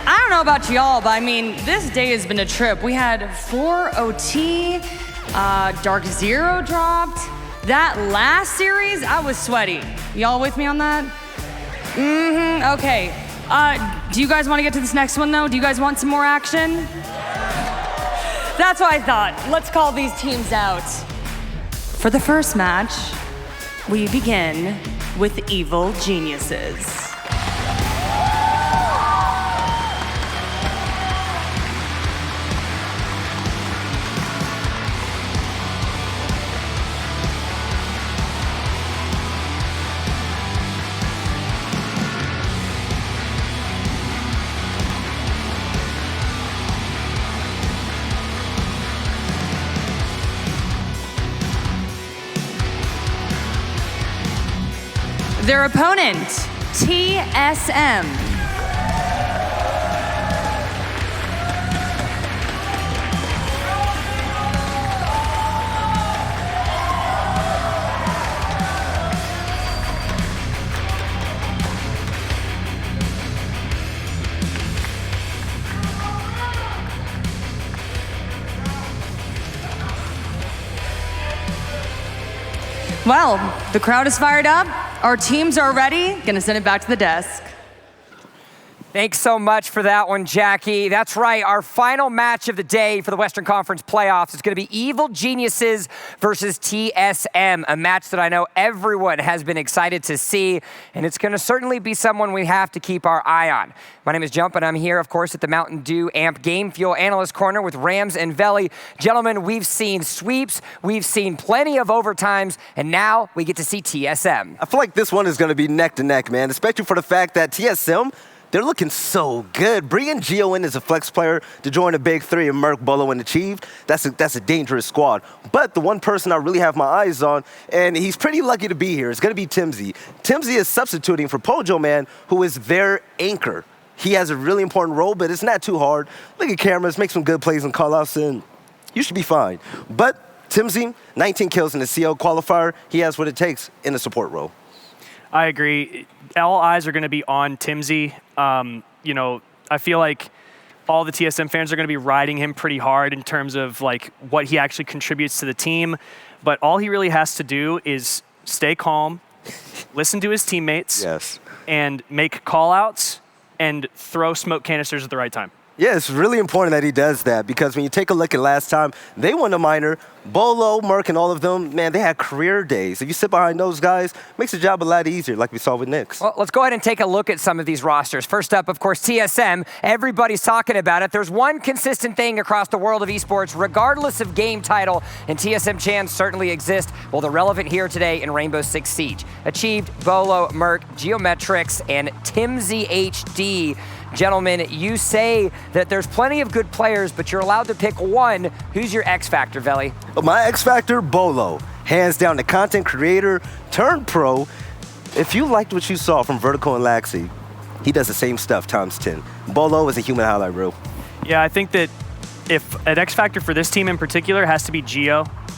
I don't know about y'all, but I mean, this day has been a trip. We had 4 OT, Dark Zero dropped. That last series, I was sweaty. Y'all with me on that? Okay. Do you guys want to get to this next one, though? Do you guys want some more action? That's what I thought. Let's call these teams out. For the first match, we begin with Evil Geniuses. Their opponent, TSM. Well, the crowd is fired up. Our teams are ready. Gonna send it back to the desk. Thanks so much for that one, Jackie. That's right, our final match of the day for the Western Conference playoffs is gonna be Evil Geniuses versus TSM, a match that I know everyone has been excited to see, and it's gonna certainly be someone we have to keep our eye on. My name is Jump, and I'm here, of course, at the Mountain Dew Amp Game Fuel Analyst Corner with Rams and Veli. Gentlemen, we've seen sweeps, we've seen plenty of overtimes, and now we get to see TSM. I feel like this one is gonna be neck to neck, man, especially for the fact that TSM, they're looking so good. Bringing Geo in as a flex player to join the big three of Merc, Bolo, and Achieved, that's a dangerous squad. But the one person I really have my eyes on, and he's pretty lucky to be here, is going to be Timsy. Timsy is substituting for Pojo Man, who is their anchor. He has a really important role, but it's not too hard. Look at cameras, make some good plays and call-outs, and you should be fine. But Timsy, 19 kills in the CL qualifier. He has what it takes in a support role. I agree. All eyes are going to be on Timsy. You know, I feel like all the TSM fans are going to be riding him pretty hard in terms of like what he actually contributes to the team. But all he really has to do is stay calm, listen to his teammates, yes, and make call-outs and throw smoke canisters at the right time. Yeah, it's really important that he does that because when you take a look at last time, they won the minor. Bolo, Merc, and all of them, man, they had career days. If you sit behind those guys, it makes the job a lot easier, like we saw with Nyx. Well, let's go ahead and take a look at some of these rosters. First up, of course, TSM. Everybody's talking about it. There's one consistent thing across the world of esports, regardless of game title, and TSM chants certainly exist. Well, they're relevant here today in Rainbow Six Siege. Achieved, Bolo, Merc, Geometrics, and Timsy HD. Gentlemen, you say that there's plenty of good players, but you're allowed to pick one. Who's your X Factor, Veli? My X Factor, Bolo. Hands down, the content creator turned pro. If you liked what you saw from Vertical and Laxi, he does the same stuff times 10. Bolo is a human highlight reel. Yeah, I think that if an X Factor for this team in particular has to be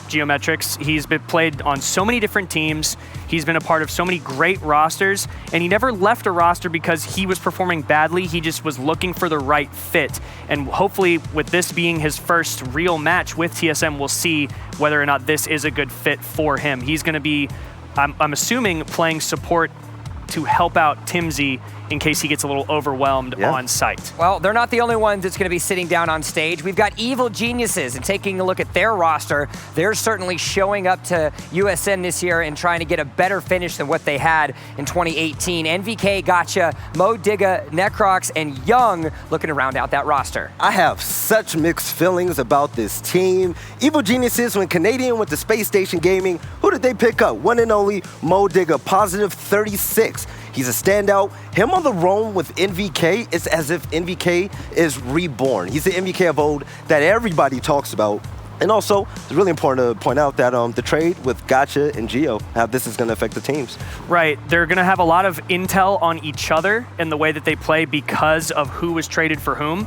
Geometrics. He's been played on so many different teams. He's been a part of so many great rosters, and he never left a roster because he was performing badly. He just was looking for the right fit. And hopefully, with this being his first real match with TSM, we'll see whether or not this is a good fit for him. He's going to be, I'm assuming, playing support to help out Timsy in case he gets a little overwhelmed on site. Well, they're not the only ones that's going to be sitting down on stage. We've got Evil Geniuses, and taking a look at their roster, they're certainly showing up to USN this year and trying to get a better finish than what they had in 2018. NVK, Gotcha, Mo Digga, Necrox, and Young looking to round out that roster. I have such mixed feelings about this team. Evil Geniuses, when Canadian went to Space Station Gaming, who did they pick up? One and only Mo Digga, positive 36. He's a standout. Him on the roam with NVK, it's as if NVK is reborn. He's the NVK of old that everybody talks about. And also, it's really important to point out that the trade with Gotcha and Geo, how this is going to affect the teams. Right. They're going to have a lot of intel on each other and the way that they play because of who was traded for whom.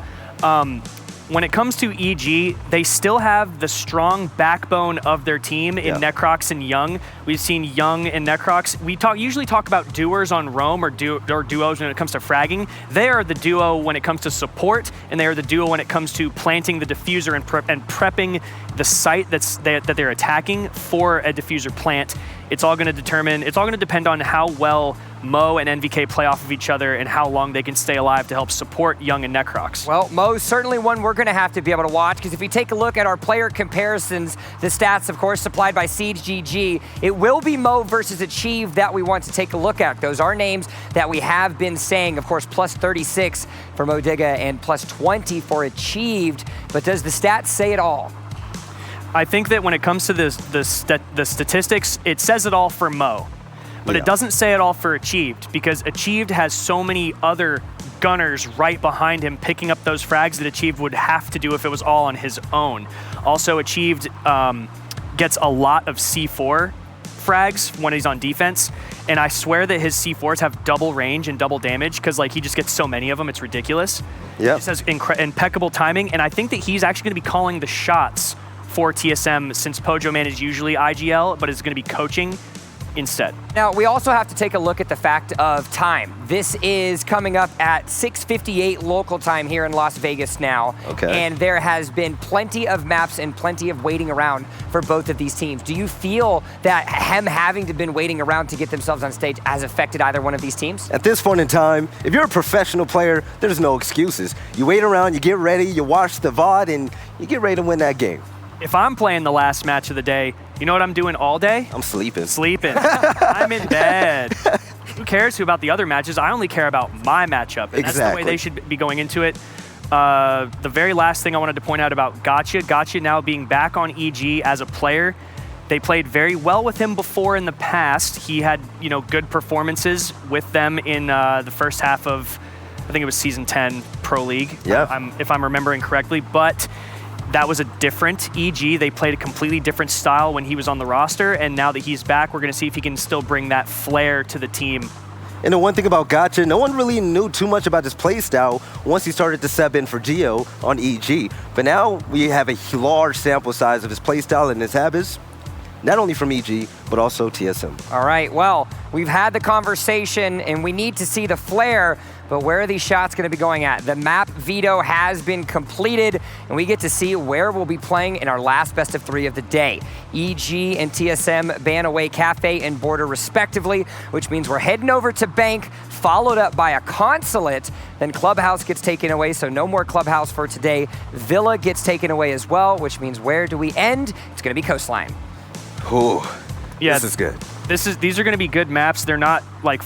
when it comes to EG, they still have the strong backbone of their team in Necrox and Young. We've seen Young and Necrox. We usually talk about doers on Roam or duos when it comes to fragging. They are the duo when it comes to support, and they are the duo when it comes to planting the diffuser and prepping the site that they're attacking for a diffuser plant. It's all going to depend on how well Mo and NVK play off of each other and how long they can stay alive to help support Young and Necrox. Well, Mo's certainly one we're going to have to be able to watch, because if we take a look at our player comparisons, the stats, of course, supplied by Siege GG, it will be Mo versus Achieve that we want to take a look at. Those are names that we have been saying, of course, plus 36 for Mo Digga and plus 20 for Achieved, but does the stats say it all? I think that when it comes to the statistics, it says it all for Mo. But it doesn't say it all for Achieved, because Achieved has so many other gunners right behind him picking up those frags that Achieved would have to do if it was all on his own. Also, Achieved gets a lot of C4 frags when he's on defense, and I swear that his C4s have double range and double damage, because like he just gets so many of them, it's ridiculous. Yeah. He just has impeccable timing, and I think that he's actually going to be calling the shots for TSM, since Pojo Man is usually IGL, but is going to be coaching instead. Now, we also have to take a look at the fact of time. This is coming up at 6:58 local time here in Las Vegas now. Okay. And there has been plenty of maps and plenty of waiting around for both of these teams. Do you feel that him having to been waiting around to get themselves on stage has affected either one of these teams? At this point in time, if you're a professional player, there's no excuses. You wait around, you get ready, you watch the VOD, and you get ready to win that game. If I'm playing the last match of the day, you know what I'm doing all day? I'm sleeping. Sleeping. I'm in bed. Who cares about the other matches? I only care about my matchup. And that's the way they should be going into it. The very last thing I wanted to point out about Gotcha now being back on EG as a player. They played very well with him before in the past. He had, good performances with them in the first half of, I think it was Season 10 Pro League, if I'm remembering correctly. But that was a different EG. They played a completely different style when he was on the roster, and now that he's back, we're going to see if he can still bring that flair to the team. And the one thing about Gotcha, no one really knew too much about his play style once he started to sub in for Geo on EG. But now we have a large sample size of his play style and his habits, not only from EG, but also TSM. All right, well, we've had the conversation, and we need to see the flair, but where are these shots going to be going at? The map veto has been completed, and we get to see where we'll be playing in our last best of 3 of the day. EG and TSM ban away Cafe and Border respectively, which means we're heading over to Bank, followed up by a Consulate. Then Clubhouse gets taken away, so no more Clubhouse for today. Villa gets taken away as well, which means where do we end? It's going to be Coastline. Ooh, yeah, this is good. These are going to be good maps. They're not like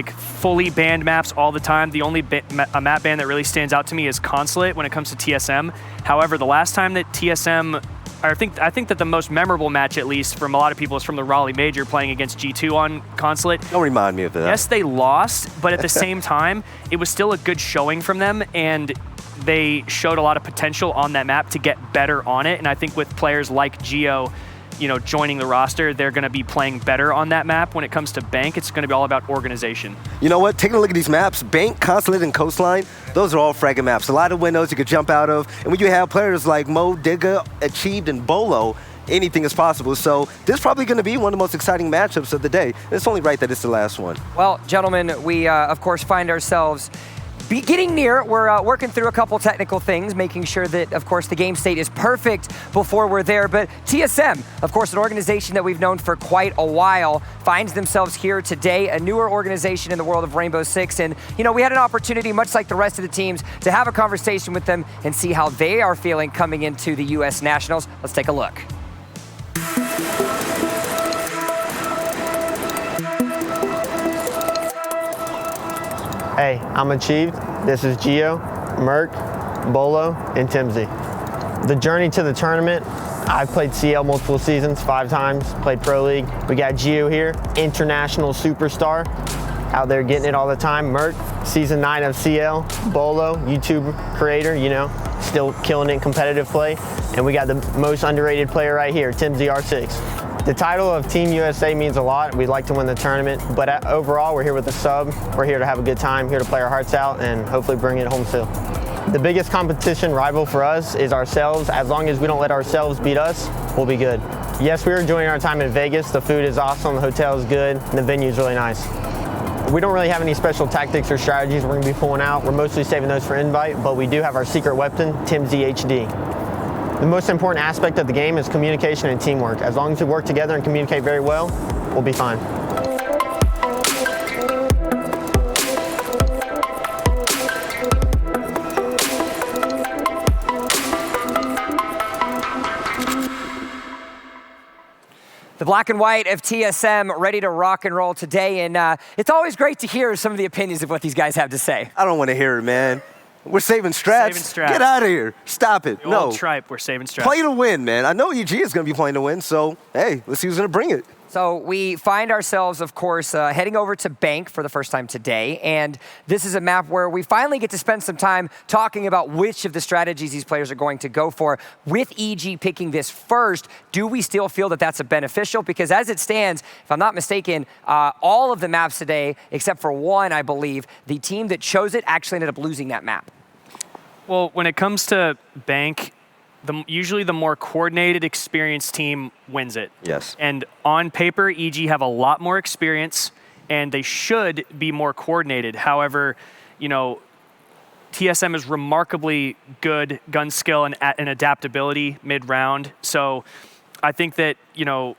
fully banned maps all the time. The only a map ban that really stands out to me is Consulate when it comes to TSM. However, the last time that TSM, I think that the most memorable match, at least from a lot of people, is from the Raleigh Major playing against G2 on Consulate. Don't remind me of that. Yes, they lost, but at the same time, it was still a good showing from them, and they showed a lot of potential on that map to get better on it. And I think with players like Geo, joining the roster, they're going to be playing better on that map. When it comes to Bank, it's going to be all about organization. You know what? Taking a look at these maps, Bank, Consulate, and Coastline, those are all fragging maps. A lot of windows you could jump out of. And when you have players like Mo, Digga, Achieved, and Bolo, anything is possible. So this is probably going to be one of the most exciting matchups of the day. It's only right that it's the last one. Well, gentlemen, we, of course, find ourselves getting near. We're working through a couple technical things, making sure that, of course, the game state is perfect before we're there. But TSM, of course, an organization that we've known for quite a while, finds themselves here today, a newer organization in the world of Rainbow Six. And, we had an opportunity, much like the rest of the teams, to have a conversation with them and see how they are feeling coming into the U.S. Nationals. Let's take a look. Hey, I'm Achieved. This is Geo, Merc, Bolo, and Timsy. The journey to the tournament, I've played CL multiple seasons, 5 times, played Pro League. We got Geo here, international superstar, out there getting it all the time. Merc, season 9 of CL, Bolo, YouTube creator, still killing it in competitive play. And we got the most underrated player right here, Timsy R6. The title of Team USA means a lot. We'd like to win the tournament, but overall, we're here with a sub. We're here to have a good time, here to play our hearts out, and hopefully bring it home still. The biggest competition rival for us is ourselves. As long as we don't let ourselves beat us, we'll be good. Yes, we were enjoying our time in Vegas. The food is awesome, the hotel is good, and the venue is really nice. We don't really have any special tactics or strategies we're going to be pulling out. We're mostly saving those for invite, but we do have our secret weapon, TMZ HD. The most important aspect of the game is communication and teamwork. As long as we work together and communicate very well, we'll be fine. The black and white of TSM ready to rock and roll today, and it's always great to hear some of the opinions of what these guys have to say. I don't want to hear it, man. We're saving straps. Saving straps. Get out of here. Stop it. The No. old tripe, we're saving straps. Play to win, man. I know EG is going to be playing to win, so, hey, let's see who's going to bring it. So we find ourselves, of course, heading over to Bank for the first time today. And this is a map where we finally get to spend some time talking about which of the strategies these players are going to go for. With EG picking this first, do we still feel that that's a beneficial? Because as it stands, if I'm not mistaken, all of the maps today, except for one, I believe, the team that chose it actually ended up losing that map. Well, when it comes to Bank, usually the more coordinated, experienced team wins it. Yes. And on paper, EG have a lot more experience, and they should be more coordinated. However, you know, TSM is remarkably good gun skill and adaptability mid-round. So I think that, you know,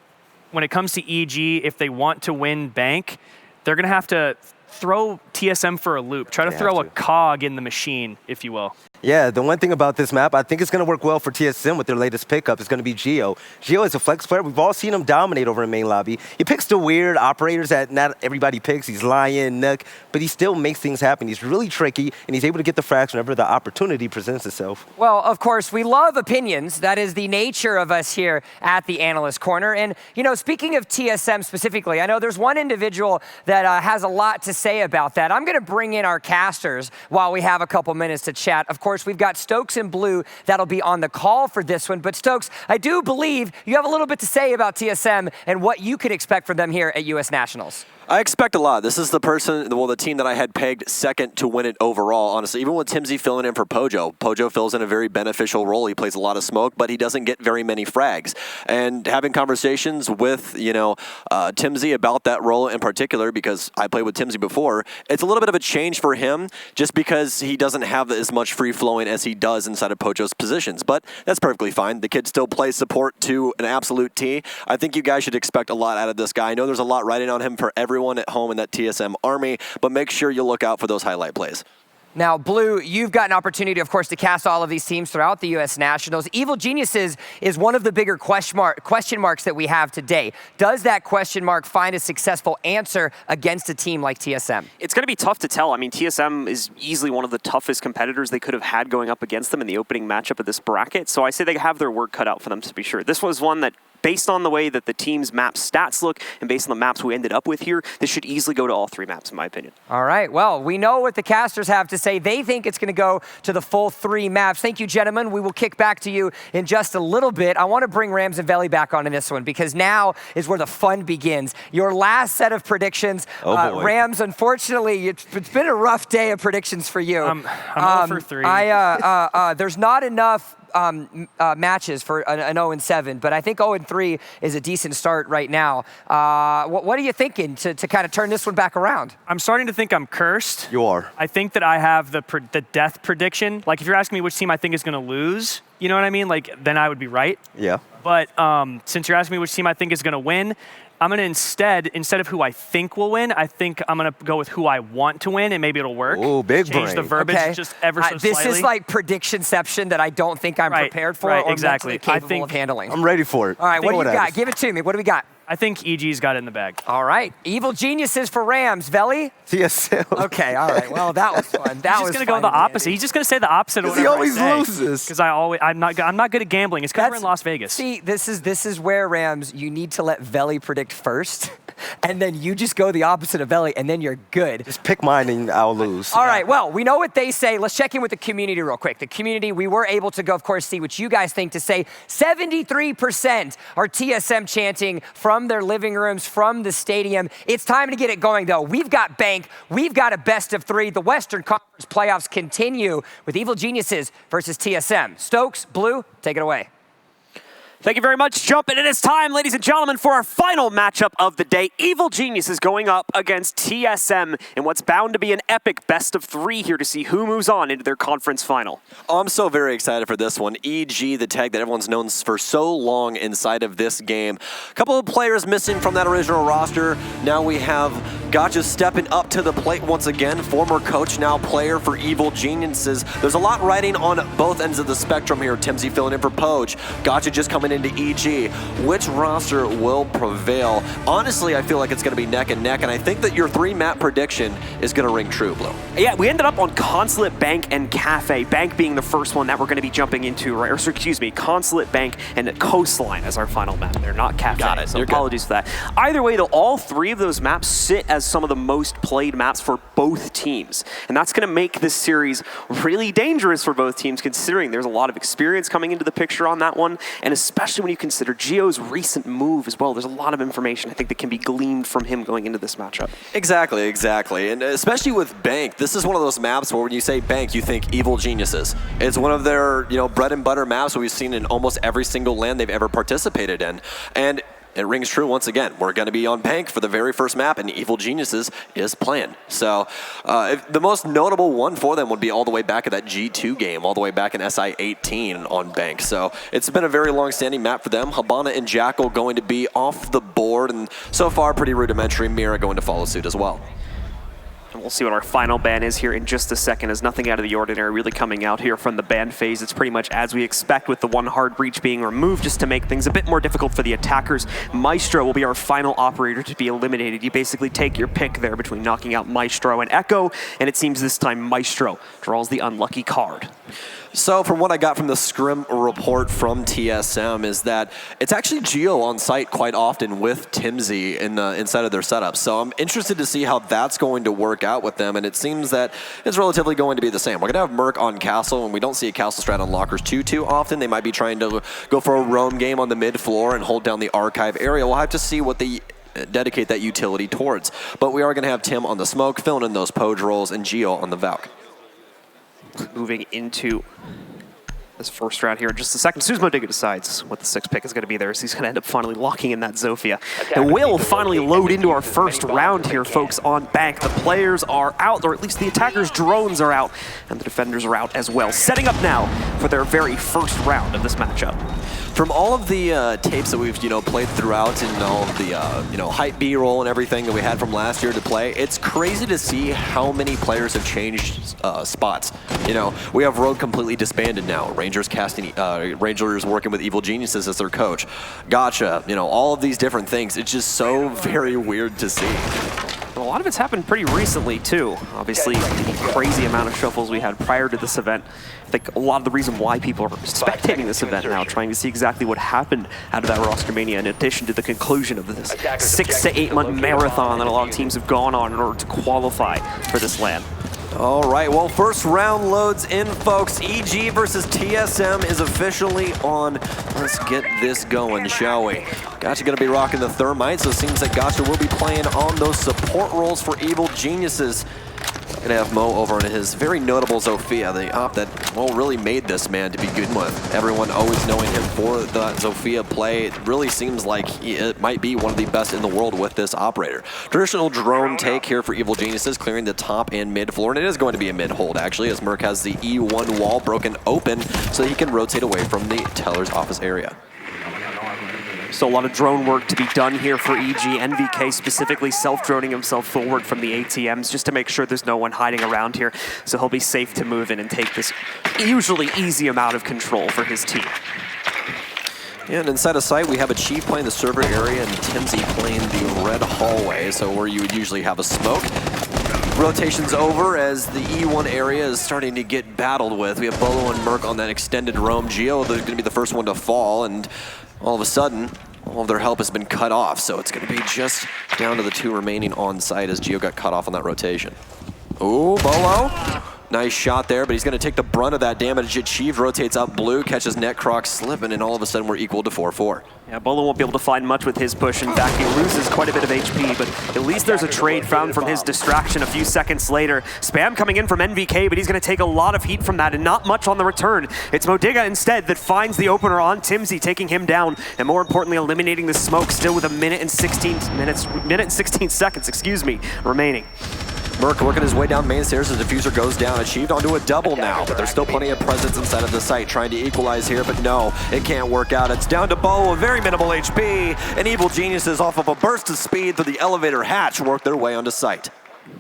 when it comes to EG, if they want to win Bank, they're going to have to throw TSM for a loop. Try to throw a cog in the machine, if you will. Yeah, the one thing about this map, I think it's going to work well for TSM with their latest pickup. It's going to be Geo. Geo is a flex player. We've all seen him dominate over in main lobby. He picks the weird operators that not everybody picks. He's Lion, Nook, but he still makes things happen. He's really tricky, and he's able to get the frags whenever the opportunity presents itself. Well, of course, we love opinions. That is the nature of us here at the Analyst Corner. And, you know, speaking of TSM specifically, I know there's one individual that has a lot to say about that. I'm going to bring in our casters while we have a couple minutes to chat. Of course, we've got Stokes and Blue that'll be on the call for this one. But Stokes, I do believe you have a little bit to say about TSM and what you could expect from them here at US Nationals. I expect a lot. This is the team that I had pegged second to win it overall, honestly. Even with Timsy filling in for Pojo. Pojo fills in a very beneficial role. He plays a lot of smoke, but he doesn't get very many frags. And having conversations with, Timsy about that role in particular, because I played with Timsy before, it's a little bit of a change for him just because he doesn't have as much free-flowing as he does inside of Pojo's positions. But that's perfectly fine. The kid still plays support to an absolute T. I think you guys should expect a lot out of this guy. I know there's a lot riding on him for everyone at home in that TSM army, but make sure you look out for those highlight plays. Now, Blue, you've got an opportunity, of course, to cast all of these teams throughout the U.S. Nationals. Evil Geniuses is one of the bigger question marks that we have today. Does that question mark find a successful answer against a team like TSM? It's going to be tough to tell. I mean, TSM is easily one of the toughest competitors they could have had going up against them in the opening matchup of this bracket, so I say they have their work cut out for them, to be sure. This was one that, based on the way that the team's map stats look and based on the maps we ended up with here, this should easily go to all three maps, in my opinion. All right, well, we know what the casters have to say. They think it's going to go to the full three maps. Thank you, gentlemen. We will kick back to you in just a little bit. I want to bring Rams and Veli back onto this one because now is where the fun begins. Your last set of predictions. Rams, unfortunately, it's been a rough day of predictions for you. I'm 0 for 3. There's not enough matches for an 0-7, but I think 0-3 is a decent start right now. What are you thinking to kind of turn this one back around? I'm starting to think I'm cursed. You are. I think that I have the death prediction. Like, if you're asking me which team I think is going to lose, you know what I mean? Like, then I would be right. Yeah. But since you're asking me which team I think is going to win, I'm going to instead of who I think will win, I think I'm going to go with who I want to win, and maybe it'll work. Ooh, big Change brain. the verbiage just ever so slightly. This is like predictionception that I don't think I'm prepared for or exactly. mentally capable of handling. I'm ready for it. All right, what do you got? Give it to me. What do we got? I think EG's got it in the bag. All right. Evil Geniuses for Rams. Veli? TSM. Okay, all right. Well, that was fun. That was He's just going to go the opposite. He's just going to say the opposite of Because whatever he always I say. loses. Because I'm not good at gambling. It's because we're in Las Vegas. See, this is where, Rams, you need to let Veli predict first, and then you just go the opposite of Veli, and then you're good. Just pick mine and I'll lose. All right, well, we know what they say. Let's check in with the community real quick. The community, we were able to go, of course, see what you guys think to say. 73% are TSM chanting from from their living rooms, from the stadium. It's time to get it going, though. We've got Bank. We've got a best of 3. The Western Conference playoffs continue with Evil Geniuses versus TSM. Stokes, Blue, take it away. Thank you very much, Jump. And it is time, ladies and gentlemen, for our final matchup of the day. Evil Genius is going up against TSM in what's bound to be an epic best of 3 here to see who moves on into their conference final. Oh, I'm so very excited for this one. EG, the tag that everyone's known for so long inside of this game. A couple of players missing from that original roster. Now we have Gotcha stepping up to the plate once again. Former coach, now player for Evil Geniuses. There's a lot riding on both ends of the spectrum here. Timsy filling in for Poge. Gotcha just coming into EG. Which roster will prevail? Honestly, I feel like it's going to be neck and neck, and I think that your 3-map prediction is going to ring true, Blue. Yeah, we ended up on Consulate, Bank, and Cafe. Bank being the first one that we're going to be jumping into, right? Or excuse me, Consulate, Bank, and Coastline as our final map. They're not Cafe. Got it. So You're apologies for that. Either way, though, all 3 of those maps sit as some of the most played maps for both teams, and that's going to make this series really dangerous for both teams, considering there's a lot of experience coming into the picture on that one, and especially when you consider Gio's recent move as well. There's a lot of information I think that can be gleaned from him going into this matchup. Exactly. And especially with Bank, this is one of those maps where when you say Bank, you think Evil Geniuses. It's one of their, bread and butter maps we've seen in almost every single LAN they've ever participated in. And it rings true once again. We're going to be on Bank for the very first map, and Evil Geniuses is playing. So the most notable one for them would be all the way back at that G2 game, all the way back in SI 18 on Bank. So it's been a very long-standing map for them. Habana and Jackal going to be off the board, and so far pretty rudimentary. Mira going to follow suit as well. And we'll see what our final ban is here in just a second, as nothing out of the ordinary really coming out here from the ban phase. It's pretty much as we expect, with the one hard breach being removed just to make things a bit more difficult for the attackers. Maestro will be our final operator to be eliminated. You basically take your pick there between knocking out Maestro and Echo, and it seems this time Maestro draws the unlucky card. So from what I got from the scrim report from TSM is that it's actually Gio on site quite often with Timsy inside of their setup. So I'm interested to see how that's going to work out with them, and it seems that it's relatively going to be the same. We're going to have Merc on Castle, and we don't see a Castle strat on Lockers too often. They might be trying to go for a roam game on the mid floor and hold down the archive area. We'll have to see what they dedicate that utility towards. But we are going to have Tim on the smoke, filling in those Poge rolls, and Gio on the Valk. Moving into this first round here in just a second. Suzumo Digga decides what the 6th pick is going to be there, so he's going to end up finally locking in that Zofia. And we'll finally load into our first round here, folks, on Bank. The players are out, or at least the attackers' drones are out, and the defenders are out as well. Setting up now for their very first round of this matchup. From all of the tapes that we've played throughout, and all of the hype B-roll and everything that we had from last year to play, it's crazy to see how many players have changed spots. We have Rogue completely disbanded now. Rangers working with Evil Geniuses as their coach. Gotcha. All of these different things. It's just so very weird to see. A lot of it's happened pretty recently, too. Obviously, the crazy amount of shuffles we had prior to this event. I think a lot of the reason why people are spectating this event now, trying to see exactly what happened out of that roster mania, in addition to the conclusion of this 6 to 8 month marathon that a lot of teams have gone on in order to qualify for this LAN. All right, well, first round loads in, folks. EG versus TSM is officially on. Let's get this going, shall we? Gotcha going to be rocking the Thermite, so it seems like Gotcha will be playing on those support roles for Evil Geniuses. Going to have Mo over on his very notable Zofia, the op that, really made this man to be good with. Everyone always knowing him for the Zofia play. It really seems like it might be one of the best in the world with this operator. Traditional drone take here for Evil Geniuses, clearing the top and mid floor, and it is going to be a mid hold, actually, as Merc has the E1 wall broken open so he can rotate away from the teller's office area. So a lot of drone work to be done here for EG. NVK specifically self-droning himself forward from the ATMs just to make sure there's no one hiding around here. So he'll be safe to move in and take this usually easy amount of control for his team. And inside of sight, we have a Chief playing the server area and Timsy playing the red hallway, so where you would usually have a smoke. Rotation's over as the E1 area is starting to get battled with. We have Bolo and Merc on that extended roam. Gio is going to be the first one to fall, and all of a sudden, all of their help has been cut off, so it's going to be just down to the 2 remaining on site as Gio got cut off on that rotation. Ooh, Bolo Nice shot there, but he's going to take the brunt of that damage. Achieved rotates up blue, catches Netcroc slipping, and all of a sudden we're equal to 4-4. Yeah, Bolo won't be able to find much with his push. In fact, he loses quite a bit of HP, but at least there's a trade found from his distraction a few seconds later. Spam coming in from NVK, but he's going to take a lot of heat from that and not much on the return. It's Modiga instead that finds the opener on Timsy, taking him down, and more importantly, eliminating the smoke still with a minute and 16 seconds, remaining. Merc working his way down main stairs. The diffuser goes down. Achieved onto a double now, but there's still plenty of presence inside of the site. Trying to equalize here, but no, it can't work out. It's down to Bo, with very minimal HP, and Evil Geniuses off of a burst of speed through the elevator hatch work their way onto site.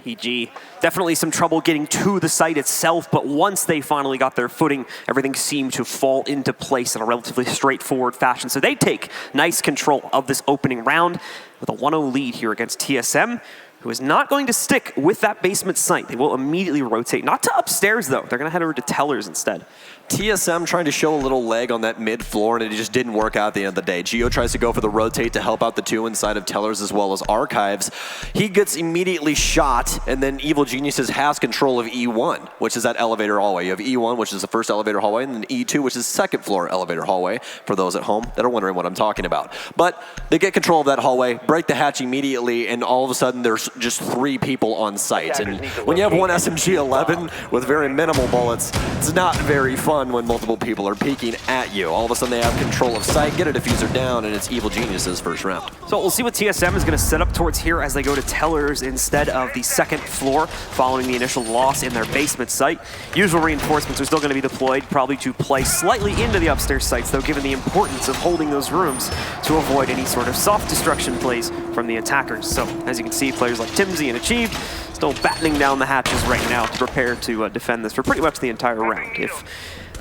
EG, definitely some trouble getting to the site itself, but once they finally got their footing, everything seemed to fall into place in a relatively straightforward fashion. So they take nice control of this opening round with a 1-0 lead here against TSM, who is not going to stick with that basement site. They will immediately rotate, not to upstairs though. They're going to head over to Tellers instead. TSM trying to show a little leg on that mid floor, and it just didn't work out at the end of the day. Geo tries to go for the rotate to help out the two inside of Tellers as well as Archives. He gets immediately shot, and then Evil Geniuses has control of E1, which is that elevator hallway. You have E1, which is the first elevator hallway, and then E2, which is second floor elevator hallway, for those at home that are wondering what I'm talking about. But they get control of that hallway, break the hatch immediately, and all of a sudden there's just 3 people on site. And when you have one SMG-11 with very minimal bullets, it's not very fun when multiple people are peeking at you. All of a sudden they have control of site, get a diffuser down, and it's Evil Geniuses first round. So we'll see what TSM is going to set up towards here as they go to Tellers instead of the second floor following the initial loss in their basement site. Usual reinforcements are still going to be deployed, probably to play slightly into the upstairs sites, though, given the importance of holding those rooms to avoid any sort of soft destruction plays from the attackers. So as you can see, players like Timsy and Achieved still battening down the hatches right now to prepare to defend this for pretty much the entire round, if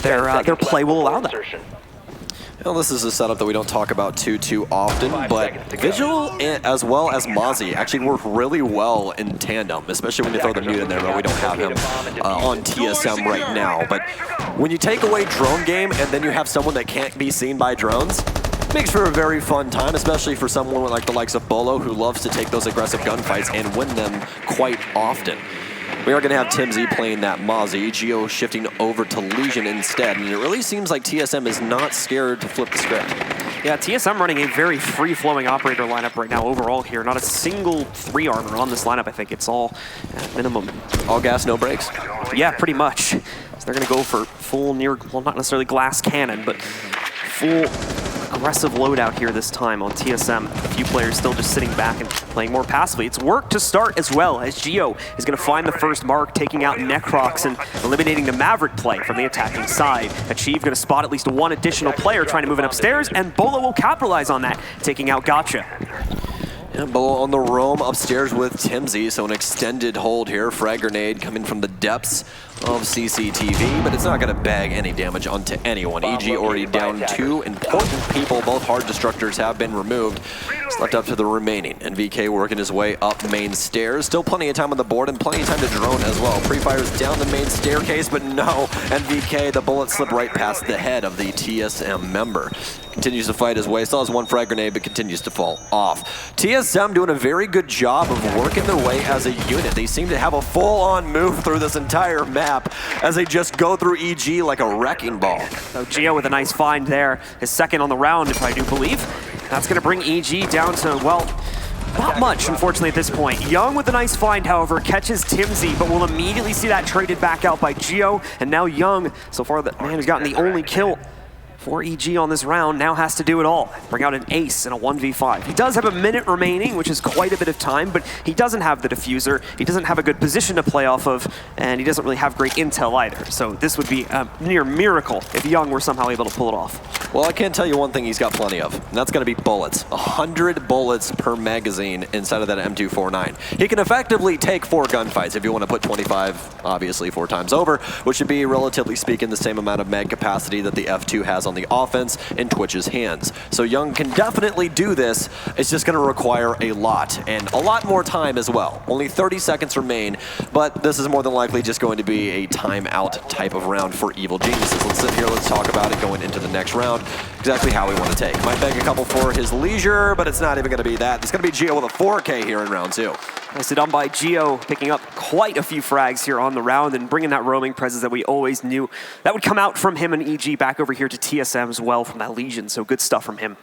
their play will allow that. Well, this is a setup that we don't talk about too often, but Vigil as well as Mozzie actually work really well in tandem, especially when you throw the mute in there, but we don't have him on TSM right now. But when you take away drone game and then you have someone that can't be seen by drones, makes for a very fun time, especially for someone like the likes of Bolo, who loves to take those aggressive gunfights and win them quite often. We are going to have Timsy playing that Mozzie, Geo shifting over to Legion instead, and it really seems like TSM is not scared to flip the script. Yeah, TSM running a very free-flowing operator lineup right now overall here. Not a single 3 armor on this lineup. I think it's all at minimum. All gas, no brakes? Yeah, pretty much. So they're going to go for full well, not necessarily glass cannon, but full aggressive loadout here this time on TSM. A few players still just sitting back and playing more passively. It's work to start as well, as Geo is going to find the first mark, taking out Necrox and eliminating the Maverick play from the attacking side. Achieve going to spot at least one additional player trying to move in upstairs, and Bolo will capitalize on that, taking out Gotcha. Yeah, Bolo on the roam upstairs with Timsy, so an extended hold here. Frag grenade coming from the depths of CCTV, but it's not going to bag any damage onto anyone. EG already down 2 important people. Both hard destructors have been removed. It's left up to the remaining. And VK working his way up main stairs. Still plenty of time on the board and plenty of time to drone as well. Pre-fires down the main staircase, but no. And VK, the bullet slipped right past the head of the TSM member. Continues to fight his way. Still has one frag grenade, but continues to fall off. TSM doing a very good job of working their way as a unit. They seem to have a full-on move through this entire map as they just go through EG like a wrecking ball. So Geo with a nice find there. His second on the round, if I do believe. That's going to bring EG down to, well, not much, unfortunately, at this point. Young with a nice find, however, catches Timsy, but will immediately see that traded back out by Geo. And now Young, so far the man who's gotten the only kill for EG on this round, now has to do it all. Bring out an ace in a 1v5. He does have a minute remaining, which is quite a bit of time, but he doesn't have the diffuser, he doesn't have a good position to play off of, and he doesn't really have great intel either. So this would be a near miracle if Young were somehow able to pull it off. Well, I can tell you one thing he's got plenty of, and that's going to be bullets. 100 bullets per magazine inside of that M249. He can effectively take 4 gunfights if you want to put 25, obviously 4 times over, which should be, relatively speaking, the same amount of mag capacity that the F2 has on the offense in Twitch's hands. So Young can definitely do this. It's just going to require a lot, and a lot more time as well. Only 30 seconds remain, but this is more than likely just going to be a timeout type of round for Evil Geniuses. Let's sit here, let's talk about it going into the next round, exactly how we want to take. Might beg a couple for his leisure, but it's not even going to be that. It's going to be Geo with a 4K here in round 2. Nicely done by Gio, picking up quite a few frags here on the round and bringing that roaming presence that we always knew that would come out from him and EG back over here to TSM as well from that Legion. So good stuff from him.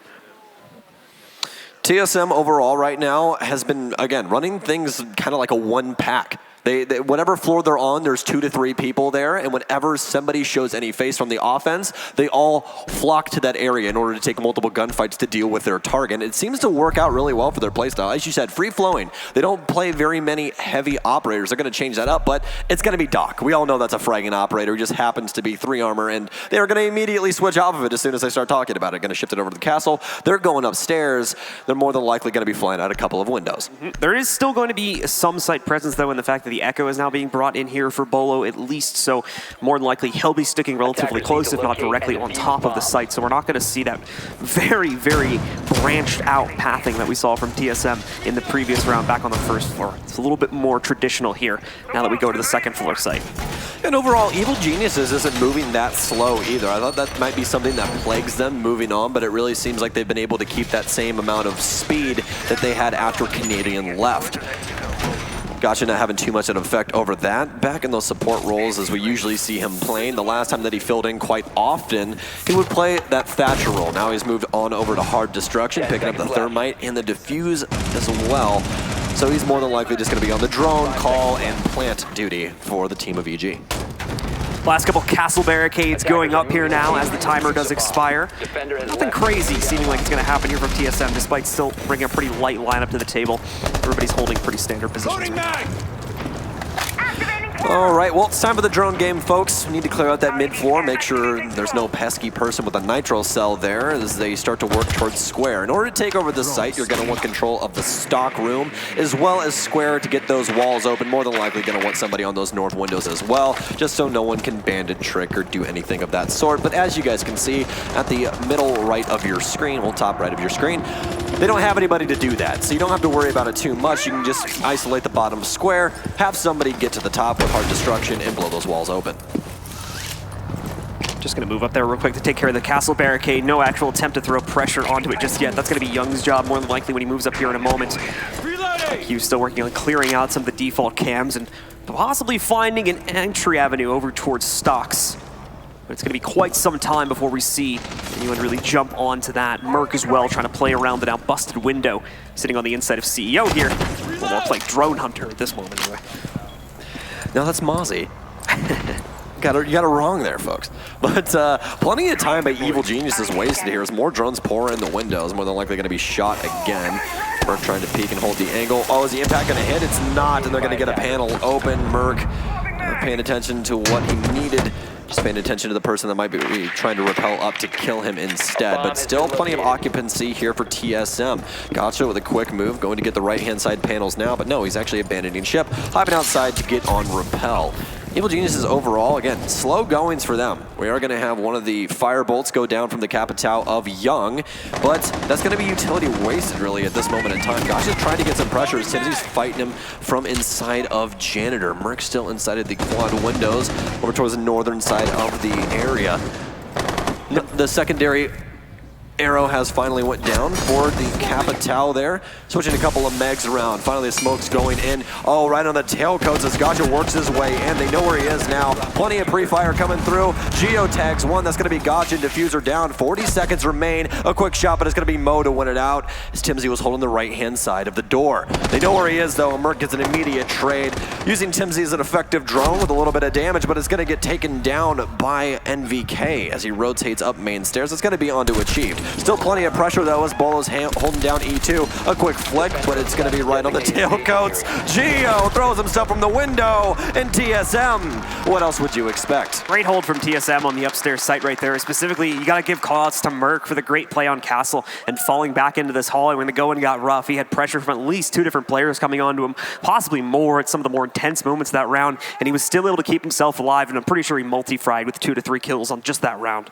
TSM overall right now has been, again, running things kind of like a one pack. They, whatever floor they're on, there's 2 to 3 people there, and whenever somebody shows any face from the offense, they all flock to that area in order to take multiple gunfights to deal with their target. And it seems to work out really well for their playstyle. As you said, free-flowing. They don't play very many heavy operators. They're going to change that up, but it's going to be Doc. We all know that's a fragging operator who just happens to be 3 armor, and they're going to immediately switch off of it as soon as they start talking about it. Going to shift it over to the castle. They're going upstairs. They're more than likely going to be flying out a couple of windows. There is still going to be some site presence, though, in the fact that the Echo is now being brought in here for Bolo at least, so more than likely he'll be sticking relatively close, if not directly on top of the site, so we're not going to see that very, very branched out pathing that we saw from TSM in the previous round back on the first floor. It's a little bit more traditional here now that we go to the second floor site. And overall, Evil Geniuses isn't moving that slow either. I thought that might be something that plagues them moving on, but it really seems like they've been able to keep that same amount of speed that they had after Canadian left. Gotcha not having too much of an effect over that. Back in those support roles as we usually see him playing. The last time that he filled in quite often, he would play that Thatcher role. Now he's moved on over to Hard Destruction, picking up the Thermite and the Diffuse as well. So he's more than likely just going to be on the drone, call, and plant duty for the team of EG. Last couple castle barricades going up here now as the timer does expire. Nothing crazy seeming like it's going to happen here from TSM, despite still bringing a pretty light lineup to the table. Everybody's holding pretty standard positions. All right, well, it's time for the drone game, folks. We need to clear out that mid-floor, make sure there's no pesky person with a nitro cell there as they start to work towards square. In order to take over the site, you're going to want control of the stock room, as well as square to get those walls open. More than likely going to want somebody on those north windows as well, just so no one can bandit, trick, or do anything of that sort. But as you guys can see, at the middle right of your screen, well, top right of your screen, they don't have anybody to do that, so you don't have to worry about it too much. You can just isolate the bottom square, have somebody get to the top with Hard Destruction, and blow those walls open. Just going to move up there real quick to take care of the castle barricade. No actual attempt to throw pressure onto it just yet. That's going to be Young's job more than likely when he moves up here in a moment. He's still working on clearing out some of the default cams and possibly finding an entry avenue over towards stocks. But it's going to be quite some time before we see anyone really jump onto that. Merc as well, trying to play around the now busted window, sitting on the inside of CEO here. Well, more like Drone Hunter at this moment anyway. No, that's Mozzie. You got it wrong there, folks. But plenty of time by Evil Geniuses wasted here as more drones pour in the windows. More than likely going to be shot again. Merc trying to peek and hold the angle. Oh, is the impact going to hit? It's not, and they're going to get a panel open. Merc paying attention to what he needed. Just paying attention to the person that might be trying to rappel up to kill him instead. But still plenty of occupancy here for TSM. Gotcha with a quick move, going to get the right-hand side panels now. But no, he's actually abandoning ship, hopping outside to get on rappel. Evil Geniuses overall, again, slow goings for them. We are going to have one of the fire bolts go down from the Capitao of Young, but that's going to be utility wasted really at this moment in time. Gosh is trying to get some pressure as Timsy's fighting him from inside of Janitor. Merc still inside of the quad windows over towards the northern side of the area. The secondary arrow has finally went down for the Capitao there. Switching a couple of megs around. Finally the smoke's going in. Oh, right on the tailcoats as Gotcha works his way in. They know where he is now. Plenty of pre-fire coming through. Geo tags one. That's going to be Gotcha. Diffuser down. 40 seconds remain. A quick shot, but it's going to be Mo to win it out as Timsy was holding the right-hand side of the door. They know where he is, though. Merc gets an immediate trade. Using Timsy as an effective drone with a little bit of damage, but it's going to get taken down by NVK as he rotates up main stairs. It's going to be onto Achieved. Still plenty of pressure, though, as Bolo's holding down E2. A quick flick, but it's going to be right on the tailcoats. Geo throws himself from the window, and TSM, what else would you expect? Great hold from TSM on the upstairs site right there. Specifically, you got to give callouts to Merc for the great play on Castle and falling back into this hallway when the going got rough. He had pressure from at least 2 different players coming onto him, possibly more at some of the more intense moments of that round, and he was still able to keep himself alive, and I'm pretty sure he multi-fried with 2 to 3 kills on just that round.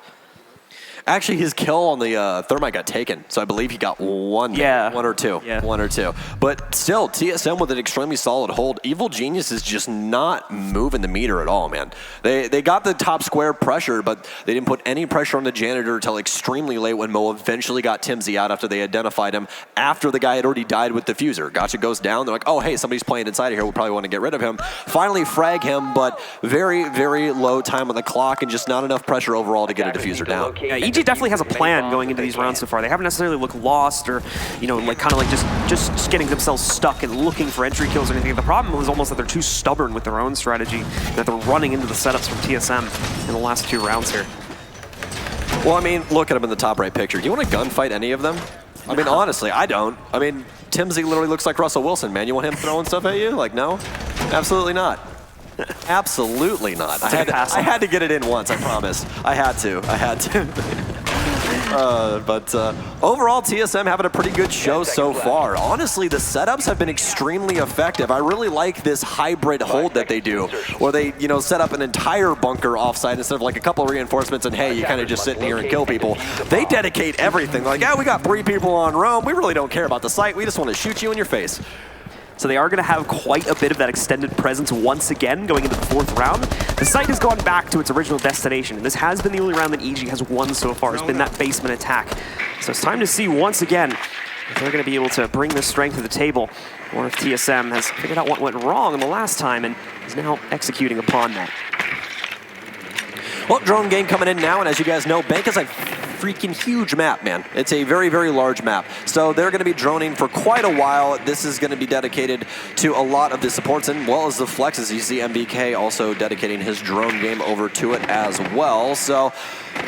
Actually, his kill on the Thermite got taken, so I believe he got one. Yeah. One or two. Yeah. One or two. But still, TSM with an extremely solid hold. Evil Genius is just not moving the meter at all, man. They got the top square pressure, but they didn't put any pressure on the janitor until extremely late when Mo eventually got Timsy out after they identified him after the guy had already died with Diffuser. Gotcha goes down. They're like, oh, hey, somebody's playing inside of here. We'll probably want to get rid of him. Finally frag him, but very, very low time on the clock and just not enough pressure overall to get a Diffuser down. Yeah, EG definitely has a plan going into these rounds so far. They haven't necessarily looked lost or, like kind of like just getting themselves stuck and looking for entry kills or anything. The problem is almost that they're too stubborn with their own strategy, that they're running into the setups from TSM in the last 2 rounds here. Well, I mean, look at them in the top right picture. Do you want to gunfight any of them? I mean, honestly, I don't. I mean, Timsy literally looks like Russell Wilson, man. You want him throwing stuff at you? Like, no? Absolutely not. Absolutely not. I had to get it in once, I promise. I had to. But overall, TSM having a pretty good show so far. Honestly, the setups have been extremely effective. I really like this hybrid hold that they do, where they, set up an entire bunker offsite instead of like a couple of reinforcements and hey, you kind of just sit in here and kill people. They dedicate everything. Like, yeah, we got 3 people on Rome. We really don't care about the site. We just want to shoot you in your face. So they are going to have quite a bit of that extended presence once again going into the 4th round. The site has gone back to its original destination, and this has been the only round that EG has won so far. It's been that basement attack. So it's time to see once again if they're going to be able to bring this strength to the table, or if TSM has figured out what went wrong in the last time and is now executing upon that. Well, drone game coming in now, and as you guys know, Bank is a freaking huge map, man. It's a very, very large map. So they're going to be droning for quite a while. This is going to be dedicated to a lot of the supports and well as the flexes. You see MBK also dedicating his drone game over to it as well. So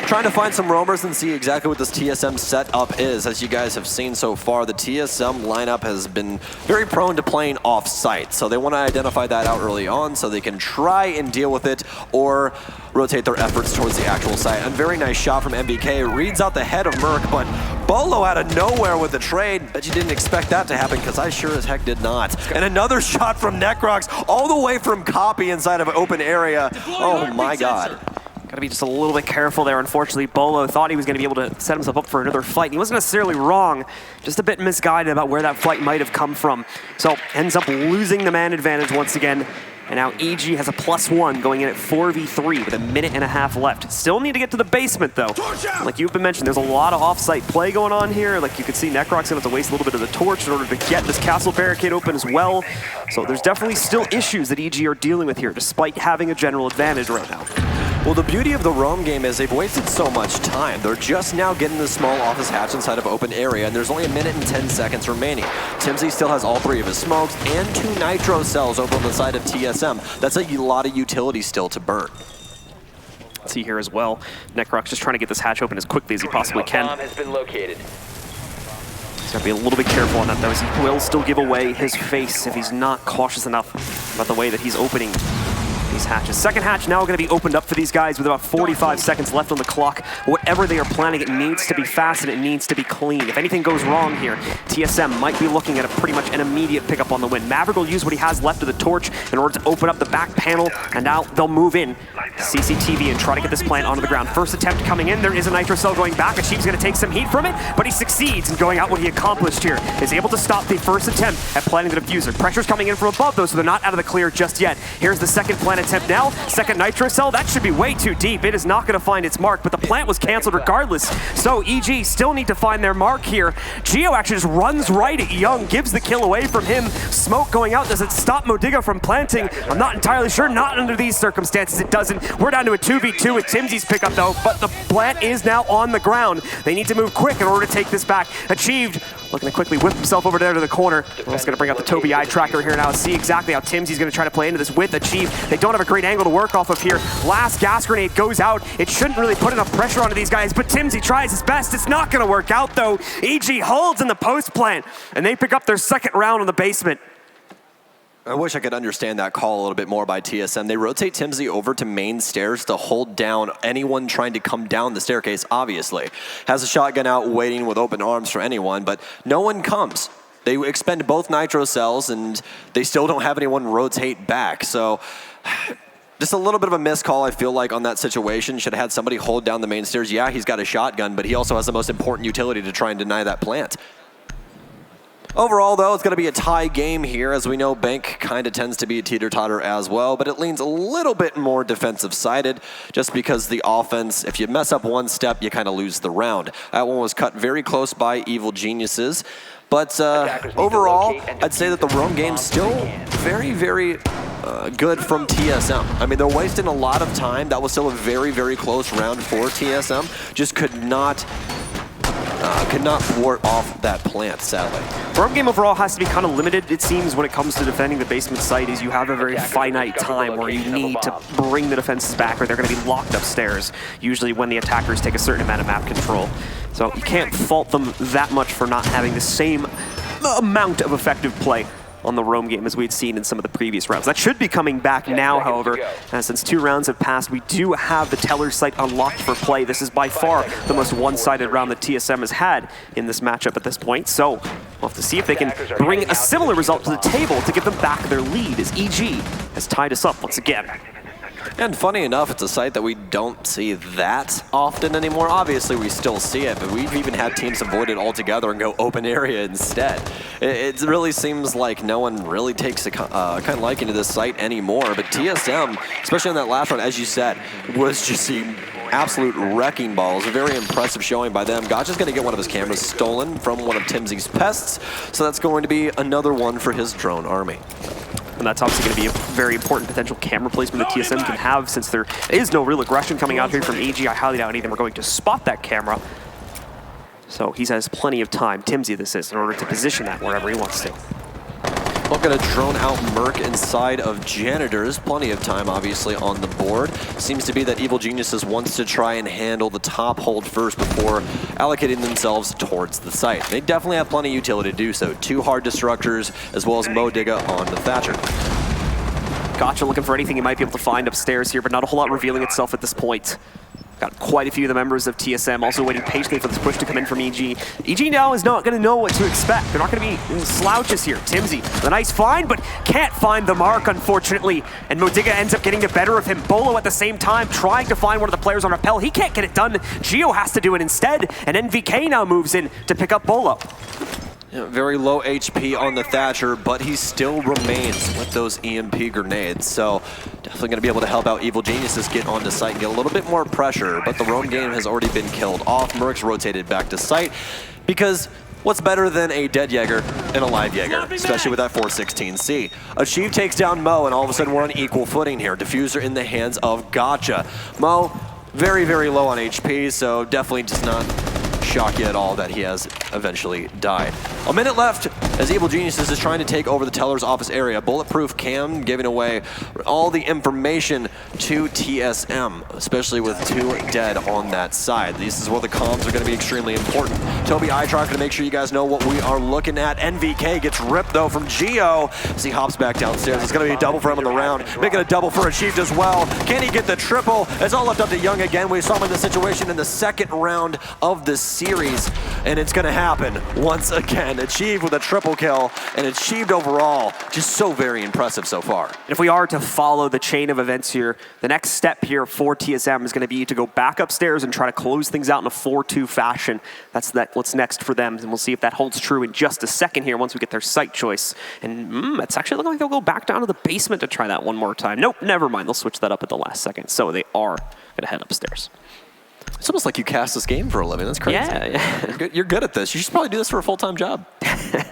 trying to find some roamers and see exactly what this TSM setup is. As you guys have seen so far, the TSM lineup has been very prone to playing off-site. So they want to identify that out early on so they can try and deal with it or rotate their efforts towards the actual site. A very nice shot from MBK. Reads out the head of Merc, but Bolo out of nowhere with the trade. Bet you didn't expect that to happen because I sure as heck did not. And another shot from Necrox all the way from Copy inside of an open area. Oh my God. Got to be just a little bit careful there. Unfortunately, Bolo thought he was going to be able to set himself up for another fight. And he wasn't necessarily wrong, just a bit misguided about where that fight might have come from. So ends up losing the man advantage once again. And now EG has a +1 going in at 4v3 with a minute and a half left. Still need to get to the basement though. Like you've been mentioned, there's a lot of off-site play going on here. Like you can see Necrox gonna have to waste a little bit of the torch in order to get this castle barricade open as well. So there's definitely still issues that EG are dealing with here, despite having a general advantage right now. Well, the beauty of the Rome game is they've wasted so much time. They're just now getting the small office hatch inside of open area, and there's only 1 minute and 10 seconds remaining. Timsy still has all 3 of his smokes and 2 nitro cells over on the side of TSM. That's a lot of utility still to burn. See here as well, Necrox just trying to get this hatch open as quickly as he possibly can. Bomb has been located. He's got to be a little bit careful on that though, as he will still give away his face if he's not cautious enough about the way that he's opening these hatches. Second hatch now going to be opened up for these guys with about 45 seconds left on the clock. Whatever they are planning, it needs to be fast and it needs to be clean. If anything goes wrong here, TSM might be looking at pretty much an immediate pickup on the win. Maverick will use what he has left of the torch in order to open up the back panel, and now they'll move in CCTV and try to get this plant onto the ground. First attempt coming in, there is a nitro cell going back. Achiev's going to take some heat from it, but he succeeds in going out what he accomplished here. Is able to stop the first attempt at planting the diffuser. Pressure's coming in from above though, so they're not out of the clear just yet. Here's the second plant attempt now. Second nitro cell, that should be way too deep. It is not going to find its mark, but the plant was canceled regardless. So EG still need to find their mark here. Geo actually just runs right at Young, gives the kill away from him. Smoke going out, does it stop Modiga from planting? I'm not entirely sure, not under these circumstances it doesn't. We're down to a 2v2 with Timsy's pickup though, but the plant is now on the ground. They need to move quick in order to take this back. Achieved, looking to quickly whip himself over there to the corner. We're just going to bring out the Toby eye tracker here now and see exactly how Timsy's going to try to play into this with Achieve. They don't have a great angle to work off of here. Last gas grenade goes out. It shouldn't really put enough pressure onto these guys, but Timsy tries his best. It's not going to work out though. EG holds in the post plant, and they pick up their second round on the basement. I wish I could understand that call a little bit more by TSM. They rotate Timsy over to main stairs to hold down anyone trying to come down the staircase, obviously. Has a shotgun out waiting with open arms for anyone, but no one comes. They expend both nitro cells, and they still don't have anyone rotate back. So Just a little bit of a missed call, I feel like, on that situation. Should have had somebody hold down the main stairs. Yeah, he's got a shotgun, but he also has the most important utility to try and deny that plant. Overall, though, it's going to be a tie game here. As we know, Bank kind of tends to be a teeter-totter as well, but it leans a little bit more defensive-sided just because the offense, if you mess up one step, you kind of lose the round. That one was cut very close by Evil Geniuses. But overall, I'd say that the roam game's still very, very good from TSM. I mean, they're wasting a lot of time. That was still a very, very close round for TSM. Just could not thwart off that plant, sadly. Roam game overall has to be kind of limited, it seems, when it comes to defending the basement site, is you have a very finite time where you need to bring the defenses back or they're going to be locked upstairs, usually when the attackers take a certain amount of map control. So you can't fault them that much for not having the same amount of effective play on the roam game as we'd seen in some of the previous rounds. That should be coming back now, however, since 2 rounds have passed, we do have the Teller site unlocked for play. This is by far the most one-sided round that TSM has had in this matchup at this point, so we'll have to see if they can bring a similar result to the table to give them back their lead, as EG has tied us up once again. And funny enough, it's a site that we don't see that often anymore. Obviously, we still see it, but we've even had teams avoid it altogether and go open area instead. It really seems like no one really takes a kind of liking to this site anymore. But TSM, especially in that last round, as you said, was just the absolute wrecking ball. It was a very impressive showing by them. Gotcha's going to get one of his cameras stolen from one of Timsy's pests, so that's going to be another one for his drone army. And that's obviously going to be a very important potential camera placement that TSM can have, since there is no real aggression coming out here from EG. I highly doubt any of them are going to spot that camera. So he has plenty of time, Timsy this is, in order to position that wherever he wants to. Look at a drone out Merc inside of Janitors. Plenty of time, obviously, on the board. Seems to be that Evil Geniuses wants to try and handle the top hold first before allocating themselves towards the site. They definitely have plenty of utility to do so. 2 hard destructors, as well as Modiga on the Thatcher. Gotcha looking for anything he might be able to find upstairs here, but not a whole lot revealing itself at this point. Got quite a few of the members of TSM also waiting patiently for this push to come in from EG. EG now is not going to know what to expect. They're not going to be slouches here. Timsy, the nice find, but can't find the mark, unfortunately. And Modiga ends up getting the better of him. Bolo at the same time trying to find one of the players on rappel. He can't get it done. Geo has to do it instead, and NVK now moves in to pick up Bolo. Yeah, very low HP on the Thatcher, but he still remains with those EMP grenades. So definitely going to be able to help out Evil Geniuses get onto site and get a little bit more pressure. But the roam game has already been killed off. Merc's rotated back to site because what's better than a dead Jaeger and a live Jaeger, especially with that 416C. Achieve takes down Mo, and all of a sudden we're on equal footing here. Diffuser in the hands of Gotcha. Mo, very, very low on HP, so definitely does not shock you at all that he has eventually died. A minute left as Evil Geniuses is trying to take over the teller's office area. Bulletproof Cam giving away all the information to TSM, especially with 2 dead on that side. This is where the comms are going to be extremely important. Toby Itrock to make sure you guys know what we are looking at. NVK gets ripped though from Geo as he hops back downstairs. It's going to be a double for him on the round, making a double for Achieved as well. Can he get the triple? It's all left up to Young again. We saw him in the situation in the 2nd round of the series, and it's going to happen once again. Achieved with a triple kill, and Achieved overall just so very impressive so far. If we are to follow the chain of events here, the next step here for TSM is going to be to go back upstairs and try to close things out in a 4-2 fashion. That's what's next for them, and we'll see if that holds true in just a second here once we get their site choice. And it's actually looking like they'll go back down to the basement to try that one more time. Nope, never mind. They'll switch that up at the last second. So they are going to head upstairs. It's almost like you cast this game for a living. That's crazy. Yeah. You're good at this. You should probably do this for a full-time job.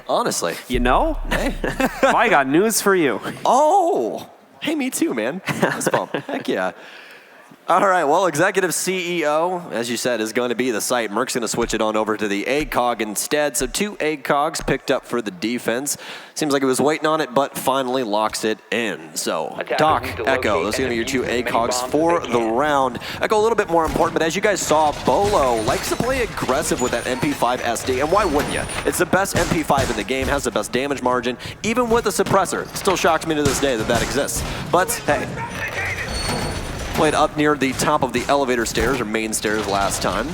Honestly. You know? Hey. I got news for you. Oh! Hey, me too, man. That's fun. Heck yeah. All right, well, Executive CEO, as you said, is going to be the site. Merc's going to switch it on over to the ACOG instead. So 2 ACOGs picked up for the defense. Seems like it was waiting on it, but finally locks it in. So Doc, Echo, those are going to be your 2 ACOGs for the round. Echo a little bit more important, but as you guys saw, Bolo likes to play aggressive with that MP5 SD, and why wouldn't you? It's the best MP5 in the game, has the best damage margin, even with a suppressor. It still shocks me to this day that that exists. But hey, played up near the top of the elevator stairs, or main stairs last time.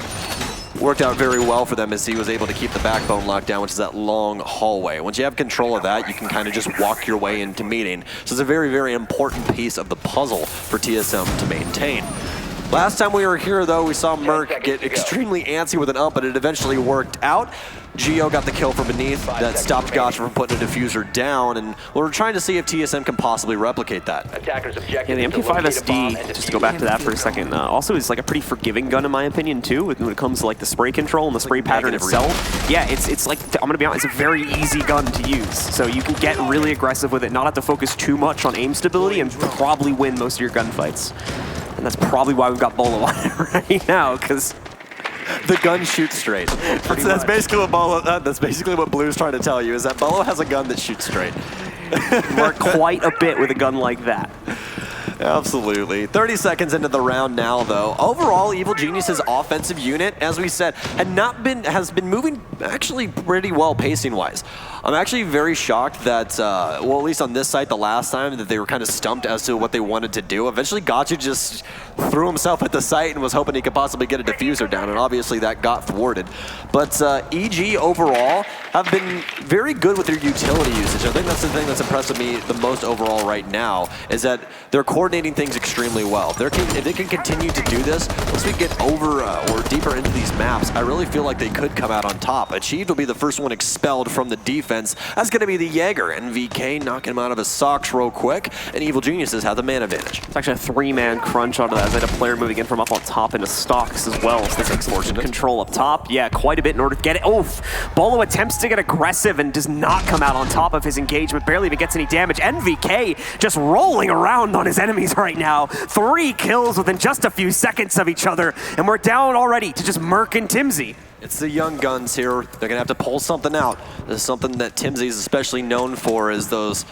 worked out very well for them as he was able to keep the backbone locked down, which is that long hallway. Once you have control of that, you can kind of just walk your way into meeting. So it's a very, very important piece of the puzzle for TSM to maintain. Last time we were here, though, we saw Merc get extremely antsy with an up, but it eventually worked out. Geo got the kill from beneath that stopped Gotcha from putting a diffuser down, and we're trying to see if TSM can possibly replicate that. Yeah, the MP5 SD, just to go back to that for a second, also is like a pretty forgiving gun in my opinion too, when it comes to like the spray control and the spray pattern itself. Yeah, it's like, I'm gonna be honest, it's a very easy gun to use. So you can get really aggressive with it, not have to focus too much on aim stability, and probably win most of your gunfights. And that's probably why we've got Bolo on it right now, because the gun shoots straight. That's basically what Bolo. That's basically what Blue's trying to tell you, is that Bolo has a gun that shoots straight. Work quite a bit with a gun like that. Absolutely. 30 seconds into the round now, though. Overall, Evil Geniuses' offensive unit, as we said, has been moving actually pretty well pacing-wise. I'm actually very shocked that, well, at least on this site the last time, that they were kind of stumped as to what they wanted to do. Eventually, Gotcha just threw himself at the site and was hoping he could possibly get a diffuser down, and obviously that got thwarted. But EG overall have been very good with their utility usage. I think that's the thing that's impressed me the most overall right now, is that they're coordinating things extremely well. If they can continue to do this, once we get over or deeper into these maps, I really feel like they could come out on top. Achieved will be the first one expelled from the defense. That's going to be the Jaeger. NVK knocking him out of his socks real quick, and Evil Geniuses have the man advantage. It's actually a three-man crunch onto that. As I had a player moving in from up on top into stocks as well. So this takes control up top. Yeah, quite a bit in order to get it. Oof! Bolo attempts to get aggressive and does not come out on top of his engagement. Barely even gets any damage. NVK just rolling around on his enemies right now. 3 kills within just a few seconds of each other, and we're down already to just Merc and Timsy. It's the young guns here. They're going to have to pull something out. This is something that Timsy is especially known for, is those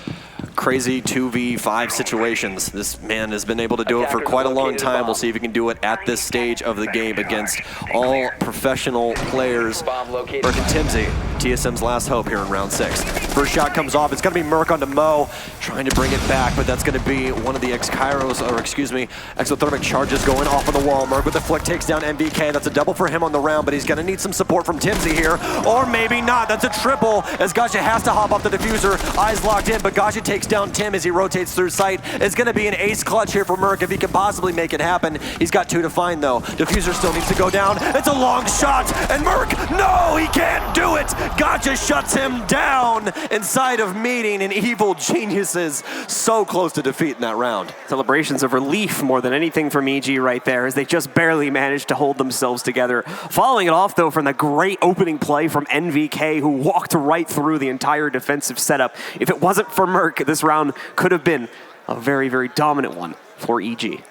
crazy 2v5 situations. This man has been able to do it for quite a long time. We'll see if he can do it at this stage of the game against all professional players. Merc and Timsy, TSM's last hope here in round 6. First shot comes off. It's going to be Merc onto Mo, trying to bring it back, but that's going to be one of the exothermic charges going off on the wall. Merc with the flick takes down MVK. That's a double for him on the round, but he's going to need some support from Timsy here, or maybe not. That's a triple, as Gotcha has to hop off the diffuser. Eyes locked in, but Gotcha takes down Tim as he rotates through sight. It's going to be an ace clutch here for Merc if he can possibly make it happen. He's got 2 to find, though. Diffuser still needs to go down. It's a long shot, and Merc, no, he can't do it. Gotcha shuts him down inside of meeting, and Evil Geniuses so close to defeat in that round. Celebrations of relief more than anything from EG right there, as they just barely managed to hold themselves together. Following it off, though, from the great opening play from NVK, who walked right through the entire defensive setup. If it wasn't for Merc, this round could have been a very, very dominant one for EG.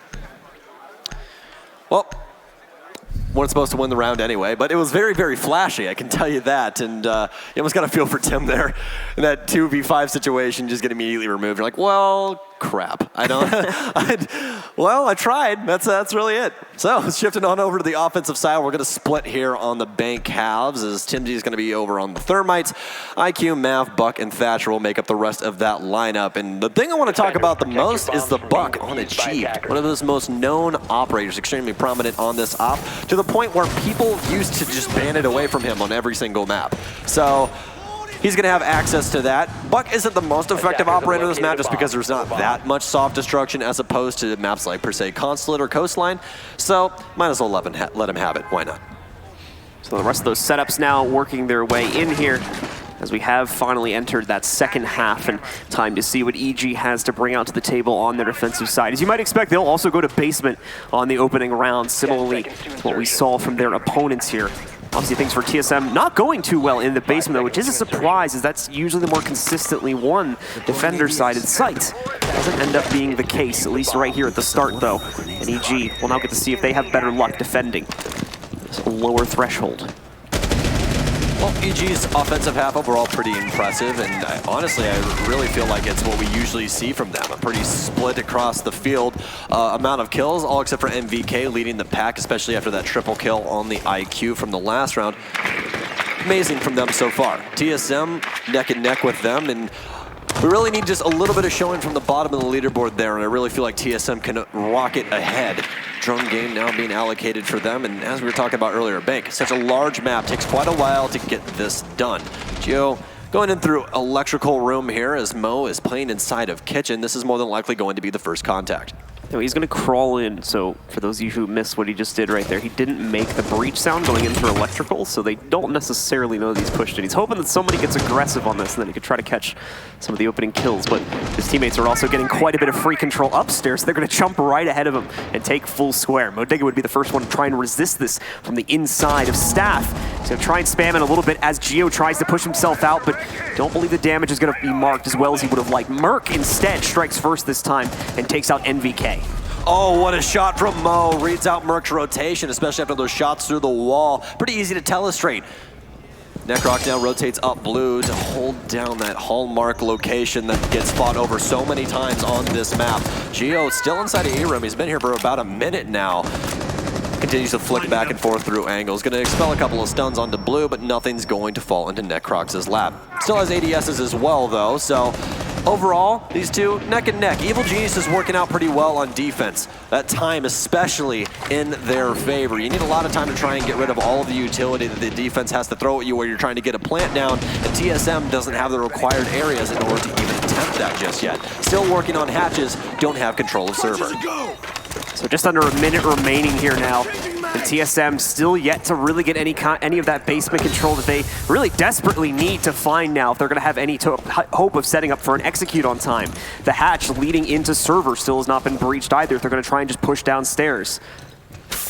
Well, weren't supposed to win the round anyway, but it was very, very flashy, I can tell you that. And you almost got a feel for Tim there in that 2v5 situation, just get immediately removed. You're like, well, crap. I don't. Well, I tried. That's really it. So shifting on over to the offensive side, we're going to split here on the bank halves, as Timsy is going to be over on the Thermites. IQ, Mav, Buck, and Thatcher will make up the rest of that lineup. And the thing I want to talk about the most is the Buck on Achieved. One of those most known operators, extremely prominent on this op, to the point where people used to just ban it away from him on every single map. So he's going to have access to that. Buck isn't the most effective operator in this map just because there's not that much soft destruction as opposed to maps like, per se, Consulate or Coastline. So might as well let him have it. Why not? So the rest of those setups now working their way in here, as we have finally entered that second half, and time to see what EG has to bring out to the table on their defensive side. As you might expect, they'll also go to basement on the opening round, similarly to what we saw from their opponents here. Obviously, things for TSM not going too well in the basement, though, which is a surprise, as that's usually the more consistently won defender-sided site. Doesn't end up being the case, at least right here at the start, though. And EG will now get to see if they have better luck defending this lower threshold. Well, EG's offensive half overall pretty impressive, and honestly, I really feel like it's what we usually see from them. A pretty split across the field amount of kills, all except for MVK leading the pack, especially after that triple kill on the IQ from the last round. Amazing from them so far. TSM neck and neck with them, and we really need just a little bit of showing from the bottom of the leaderboard there, and I really feel like TSM can rocket ahead, drone game now being allocated for them. And as we were talking about earlier, Bank, such a large map, takes quite a while to get this done. Gio going in through electrical room here as Mo is playing inside of kitchen. This is more than likely going to be the first contact. No, he's going to crawl in, so for those of you who missed what he just did right there, he didn't make the breach sound going in through electrical, so they don't necessarily know that he's pushed it. He's hoping that somebody gets aggressive on this and then he could try to catch some of the opening kills, but his teammates are also getting quite a bit of free control upstairs, so they're going to jump right ahead of him and take full square. Modiga would be the first one to try and resist this from the inside of Staff. He's going to try and spam it a little bit as Gio tries to push himself out, but don't believe the damage is going to be marked as well as he would have liked. Merc instead strikes first this time and takes out NVK. Oh, what a shot from Mo. Reads out Merc's rotation, especially after those shots through the wall. Pretty easy to telestrate. Necrox now rotates up blue to hold down that hallmark location that gets fought over so many times on this map. Gio still inside of E-room. He's been here for about a minute now. Continues to flick back and forth through angles. Going to expel a couple of stuns onto blue, but nothing's going to fall into Necrox's lap. Still has ADSs as well, though, so overall, these two neck and neck. Evil Genius is working out pretty well on defense. That time especially in their favor. You need a lot of time to try and get rid of all of the utility that the defense has to throw at you where you're trying to get a plant down, and TSM doesn't have the required areas in order to even attempt that just yet. Still working on hatches, don't have control of server. So just under a minute remaining here now. And TSM still yet to really get any of that basement control that they really desperately need to find now if they're going to have any hope of setting up for an execute on time. The hatch leading into server still has not been breached either if they're going to try and just push downstairs.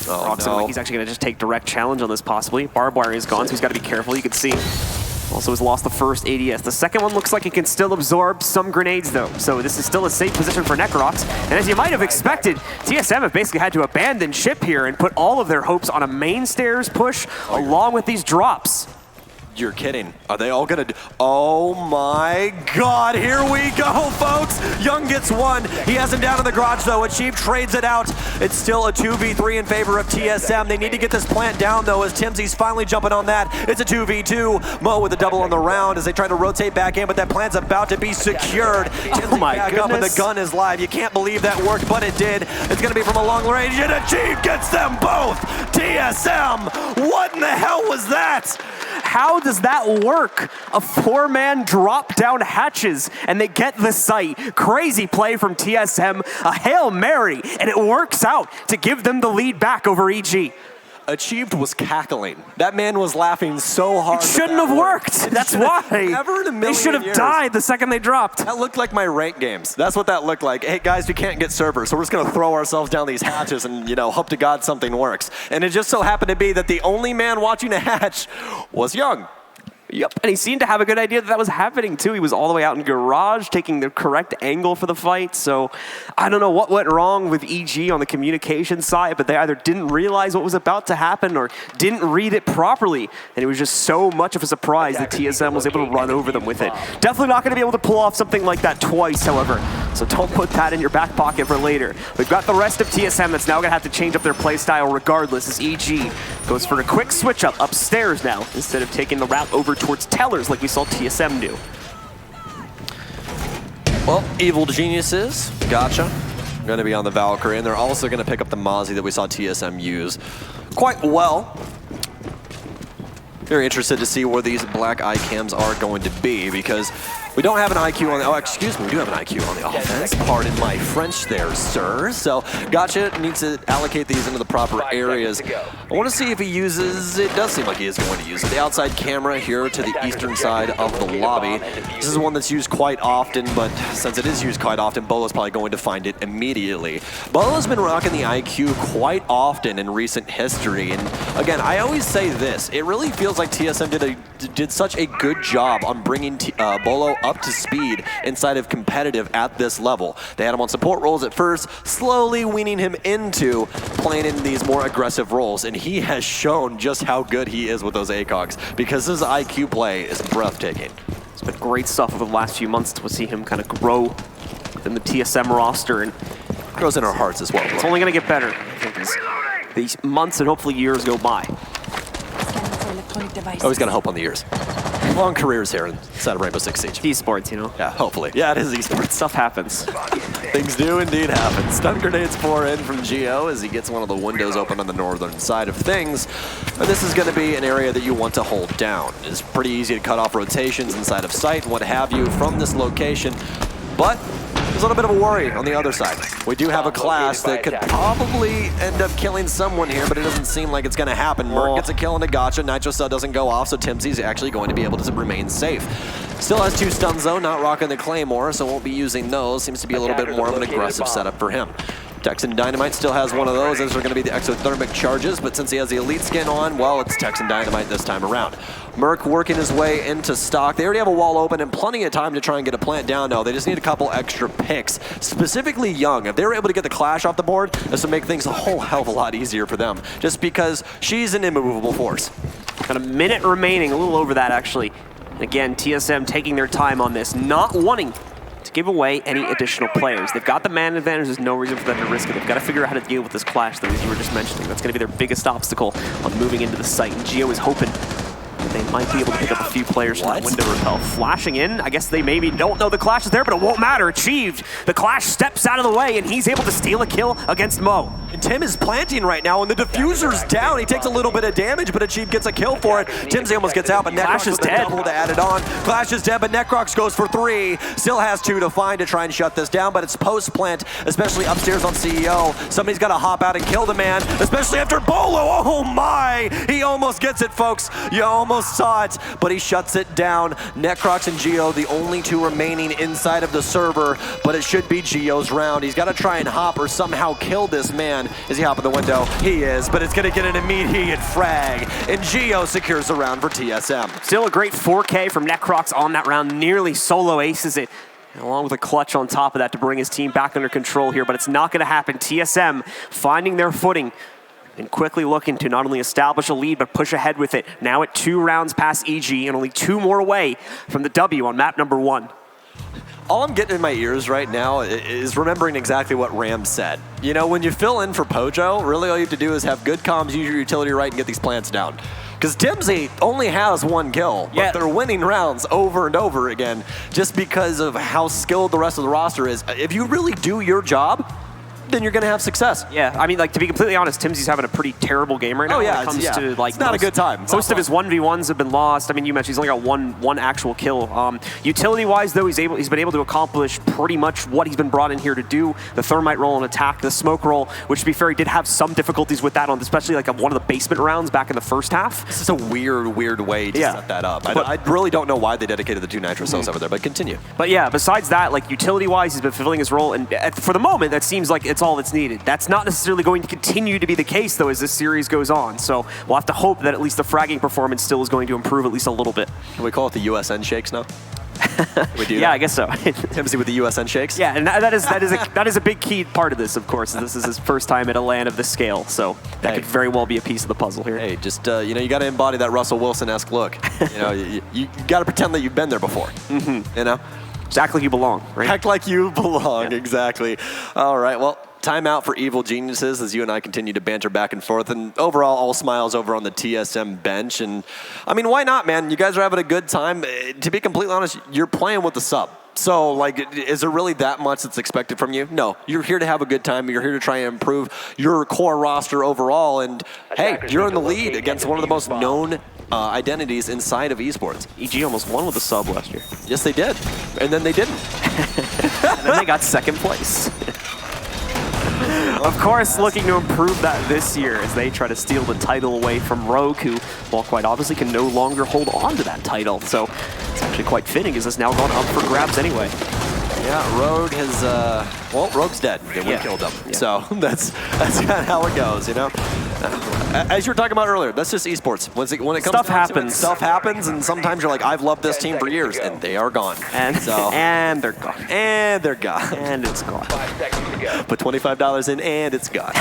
Oh, no. Like he's actually going to just take direct challenge on this possibly. Barbed wire is gone, so he's got to be careful. You can see. Also has lost the first ADS. The second one looks like it can still absorb some grenades though. So this is still a safe position for Necrox. And as you might have expected, TSM have basically had to abandon ship here and put all of their hopes on a main stairs push along with these drops. You're kidding. Are they all gonna oh my God, here we go, folks. Young gets one. He has him down in the garage though. Achieve trades it out. It's still a 2v3 in favor of TSM. They need to get this plant down though as Timsy's finally jumping on that. It's a 2v2. Mo with a double on the round as they try to rotate back in, but that plant's about to be secured. Timsy back up and the gun is live. You can't believe that worked, but it did. It's gonna be from a long range and Achieve gets them both. TSM, what in the hell was that? How does that work? A four-man drop down hatches and they get the site. Crazy play from TSM, a Hail Mary, and it works out to give them the lead back over EG. Achieved was cackling. That man was laughing so hard. It shouldn't have worked. That's why. Never in a million They should have died the second they dropped. That looked like my rank games. That's what that looked like. Hey guys, we can't get servers, so we're just gonna throw ourselves down these hatches and, you know, hope to God something works. And it just so happened to be that the only man watching a hatch was Young. Yep, and he seemed to have a good idea that was happening too. He was all the way out in garage, taking the correct angle for the fight. So I don't know what went wrong with EG on the communication side, but they either didn't realize what was about to happen or didn't read it properly. And it was just so much of a surprise that TSM was able to run over them with it. Definitely not going to be able to pull off something like that twice, however. So don't put that in your back pocket for later. We've got the rest of TSM that's now going to have to change up their play style regardless as EG goes for a quick switch up upstairs now instead of taking the route over towards Tellers like we saw TSM do. Well, Evil Geniuses, gotcha. Going to be on the Valkyrie, and they're also going to pick up the Mozzie that we saw TSM use quite well. Very interested to see where these black eye cams are going to be because we don't have an IQ on the, oh, excuse me, we do have an IQ on the offense. Pardon my French there, sir. So Gotcha needs to allocate these into the proper areas. I want to see if he uses, it does seem like he is going to use it, the outside camera here to the eastern side of the lobby. This is one that's used quite often, but since it is used quite often, Bolo's probably going to find it immediately. Bolo's been rocking the IQ quite often in recent history, and again, I always say this, it really feels like TSM did such a good job on bringing Bolo up to speed inside of competitive at this level. They had him on support roles at first, slowly weaning him into playing in these more aggressive roles, and he has shown just how good he is with those ACOGs because his IQ play is breathtaking. It's been great stuff over the last few months to see him kind of grow within the TSM roster, and grows in our hearts as well. It's only going to get better, I think, as these months and hopefully years go by. Always got to hope on the years. long careers here inside of Rainbow Six Siege. Esports, you know? Yeah, hopefully. Yeah, it is esports. Stuff happens. Things do indeed happen. Stun grenades pour in from Geo as he gets one of the windows open on the northern side of things. And this is going to be an area that you want to hold down. It's pretty easy to cut off rotations inside of sight and what have you from this location. But there's a little bit of a worry on the other side. We do have a class that could probably end up killing someone here, but it doesn't seem like it's going to happen. Merc gets a kill into Gotcha. Nitro Cell doesn't go off, so Timsy's actually going to be able to remain safe. Still has 2 stuns though, not rocking the Claymore, so won't be using those. Seems to be a little bit more of an aggressive setup for him. Texan Dynamite still has one of those. Those are going to be the exothermic charges, but since he has the elite skin on, well, it's Texan Dynamite this time around. Merc working his way into stock. They already have a wall open and plenty of time to try and get a plant down now. They just need a couple extra picks, specifically Young. If they were able to get the Clash off the board, this would make things a whole hell of a lot easier for them, just because she's an immovable force. Got a minute remaining, a little over that actually. And again, TSM taking their time on this, not wanting to give away any additional players. They've got the man advantage, there's no reason for them to risk it. They've got to figure out how to deal with this Clash that you were just mentioning. That's going to be their biggest obstacle on moving into the site. And Geo is hoping that they might be able to pick up a few players from that window repel. Flashing in, I guess they maybe don't know the Clash is there, but it won't matter. Achieved. The Clash steps out of the way, and he's able to steal a kill against Mo. And Tim is planting right now, and the diffuser's down. He takes a little bit of damage, but Achieve gets a kill for it. Timsy almost gets out, but Necrox is dead. Double to add it on. Clash is dead, but Necrox goes for 3. Still has 2 to find to try and shut this down, but it's post-plant, especially upstairs on CEO. Somebody's got to hop out and kill the man, especially after Bolo. Oh my! He almost gets it, folks. You almost saw it, but he shuts it down. Necrox and Geo, the only 2 remaining inside of the server, but it should be Geo's round. He's got to try and hop or somehow kill this man. Is he hopping the window? He is, but it's going to get an immediate frag, and Geo secures the round for TSM. Still a great 4K from Necrox on that round, nearly solo aces it, along with a clutch on top of that to bring his team back under control here, but it's not going to happen. TSM finding their footing and quickly looking to not only establish a lead, but push ahead with it. Now at 2 rounds past EG and only 2 more away from the W on map number 1. All I'm getting in my ears right now is remembering exactly what Ram said. You know, when you fill in for Pojo, really all you have to do is have good comms, use your utility right, and get these plants down. Because Timsy only has 1 kill, but they're winning rounds over and over again just because of how skilled the rest of the roster is. If you really do your job, then you're going to have success. Yeah, I mean, like, to be completely honest, Timsy's having a pretty terrible game right now. Oh, yeah, when it comes to, like, it's not a good time. Most of his 1v1s have been lost. I mean, you mentioned he's only got one actual kill. Utility-wise, though, he's been able to accomplish pretty much what he's been brought in here to do. The Thermite roll and attack, the smoke roll, which, to be fair, he did have some difficulties with that on, especially like one of the basement rounds back in the first half. This is a weird way to set that up. I really don't know why they dedicated the 2 nitro cells over there, but continue. But yeah, besides that, like, utility-wise, he's been fulfilling his role, and for the moment, that seems like it's all that's needed. That's not necessarily going to continue to be the case, though, as this series goes on. So we'll have to hope that at least the fragging performance still is going to improve at least a little bit. Can we call it the USN shakes now? We do yeah, I guess so. Timsy with the USN shakes? Yeah, and that is a big key part of this, of course. This is his first time at a LAN of this scale, so that could very well be a piece of the puzzle here. Hey, just, you know, you got to embody that Russell Wilson-esque look. You know, you got to pretend that you've been there before, you know? Just act like you belong, right? Act like you belong, exactly. All right, well, timeout for Evil Geniuses as you and I continue to banter back and forth. And overall, all smiles over on the TSM bench. And, I mean, why not, man? You guys are having a good time. To be completely honest, you're playing with the sub. So, like, is there really that much that's expected from you? No. You're here to have a good time. You're here to try and improve your core roster overall. And, hey, you're in the lead against one of the most known identities inside of esports. EG almost won with a sub last year. Yes, they did. And then they didn't. And then they got 2nd place. Of course, looking to improve that this year as they try to steal the title away from Rogue, who, well, quite obviously can no longer hold on to that title. So it's actually quite fitting as it's now gone up for grabs anyway. Yeah, Rogue has, well, Rogue's dead. We killed him. Yeah. So that's kind of how it goes, you know? As you were talking about earlier, that's just esports. When it comes stuff happens. Stuff happens, and sometimes you're like, I've loved this team for years, and they are gone. And they're gone. And they're gone. And it's gone. Put $25 in, and it's gone.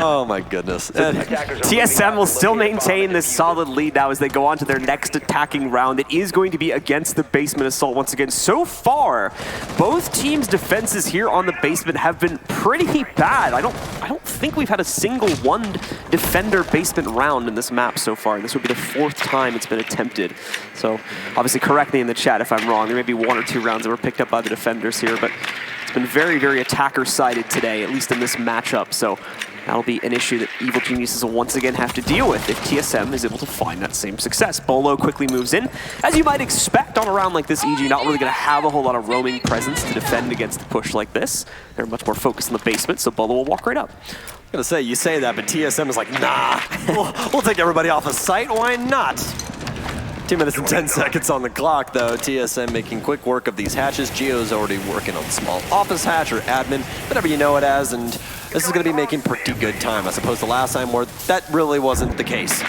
Oh my goodness. TSM will still maintain this solid lead now as they go on to their next attacking round. It is going to be against the basement assault once again. So far, both teams' defenses here on the basement have been pretty bad. I don't think we've had a single one one defender basement round in this map so far. This would be the 4th time it's been attempted. So obviously correct me in the chat if I'm wrong. There may be 1 or 2 rounds that were picked up by the defenders here, but it's been very, very attacker-sided today, at least in this matchup. So that'll be an issue that Evil Geniuses will once again have to deal with if TSM is able to find that same success. Bolo quickly moves in. As you might expect on a round like this, EG not really going to have a whole lot of roaming presence to defend against a push like this. They're much more focused in the basement, so Bolo will walk right up. I'm gonna say, you say that, but TSM is like, nah, we'll take everybody off the site, why not? 2 minutes and 10 seconds on the clock, though. TSM making quick work of these hatches. Gio's already working on small office hatch or admin, whatever you know it as, and this is going to be making pretty good time as opposed to last time where that really wasn't the case.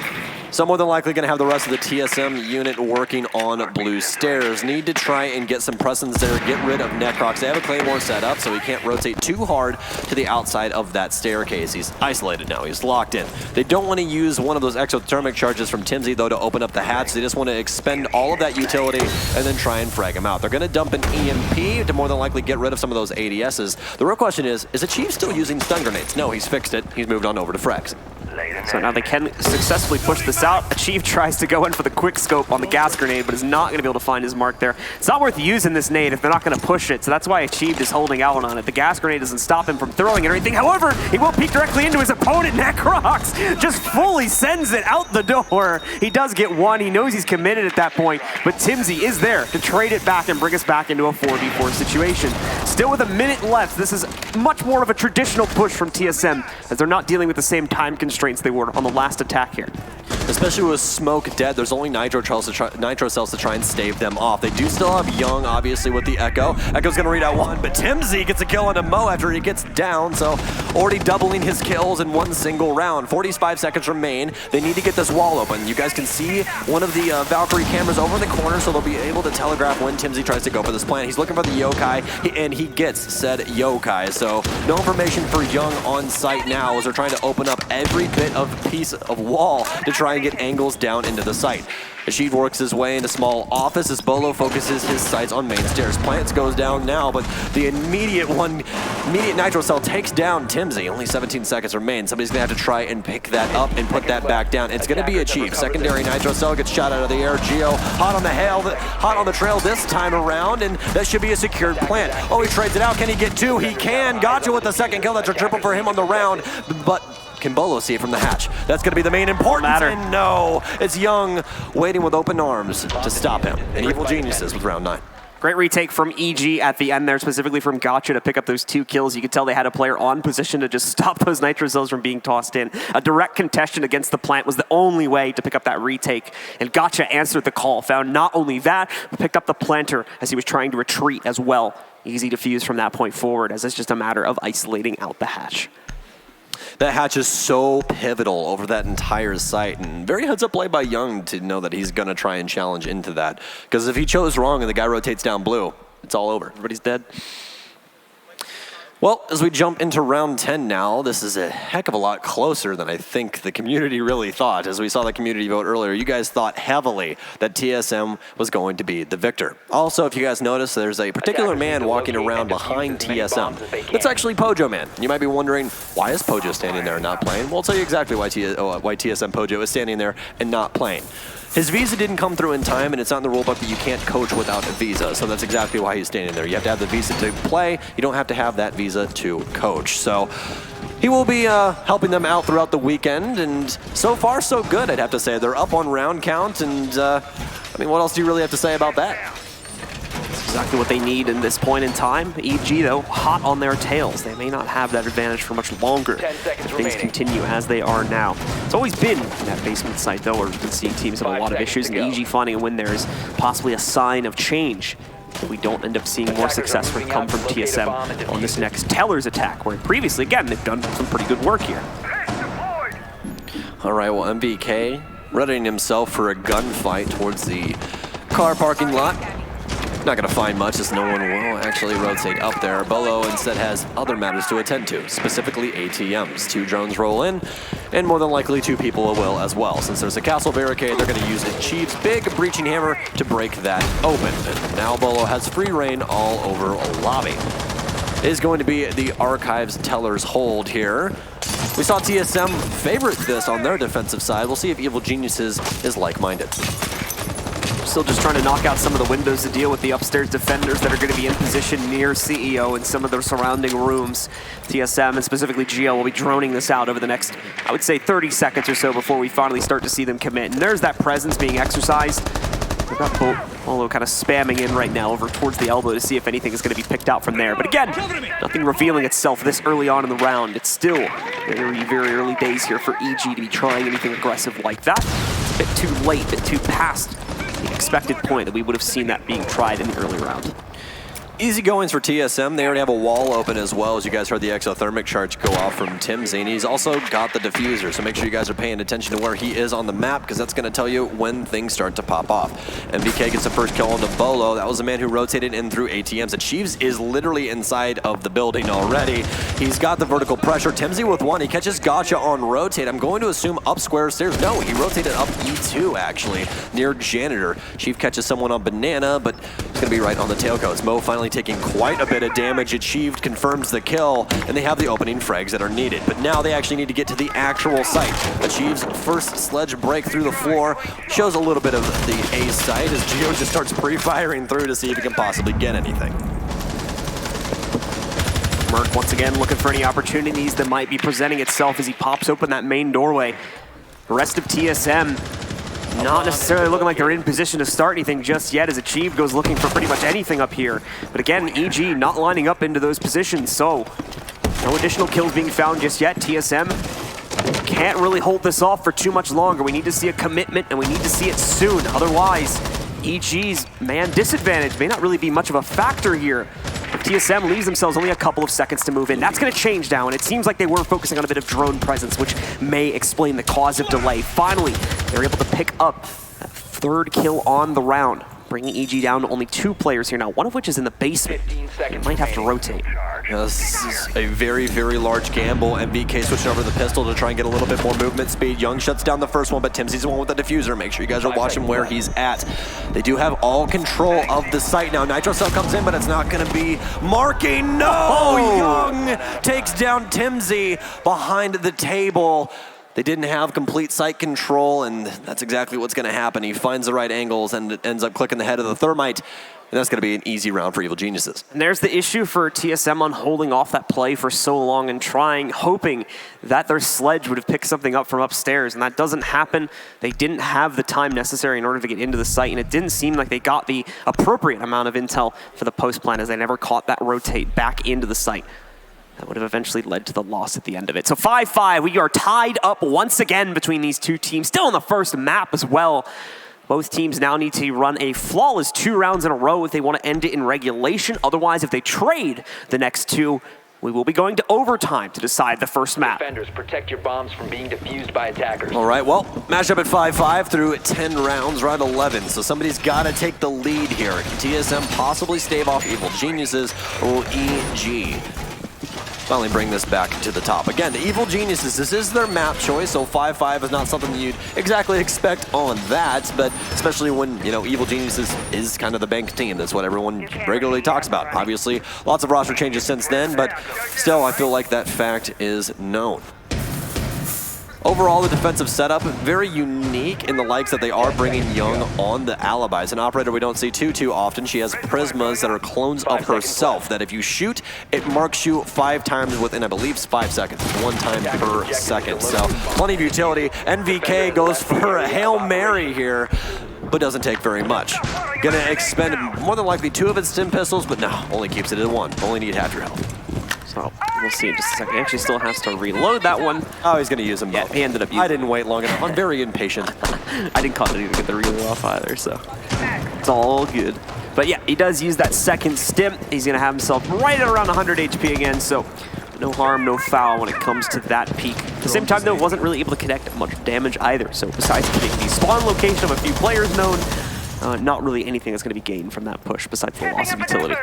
So more than likely going to have the rest of the TSM unit working on blue stairs. Need to try and get some presence there, get rid of Necrox. They have a Claymore set up, so he can't rotate too hard to the outside of that staircase. He's isolated now, he's locked in. They don't want to use one of those exothermic charges from Timsy, though, to open up the hatch. They just want to expend all of that utility and then try and frag him out. They're going to dump an EMP to more than likely get rid of some of those ADSs. The real question is Achieve still using stun grenades? No, he's fixed it. He's moved on over to frags. So now they can successfully push this out. Achieve tries to go in for the quick scope on the gas grenade, but is not going to be able to find his mark there. It's not worth using this nade if they're not going to push it, so that's why Achieve is holding out on it. The gas grenade doesn't stop him from throwing it or anything. However, he will peek directly into his opponent. Necrox just fully sends it out the door. He does get 1. He knows he's committed at that point, but Timsy is there to trade it back and bring us back into a 4v4 situation. Still with a minute left, this is much more of a traditional push from TSM, as they're not dealing with the same time constraints they were on the last attack here. Especially with Smoke dead, there's only Nitro cells to try and stave them off. They do still have Young, obviously, with the Echo. Echo's going to read out 1, but Timsy gets a kill on Mo after he gets down, so already doubling his kills in 1 single round. 45 seconds remain. They need to get this wall open. You guys can see one of the Valkyrie cameras over in the corner, so they'll be able to telegraph when Timsy tries to go for this plant. He's looking for the Yokai, and he gets said Yokai, so no information for Young on site now as they're trying to open up every bit of piece of wall to try and get angles down into the site. Achieve works his way into small office as Bolo focuses his sights on main stairs. Plants goes down now, but the immediate Nitro Cell takes down Timsy. Only 17 seconds remain. Somebody's going to have to try and pick that up and put that back down. It's going to be Achieve. Secondary Nitro Cell gets shot out of the air. Gio hot on the trail this time around, and that should be a secured plant. Oh, he trades it out. Can he get 2? He can. Gotcha with the second kill. That's a triple for him on the round, but can Bolo see it from the hatch? That's going to be the main importance, and no, it's Young waiting with open arms to stop him. And Evil Geniuses with round 9. Great retake from EG at the end there, specifically from Gotcha to pick up those 2 kills. You could tell they had a player on position to just stop those Nitro Cells from being tossed in. A direct contestation against the plant was the only way to pick up that retake, and Gotcha answered the call, found not only that, but picked up the planter as he was trying to retreat as well. Easy to fuse from that point forward, as it's just a matter of isolating out the hatch. That hatch is so pivotal over that entire site, and very heads-up play by Young to know that he's going to try and challenge into that. Because if he chose wrong and the guy rotates down blue, it's all over. Everybody's dead. Well, as we jump into round 10 now, this is a heck of a lot closer than I think the community really thought. As we saw the community vote earlier, you guys thought heavily that TSM was going to be the victor. Also, if you guys notice, there's a particular man walking around behind TSM. It's actually Pojo Man. You might be wondering, why is Pojo standing there and not playing? Well, I'll tell you exactly why TSM Pojo is standing there and not playing. His visa didn't come through in time, and it's on the rulebook that you can't coach without a visa, so that's exactly why he's standing there. You have to have the visa to play, you don't have to have that visa to coach. So he will be helping them out throughout the weekend, and so far so good, I'd have to say. They're up on round count, and I mean, what else do you really have to say about that? Exactly what they need in this point in time. EG, though, hot on their tails. They may not have that advantage for much longer if things continue as they are now. It's always been that basement site, though, where we've been seeing teams have a lot of issues, and EG finding a win there is possibly a sign of change. If we don't end up seeing more success come from TSM on this next Teller's attack, where previously, again, they've done some pretty good work here. All right, well, MVK readying himself for a gunfight towards the car parking lot. Not going to find much as no one will actually rotate up there. Bolo instead has other matters to attend to, specifically ATMs. 2 drones roll in, and more than likely 2 people will as well. Since there's a castle barricade, they're going to use Achieve's big breaching hammer to break that open. And now Bolo has free reign all over lobby. It is going to be the Archives Teller's hold here. We saw TSM favorite this on their defensive side. We'll see if Evil Geniuses is like-minded. Still just trying to knock out some of the windows to deal with the upstairs defenders that are going to be in position near CEO and some of their surrounding rooms. TSM and specifically GL will be droning this out over the next, I would say, 30 seconds or so before we finally start to see them commit. And there's that presence being exercised. We've got Bolo kind of spamming in right now over towards the elbow to see if anything is going to be picked out from there. But again, nothing revealing itself this early on in the round. It's still very, very early days here for EG to be trying anything aggressive like that. It's a bit too late, a bit too past the expected point that we would have seen that being tried in the early round. Easy goings for TSM. They already have a wall open as well. As you guys heard the exothermic charge go off from TimZ, and he's also got the diffuser, so make sure you guys are paying attention to where he is on the map, because that's going to tell you when things start to pop off. MVK gets the first kill on the Bolo. That was the man who rotated in through ATMs. Achieves is literally inside of the building already. He's got the vertical pressure. TimZ with one. He catches Gotcha on rotate. I'm going to assume up square stairs. No, he rotated up E2, actually, near Janitor. Chief catches someone on Banana, but it's going to be right on the tailcoats. Mo finally taking quite a bit of damage. Achieved confirms the kill, and they have the opening frags that are needed. But now they actually need to get to the actual site. Achieves first sledge break through the floor. Shows a little bit of the A site as Geo just starts pre-firing through to see if he can possibly get anything. Merc once again looking for any opportunities that might be presenting itself as he pops open that main doorway. The rest of TSM not necessarily looking like they're in position to start anything just yet, as Achieve goes looking for pretty much anything up here. But again, EG not lining up into those positions, so no additional kills being found just yet. TSM can't really hold this off for too much longer. We need to see a commitment, and we need to see it soon. Otherwise, EG's man disadvantage may not really be much of a factor here. If TSM leaves themselves only a couple of seconds to move in, that's going to change now, and it seems like they were focusing on a bit of drone presence, which may explain the cause of delay. Finally, they're able to pick up that third kill on the round, bringing EG down to only 2 players here now, one of which is in the basement. They might have to rotate. This is a very, very large gamble. MVK switching over the pistol to try and get a little bit more movement speed. Young shuts down the first one, but TimZ's the one with the diffuser. Make sure you guys are watching where he's at. They do have all control of the site now. Nitro Cell comes in, but it's not going to be marking. No! Young takes down TimZ behind the table. They didn't have complete site control, and that's exactly what's going to happen. He finds the right angles and ends up clicking the head of the thermite. And that's going to be an easy round for Evil Geniuses. And there's the issue for TSM on holding off that play for so long and trying, hoping that their sledge would have picked something up from upstairs, and that doesn't happen. They didn't have the time necessary in order to get into the site, and it didn't seem like they got the appropriate amount of intel for the post plan, as they never caught that rotate back into the site. That would have eventually led to the loss at the end of it. So 5-5, we are tied up once again between these two teams, still on the first map as well. Both teams now need to run a flawless 2 rounds in a row if they want to end it in regulation. Otherwise, if they trade the next 2, we will be going to overtime to decide the first map. Defenders, protect your bombs from being defused by attackers. All right, well, matchup at 5-5 through 10 rounds, round 11. So somebody's got to take the lead here. Can TSM possibly stave off Evil Geniuses, or will EG finally bring this back to the top? Again, the Evil Geniuses, this is their map choice, so 5-5 is not something you'd exactly expect on that, but especially when, you know, Evil Geniuses is kind of the bank team. That's what everyone regularly talks about. Obviously, lots of roster changes since then, but still, I feel like that fact is known. Overall, the defensive setup, very unique in the likes that they are bringing Young on the alibis. An operator we don't see too often. She has prismas that are clones of herself, that if you shoot, it marks you 5 times within, I believe, 5 seconds. 1 time per second. So plenty of utility. NVK goes for a Hail Mary here, but doesn't take very much. Gonna expend more than likely 2 of its stim pistols, but no, only keeps it at 1. Only need half your health. So we'll see in just a second. He actually still has to reload that one. Oh, he's going to use them both. Yeah, he ended up using I didn't wait long enough. I'm very impatient. I didn't call it to get the reload off either, so it's all good. But yeah, he does use that second stim. He's going to have himself right at around 100 HP again, so no harm, no foul when it comes to that peak. At the same time, though, wasn't really able to connect much damage either. So besides getting the spawn location of a few players known, not really anything that's going to be gained from that push besides the loss of utility.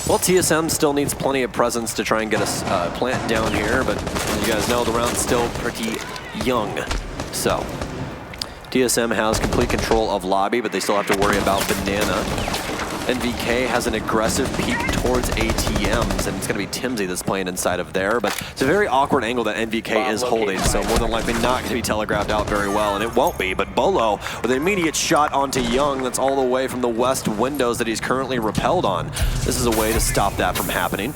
Well, TSM still needs plenty of presence to try and get a plant down here, but as you guys know, the round's still pretty young. So, TSM has complete control of lobby, but they still have to worry about Banana. NVK has an aggressive peek towards ATMs, and it's going to be Timsy that's playing inside of there, but it's a very awkward angle that NVK is holding, so more than likely not going to be telegraphed out very well, and it won't be, but Bolo with an immediate shot onto Young that's all the way from the west windows that he's currently repelled on. This is a way to stop that from happening.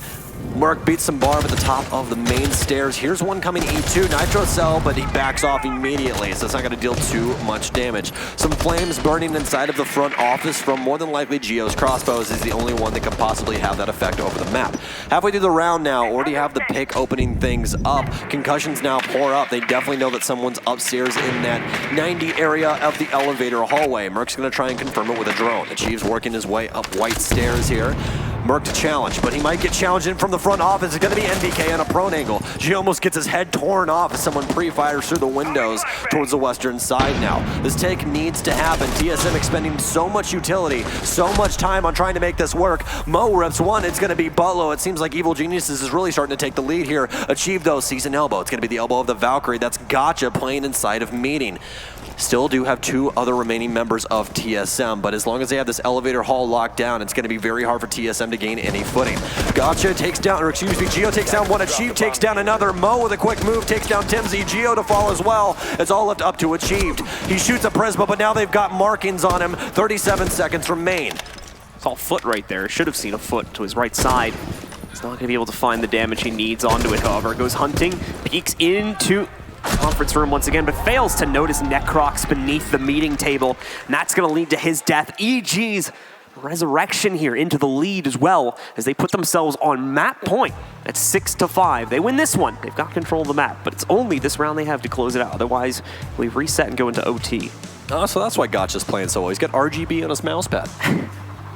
Merc beats some barb at the top of the main stairs. Here's one coming E2, Nitro Cell, but he backs off immediately, so it's not going to deal too much damage. Some flames burning inside of the front office from more than likely Geo's crossbows is the only one that could possibly have that effect over the map. Halfway through the round now, already have the pick opening things up. Concussions now pour up. They definitely know that someone's upstairs in that 90 area of the elevator hallway. Merc's going to try and confirm it with a drone. Achieve's working his way up white stairs here. Merc to challenge, but he might get challenged in from the front office. It's going to be NVK on a prone angle. Geo almost gets his head torn off as someone pre-fires through the windows towards the western side now. This take needs to happen. TSM expending so much utility, so much time on trying to make this work. Mo reps one, it's going to be Butlow. It seems like Evil Geniuses is really starting to take the lead here. Achieve though, sees an elbow. It's going to be the elbow of the Valkyrie. That's Gotcha playing inside of Meeting. Still do have two other remaining members of TSM, but as long as they have this elevator hall locked down, it's going to be very hard for TSM to gain any footing. Gotcha takes down, or excuse me, Geo takes down one, Achieve takes down another. Mo with a quick move takes down Timsy. Geo to fall as well. It's all left up to Achieved. He shoots a Prisma, but now they've got markings on him. 37 seconds remain. It's all foot right there. Should have seen a foot to his right side. He's not going to be able to find the damage he needs onto it, however. Goes hunting, peeks into conference room once again, but fails to notice Necrox beneath the meeting table, and that's going to lead to his death. EG's resurrection here into the lead as well, as they put themselves on map point at 6-5. They win this one. They've got control of the map, but it's only this round they have to close it out. Otherwise, we reset and go into OT. Oh, so that's why Gotcha's playing so well. He's got RGB on his mouse pad. You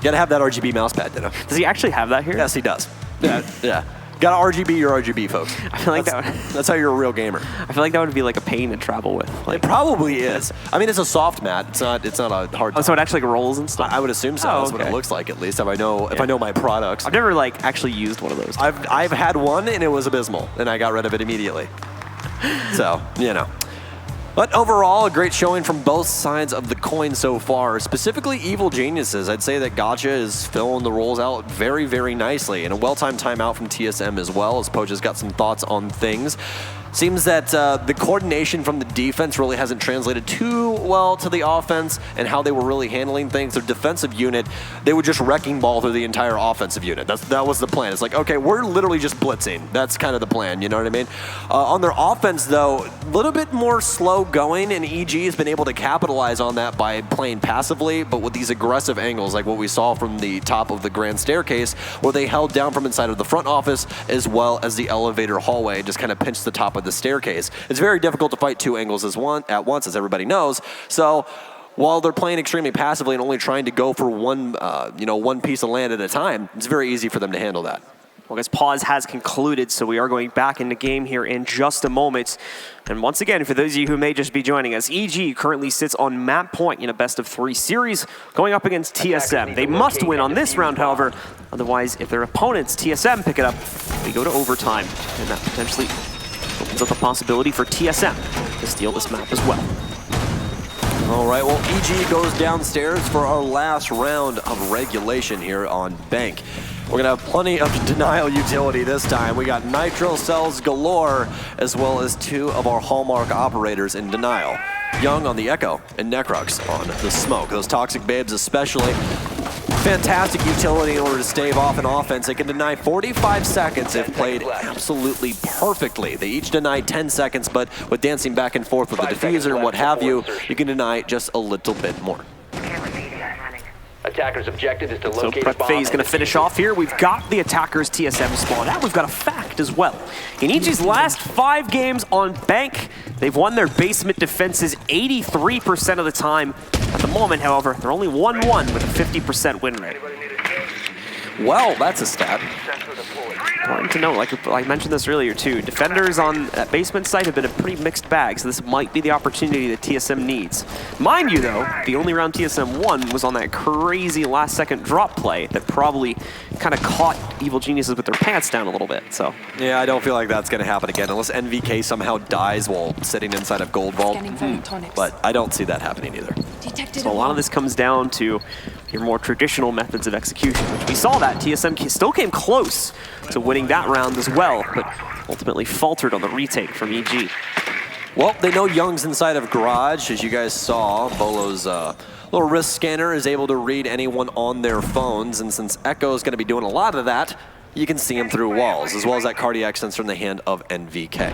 gotta have that RGB mouse pad, Dino. Does he actually have that here? Yes, he does. Yeah. Gotta RGB your RGB, folks. I feel like that's how you're a real gamer. I feel like that would be like a pain to travel with. Like, it probably is. I mean, it's a soft mat. It's not a hard. Oh, so it actually like rolls and stuff. I would assume so. That's what it looks like, at least if I know my products. I've never like actually used one of those. I've had one and it was abysmal, and I got rid of it immediately. So But overall, a great showing from both sides of the coin so far. Specifically, Evil Geniuses. I'd say that Gotcha is filling the roles out very, very nicely. And a well-timed timeout from TSM as well, as Poja's got some thoughts on things. Seems that the coordination from the defense really hasn't translated too well to the offense and how they were really handling things. Their defensive unit, they were just wrecking ball through the entire offensive unit. That was the plan. It's like, okay, we're literally just blitzing. That's kind of the plan, you know what I mean? On their offense, though, a little bit more slow going, and EG has been able to capitalize on that by playing passively, but with these aggressive angles, like what we saw from the top of the grand staircase, where they held down from inside of the front office as well as the elevator hallway, just kind of pinched the top of the staircase. It's very difficult to fight two angles at once, as everybody knows. So while they're playing extremely passively and only trying to go for one piece of land at a time, it's very easy for them to handle that. Well, guys, pause has concluded, so we are going back into game here in just a moment. And once again, for those of you who may just be joining us, EG currently sits on map point in a best-of-3 series going up against TSM. They must win on this round, however. Otherwise, if their opponents, TSM, pick it up, we go to overtime. And that potentially opens up the possibility for TSM to steal this map as well. All right, well, EG goes downstairs for our last round of regulation here on Bank. We're going to have plenty of denial utility this time. We got nitro cells galore, as well as two of our hallmark operators in denial. Young on the Echo and Necrox on the Smoke. Those toxic babes especially. Fantastic utility in order to stave off an offense. They can deny 45 seconds if played absolutely perfectly. They each deny 10 seconds, but with dancing back and forth with the diffuser and what have you, you can deny just a little bit more. Attacker's objective is to locate so Prep Faye's going to finish off here. We've got the Attacker's TSM spawn out. We've got a fact as well. In EG's last 5 games on Bank, they've won their basement defenses 83% of the time. At the moment, however, they're only 1-1 with a 50% win rate. Well, that's a stat. Important to know, like I mentioned this earlier too, defenders on that basement site have been a pretty mixed bag, so this might be the opportunity that TSM needs. Mind you though, the only round TSM won was on that crazy last second drop play that probably kind of caught Evil Geniuses with their pants down a little bit, so. Yeah, I don't feel like that's going to happen again, unless NVK somehow dies while sitting inside of Gold Vault. But I don't see that happening either. So a lot of this comes down to, your more traditional methods of execution, which we saw that. TSM still came close to winning that round as well, but ultimately faltered on the retake from EG. Well, they know Young's inside of Garage, as you guys saw. Bolo's little wrist scanner is able to read anyone on their phones, and since Echo is going to be doing a lot of that, you can see him through walls, as well as that cardiac sensor in the hand of NVK.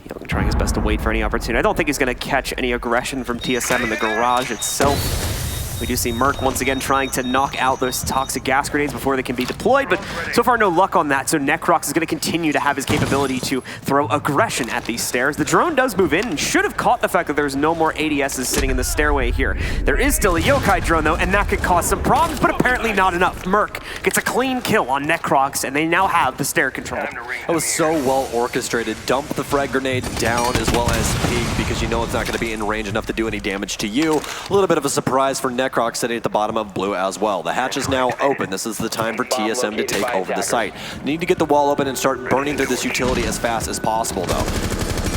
Young trying his best to wait for any opportunity. I don't think he's going to catch any aggression from TSM in the Garage itself. We do see Merc once again trying to knock out those toxic gas grenades before they can be deployed, but so far no luck on that, so Necrox is going to continue to have his capability to throw aggression at these stairs. The drone does move in and should have caught the fact that there's no more ADSs sitting in the stairway here. There is still a Yokai drone though, and that could cause some problems, but apparently not enough. Merc gets a clean kill on Necrox, and they now have the stair control. That was so well orchestrated. Dump the frag grenade down as well as peek, because you know it's not going to be in range enough to do any damage to you. A little bit of a surprise for Necrox sitting at the bottom of blue as well. The hatch is now open. This is the time for TSM to take over the site. Need to get the wall open and start burning through this utility as fast as possible though.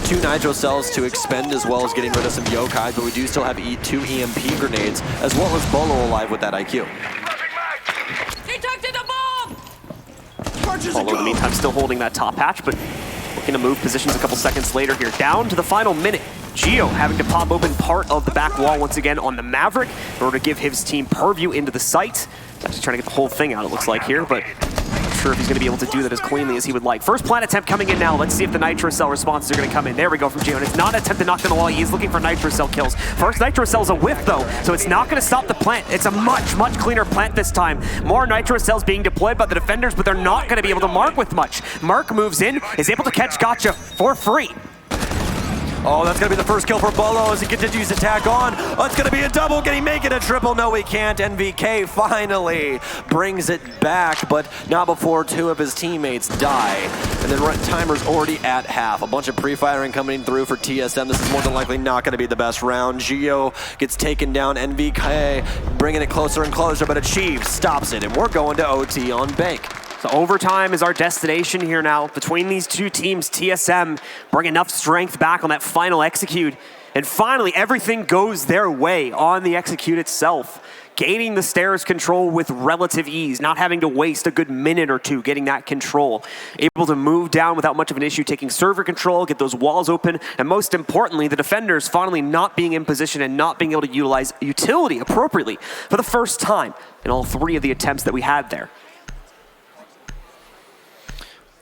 2 nitro cells to expend as well as getting rid of some yokai, but we do still have 2 EMP grenades as well as Bolo alive with that IQ. Bolo in the meantime still holding that top hatch, but looking to move positions a couple seconds later here. Down to the final minute. Geo having to pop open part of the back wall once again on the Maverick in order to give his team purview into the site. He's actually trying to get the whole thing out, it looks like here, but I'm not sure if he's going to be able to do that as cleanly as he would like. First plant attempt coming in now. Let's see if the Nitro Cell responses are going to come in. There we go from Geo, and it's not an attempt to knock down the wall. He is looking for Nitro Cell kills. First Nitro Cell's a whiff though, so it's not going to stop the plant. It's a much cleaner plant this time. More Nitro Cells being deployed by the defenders, but they're not going to be able to mark with much. Mark moves in, is able to catch Gotcha for free. Oh, that's going to be the first kill for Bolo as he continues to tack on. Oh, it's going to be a double. Can he make it a triple? No, he can't. NVK finally brings it back, but not before 2 of his teammates die. And then timer's already at half. A bunch of pre-firing coming through for TSM. This is more than likely not going to be the best round. Geo gets taken down. NVK bringing it closer and closer, but Achieve stops it, and we're going to OT on Bank. So overtime is our destination here now. Between these 2 teams, TSM bring enough strength back on that final execute. And finally, everything goes their way on the execute itself. Gaining the stairs control with relative ease, not having to waste a good minute or 2 getting that control. Able to move down without much of an issue, taking server control, get those walls open, and most importantly, the defenders finally not being in position and not being able to utilize utility appropriately for the first time in all 3 of the attempts that we had there.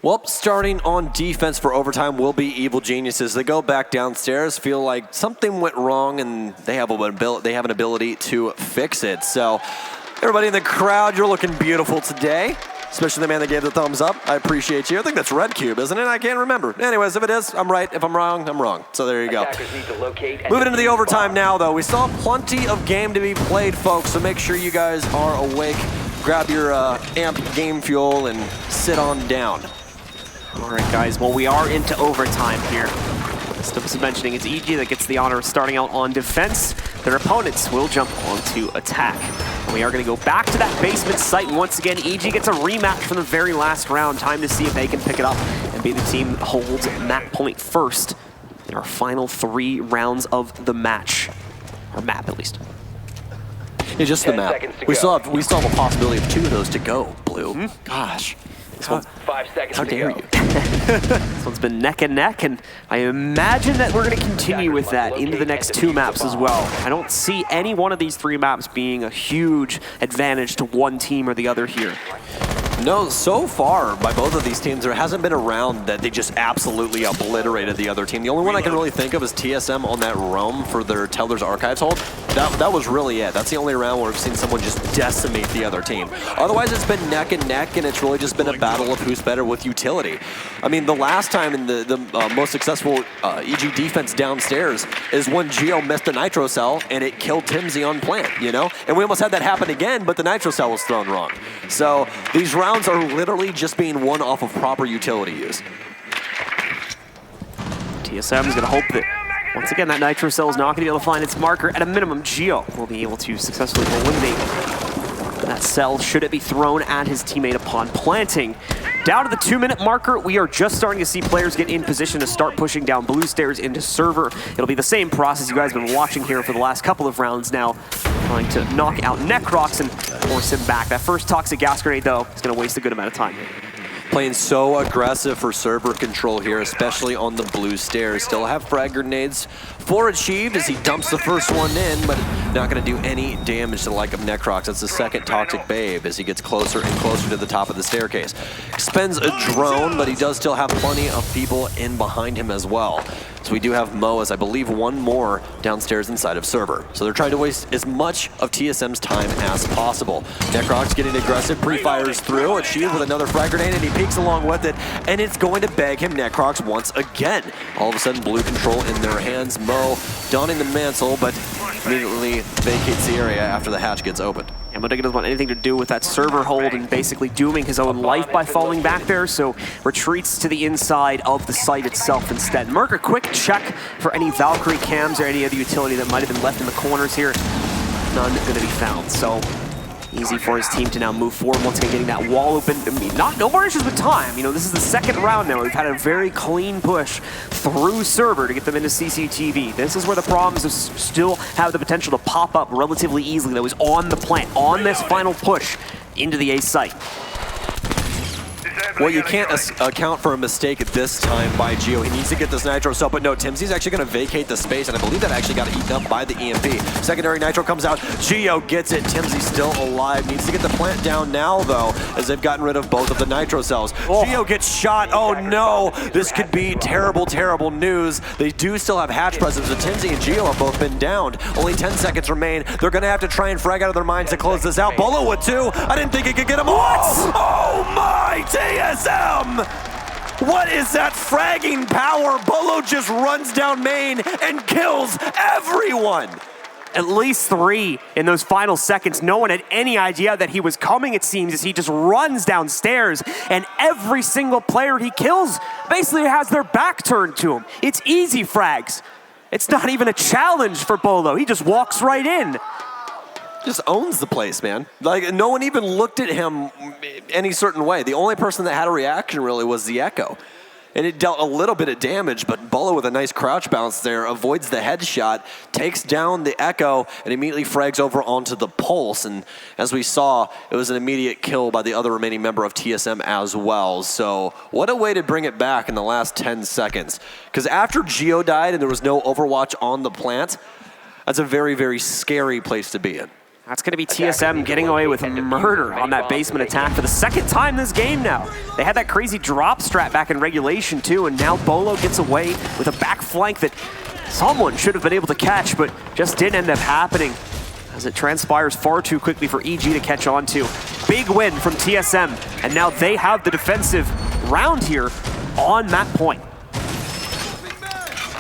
Well, starting on defense for overtime will be Evil Geniuses. They go back downstairs, feel like something went wrong, and they have an ability to fix it. So, everybody in the crowd, you're looking beautiful today, especially the man that gave the thumbs up. I appreciate you. I think that's Red Cube, isn't it? I can't remember. Anyways, if it is, I'm right. If I'm wrong, I'm wrong. So there you go. Moving into the overtime now, though. We still have plenty of game to be played, folks, so make sure you guys are awake. Grab your amp game fuel and sit on down. All right, guys, well, we are into overtime here. As was mentioning, it's EG that gets the honor of starting out on defense. Their opponents will jump onto attack. And we are going to go back to that basement site. And once again, EG gets a rematch from the very last round. Time to see if they can pick it up and be the team that holds map point first in our final 3 rounds of the match. Or map, at least. Yeah, just the map. We still have a possibility of 2 of those to go, Blue. Gosh. How 5 seconds How to dare go. you? This one's been neck and neck, and I imagine that we're going to continue with that into the next 2 maps as well. I don't see any one of these 3 maps being a huge advantage to one team or the other here. No, so far by both of these teams, there hasn't been a round that they just absolutely obliterated the other team. The only one I can really think of is TSM on that roam for their Teller's Archives hold. That was really it. That's the only round where I've seen someone just decimate the other team. Otherwise, it's been neck and neck, and it's really just been a battle of who's better with utility. I mean, the last time in the most successful EG defense downstairs is when Geo missed a Nitro Cell, and it killed Timsy on plant, you know? And we almost had that happen again, but the Nitro Cell was thrown wrong. So these rounds are literally just being won off of proper utility use. TSM is going to hope that, once again, that Nitro Cell is not going to be able to find its marker. At a minimum, Geo will be able to successfully eliminate that cell should it be thrown at his teammate upon planting. Down to the 2-minute marker, we are just starting to see players get in position to start pushing down blue stairs into server. It'll be the same process you guys have been watching here for the last couple of rounds now, trying to knock out Necrox and force him back. That first toxic gas grenade, though, is going to waste a good amount of time. Playing so aggressive for server control here, especially on the blue stairs. Still have frag grenades for achieved as he dumps the first one in, but not going to do any damage to the like of Necrox. That's the second toxic babe as he gets closer and closer to the top of the staircase. Spends a drone, but he does still have plenty of people in behind him as well. So we do have Mo as I believe one more downstairs inside of server. So they're trying to waste as much of TSM's time as possible. Necrox getting aggressive, pre-fires through, achieved with another frag grenade, and he peeks along with it, and it's going to bag him Necrox once again. All of a sudden, blue control in their hands. Mo donning the mantle, but immediately vacates the area after the hatch gets opened. And Modiga doesn't want anything to do with that server hold and basically dooming his own life by falling back there, so retreats to the inside of the site itself instead. Merc, a quick check for any Valkyrie cams or any other utility that might have been left in the corners here. None going to be found, so easy for his team to now move forward. Once again, getting that wall open. I mean, no more issues with time. You know, this is the second round now. We've had a very clean push through server to get them into CCTV. This is where the problems still have the potential to pop up relatively easily. That was on the plant, on this final push into the A site. Well, you can't account for a mistake at this time by Geo. He needs to get this Nitro cell, but no, Timsy's actually going to vacate the space, and I believe that actually got eaten up by the EMP. Secondary Nitro comes out, Geo gets it, Timsy's still alive. Needs to get the plant down now, though, as they've gotten rid of both of the Nitro cells. Geo gets shot, oh no, this could be terrible, terrible news. They do still have hatch presence, but Timsy and Geo have both been downed. Only 10 seconds remain. They're going to have to try and frag out of their minds to close this out. Bolo would too. I didn't think he could get him. What? Oh my, TSM! What is that fragging power? Bolo just runs down main and kills everyone. At least 3 in those final seconds. No one had any idea that he was coming, it seems, as he just runs downstairs, and every single player he kills basically has their back turned to him. It's easy frags. It's not even a challenge for Bolo. He just walks right in. Just owns the place, man. Like, no one even looked at him any certain way. The only person that had a reaction really was the Echo. And it dealt a little bit of damage, but Bolo with a nice crouch bounce there avoids the headshot, takes down the Echo, and immediately frags over onto the Pulse. And as we saw, it was an immediate kill by the other remaining member of TSM as well. So what a way to bring it back in the last 10 seconds. Because after Geo died and there was no Overwatch on the plant, that's a very, very scary place to be in. That's going to be TSM getting away with murder on that basement attack for the second time this game now. They had that crazy drop strat back in regulation too, and now Bolo gets away with a back flank that someone should have been able to catch, but just didn't end up happening as it transpires far too quickly for EG to catch on to. Big win from TSM, and now they have the defensive round here on that point.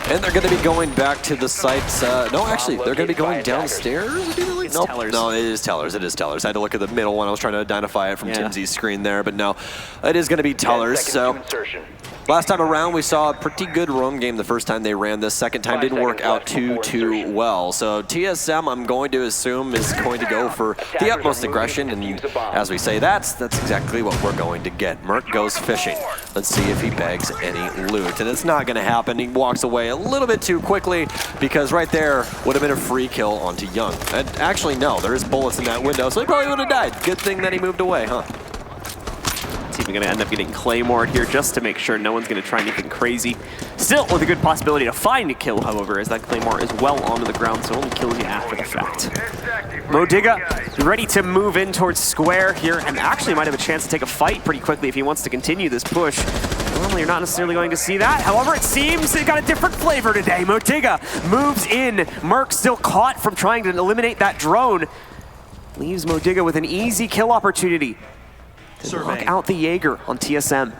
And they're going to be going back to the sites. No, actually, they're going to be going downstairs. It's Tellers. No, it is Tellers. It is Tellers. I had to look at the middle one. I was trying to identify it from Timsy's screen there, but no, it is going to be Tellers. So last time around, we saw a pretty good roam game the first time they ran this. Second time didn't work out too well. So TSM, I'm going to assume, is going to go for the utmost aggression, and as we say, that's exactly what we're going to get. Merc goes fishing. Let's see if he bags any loot, and it's not going to happen. He walks away a little bit too quickly because right there would have been a free kill onto Young. And actually, no, there is bullets in that window, so he probably would have died. Good thing that he moved away, huh? It's even going to end up getting Claymore here just to make sure no one's going to try anything crazy. Still with a good possibility to find a kill, however, as that Claymore is well onto the ground, so only kills you after the fact. Modiga ready to move in towards square here, and actually might have a chance to take a fight pretty quickly if he wants to continue this push. Normally you're not necessarily going to see that. However, it seems they got a different flavor today. Modiga moves in. Merc still caught from trying to eliminate that drone. Leaves Modiga with an easy kill opportunity to knock out the Jaeger on TSM.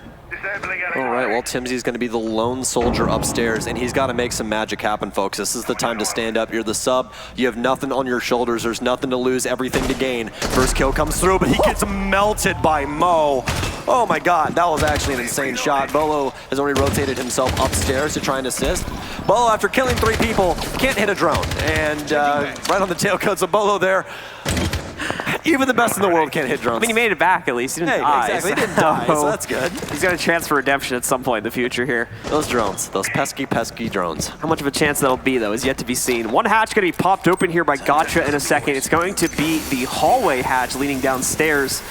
All right, well, Timsy's going to be the lone soldier upstairs, and he's got to make some magic happen, folks. This is the time to stand up. You're the sub. You have nothing on your shoulders. There's nothing to lose, everything to gain. First kill comes through, but he gets melted by Mo. Oh my God, that was actually an insane shot. Bolo has already rotated himself upstairs to try and assist. Bolo, after killing 3 people, can't hit a drone. And right on the tailcoats of Bolo there. Even the best in the world can't hit drones. I mean, he made it back at least. He didn't Hey, die. exactly. He didn't die, so that's good. He's got a chance for redemption at some point in the future here. Those drones, those pesky, pesky drones. How much of a chance that'll be, though, is yet to be seen. One hatch going to be popped open here by Gotcha in a second. It's going to be the hallway hatch leading downstairs.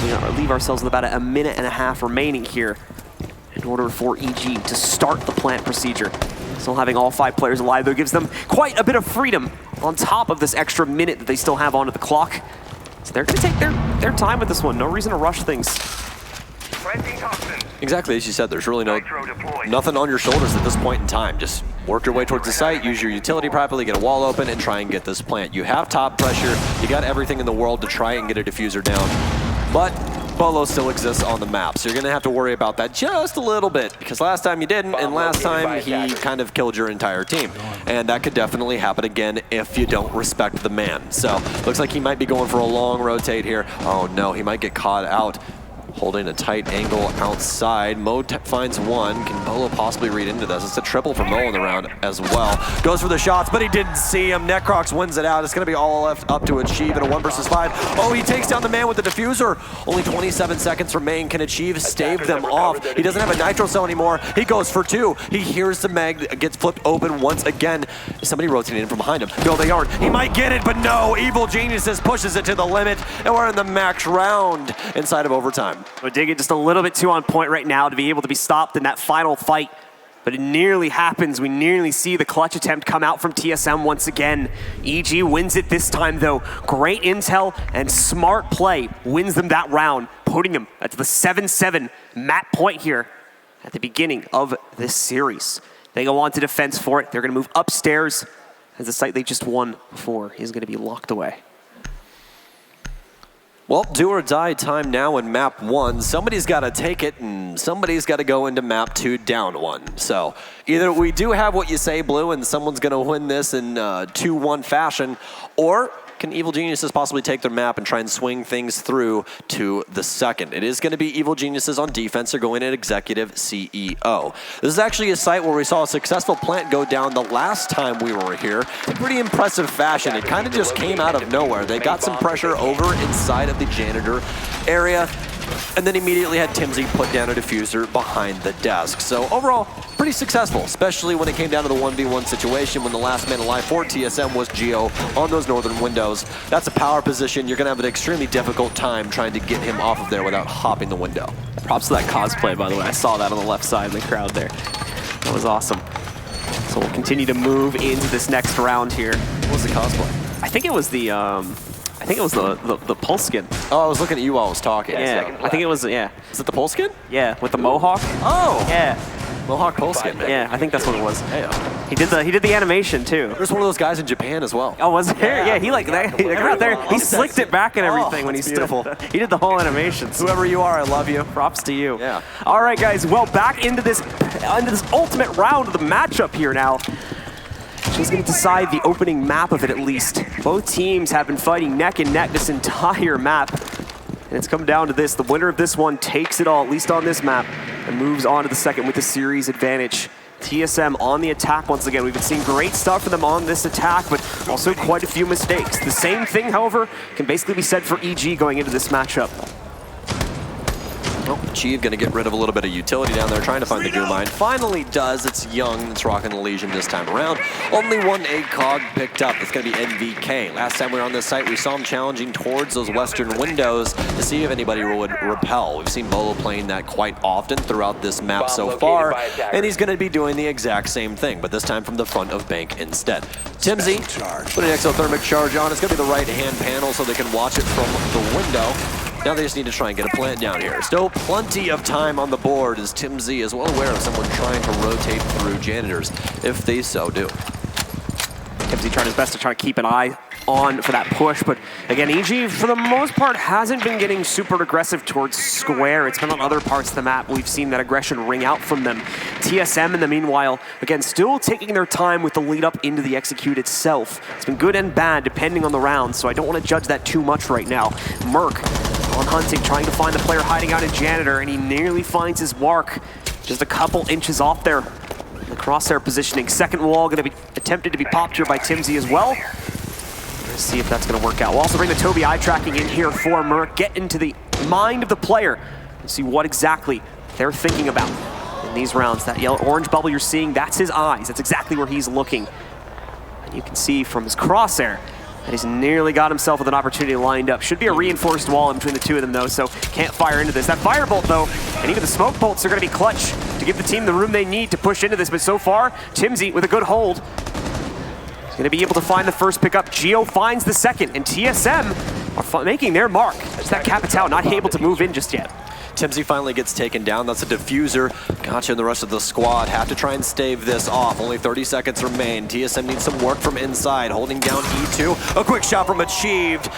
We leave ourselves with about a minute and a half remaining here in order for EG to start the plant procedure. Still having all 5 players alive, though, gives them quite a bit of freedom on top of this extra minute that they still have onto the clock. So they're going to take their time with this one. No reason to rush things. Exactly as you said, there's really nothing on your shoulders at this point in time. Just work your way towards the site, use your utility properly, get a wall open, and try and get this plant. You have top pressure. You got everything in the world to try and get a diffuser down. But Bolo still exists on the map, so you're going to have to worry about that just a little bit, because last time you didn't, and last time he kind of killed your entire team. And that could definitely happen again if you don't respect the man. So, looks like he might be going for a long rotate here. Oh no, he might get caught out. Holding a tight angle outside. Mo finds one. Can Bolo possibly read into this? It's a triple for Mo in the round as well. Goes for the shots, but he didn't see him. Necrox wins it out. It's going to be all left up to Achieve in a 1 versus 5. Oh, he takes down the man with the diffuser. Only 27 seconds remain. Can Achieve stave them off? He doesn't have a nitro cell anymore. He goes for 2. He hears the mag, gets flipped open once again. Is somebody rotating in from behind him? No, they aren't. He might get it, but no. Evil Geniuses pushes it to the limit, and we're in the max round inside of overtime. We're digging just a little bit too on point right now to be able to be stopped in that final fight. But it nearly happens. We nearly see the clutch attempt come out from TSM once again. EG wins it this time, though. Great intel and smart play wins them that round, putting them at the 7-7 map point here at the beginning of this series. They go on to defense for it. They're going to move upstairs as the site they just won before is going to be locked away. Well, do or die time now in map 1. Somebody's got to take it, and somebody's got to go into map 2 down 1. So either we do have what you say, Blue, and someone's going to win this in 2-1 fashion, or can Evil Geniuses possibly take their map and try and swing things through to the second? It is going to be Evil Geniuses on defense. They're going in Executive CEO. This is actually a site where we saw a successful plant go down the last time we were here in pretty impressive fashion. It kind of just came out of nowhere. They got some pressure over inside of the janitor area, and then immediately had Timsy put down a diffuser behind the desk. So overall, pretty successful, especially when it came down to the 1v1 situation when the last man alive for TSM was Geo on those northern windows. That's a power position. You're going to have an extremely difficult time trying to get him off of there without hopping the window. Props to that cosplay, by the way. I saw that on the left side of the crowd there. That was awesome. So we'll continue to move into this next round here. What was the cosplay? I think it was the pulse skin. Oh, I was looking at you while I was talking. Yeah, I think it was, yeah. Is it the pulse skin? Yeah, with the mohawk. Oh! Yeah. Mohawk pulse skin, man. Yeah, I think that's what it was. Yeah. He did the animation too. There's one of those guys in Japan as well. Oh, was there? Yeah, he like that. Out there, he slicked it back and everything when he beautiful. He did the whole animation. Whoever you are, I love you. Props to you. Yeah. All right, guys. Well, back into this ultimate round of the matchup here now. She's going to decide the opening map of it at least. Both teams have been fighting neck and neck this entire map. And it's come down to this. The winner of this one takes it all, at least on this map, and moves on to the second with the series advantage. TSM on the attack once again. We've been seeing great stuff for them on this attack, but also quite a few mistakes. The same thing, however, can basically be said for EG going into this matchup. Well, Achieve going to get rid of a little bit of utility down there, trying to find the goo mine. Finally does. It's Young that's rocking the Legion this time around. Only one ACOG picked up. It's going to be NVK. Last time we were on this site, we saw him challenging towards those western windows to see if anybody would repel. We've seen Bolo playing that quite often throughout this map so far, and he's going to be doing the exact same thing, but this time from the front of Bank instead. Timsy put an exothermic charge on. It's going to be the right-hand panel so they can watch it from the window. Now they just need to try and get a plant down here. Still plenty of time on the board as Timsy is well aware of someone trying to rotate through janitors, if they so do. Timsy trying his best to try to keep an eye on for that push, but again, EG for the most part hasn't been getting super aggressive towards square. It's been on other parts of the map we've seen that aggression ring out from them. TSM in the meanwhile, again, still taking their time with the lead up into the execute itself. It's been good and bad depending on the round, so I don't want to judge that too much right now. Merc on hunting, trying to find the player hiding out in janitor, and he nearly finds his mark. Just a couple inches off there. The crosshair positioning. Second wall going to be attempted to be popped here by Timsy as well. Let's see if that's going to work out. We'll also bring the Tobii eye tracking in here for Merc. Get into the mind of the player and see what exactly they're thinking about in these rounds. That yellow-orange bubble you're seeing, that's his eyes. That's exactly where he's looking. And you can see from his crosshair that he's nearly got himself with an opportunity lined up. Should be a reinforced wall in between the two of them, though, so can't fire into this. That firebolt, though, and even the smoke bolts are going to be clutch to give the team the room they need to push into this. But so far, TimZ with a good hold. He's going to be able to find the first pickup. Geo finds the second, and TSM are making their mark. Just that Capitao not able to move in just yet. TimZ finally gets taken down. That's a diffuser. Gotcha, and the rest of the squad have to try and stave this off. Only 30 seconds remain. TSM needs some work from inside, holding down E2. A quick shot from Achieved.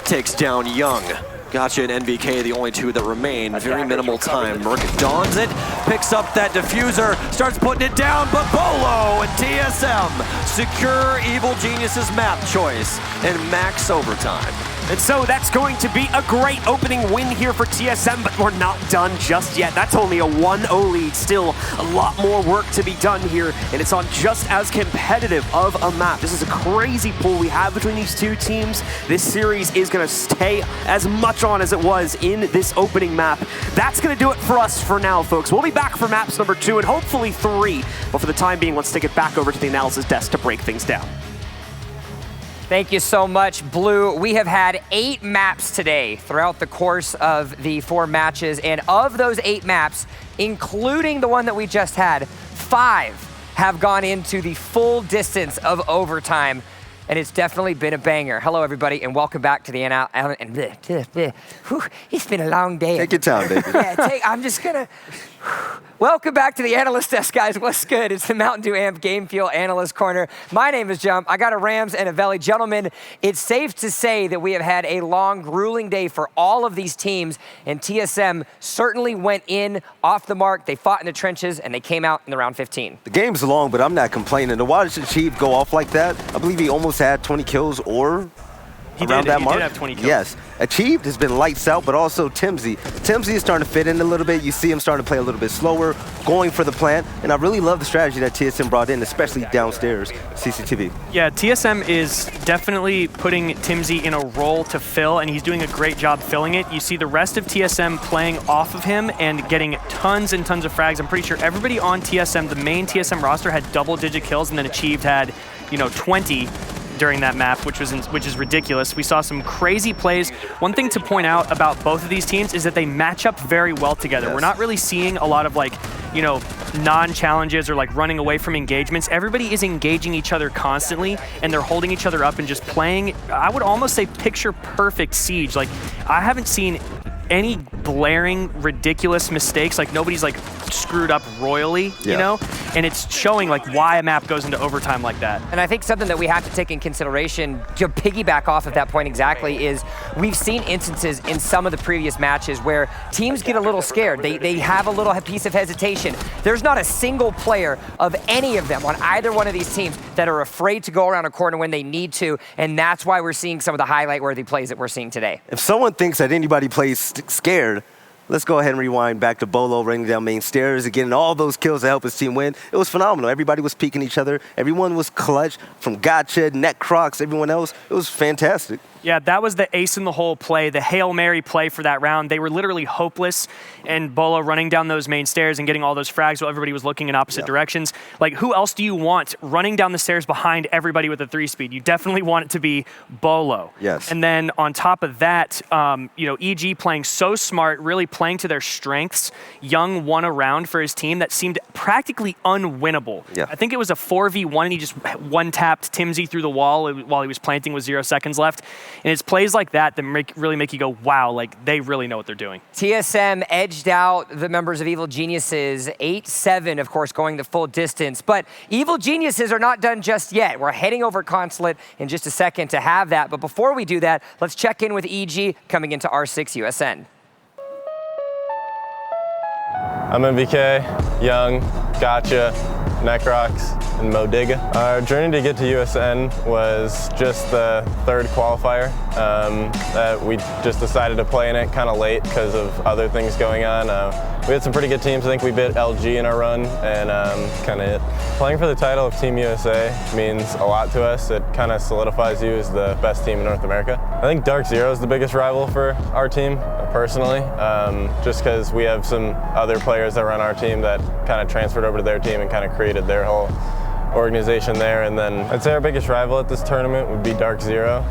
Takes down Young. Gotcha and NVK, the only two that remain. Very minimal time. Merc dons it, picks up that diffuser, starts putting it down, but Bolo and TSM secure Evil Geniuses map choice in max overtime. And so that's going to be a great opening win here for TSM, but we're not done just yet. That's only a 1-0 lead. Still a lot more work to be done here, and it's on just as competitive of a map. This is a crazy pool we have between these two teams. This series is going to stay as much on as it was in this opening map. That's going to do it for us for now, folks. We'll be back for maps number 2 and hopefully 3, but for the time being, let's take it back over to the analysis desk to break things down. Thank you so much, Blue. We have had 8 maps today throughout the course of the 4 matches, and of those 8 maps, including the one that we just had, 5 have gone into the full distance of overtime, and it's definitely been a banger. Hello, everybody, and welcome back to the it's been a long day. Take your time, baby. I'm just gonna... Welcome back to the Analyst Desk, guys. What's good? It's the Mountain Dew Amp Game Fuel Analyst Corner. My name is Jump. I got a Rams and a Valley. Gentlemen, it's safe to say that we have had a long, grueling day for all of these teams, and TSM certainly went in off the mark. They fought in the trenches, and they came out in the round 15. The game's long, but I'm not complaining. To watch Achieve go off like that, I believe he almost had 20 kills or around that mark. He did have 20 kills. Yes. Achieved has been lights out, but also TimZ. TimZ is starting to fit in a little bit. You see him starting to play a little bit slower, going for the plant, and I really love the strategy that TSM brought in, especially downstairs, CCTV. Yeah, TSM is definitely putting TimZ in a role to fill, and he's doing a great job filling it. You see the rest of TSM playing off of him and getting tons and tons of frags. I'm pretty sure everybody on TSM, the main TSM roster, had double-digit kills, and then Achieved had, 20 during that map, which is ridiculous. We saw some crazy plays. One thing to point out about both of these teams is that they match up very well together. Yes. We're not really seeing a lot of non-challenges or running away from engagements. Everybody is engaging each other constantly, and they're holding each other up and just playing, I would almost say, picture perfect Siege. I haven't seen any blaring, ridiculous mistakes. Nobody's screwed up royally, you know? And it's showing why a map goes into overtime like that. And I think something that we have to take in consideration to piggyback off of that point exactly is we've seen instances in some of the previous matches where teams get a little scared. They have a little piece of hesitation. There's not a single player of any of them on either one of these teams that are afraid to go around a corner when they need to, and that's why we're seeing some of the highlight-worthy plays that we're seeing today. If someone thinks that anybody plays scared, let's go ahead and rewind back to Bolo running down main stairs and getting all those kills to help his team win. It was phenomenal. Everybody was peeking each other. Everyone was clutch, from Gotcha, Net Crocs, everyone else. It was fantastic. Yeah, that was the ace in the hole play, the Hail Mary play for that round. They were literally hopeless, and Bolo running down those main stairs and getting all those frags while everybody was looking in opposite directions. Who else do you want running down the stairs behind everybody with a 3-speed? You definitely want it to be Bolo. Yes. And then on top of that, EG playing so smart, really playing to their strengths. Young won a round for his team that seemed practically unwinnable. Yeah. I think it was a 4v1, and he just one-tapped TimZ through the wall while he was planting with 0 seconds left. And it's plays like that really make you go, wow, they really know what they're doing. TSM edged out the members of Evil Geniuses, 8-7, of course, going the full distance. But Evil Geniuses are not done just yet. We're heading over Consulate in just a second to have that. But before we do that, let's check in with EG coming into R6 USN. I'm MVK, Young, Gotcha, Necrox, and Modiga. Our journey to get to USN was just the third qualifier. We just decided to play in it kind of late because of other things going on. We had some pretty good teams. I think we bit LG in our run, and kind of it. Playing for the title of Team USA means a lot to us. It kind of solidifies you as the best team in North America. I think Dark Zero is the biggest rival for our team, personally, just because we have some other players that run our team that kind of transferred over to their team and kind of created their whole organization there. And then I'd say our biggest rival at this tournament would be Dark Zero,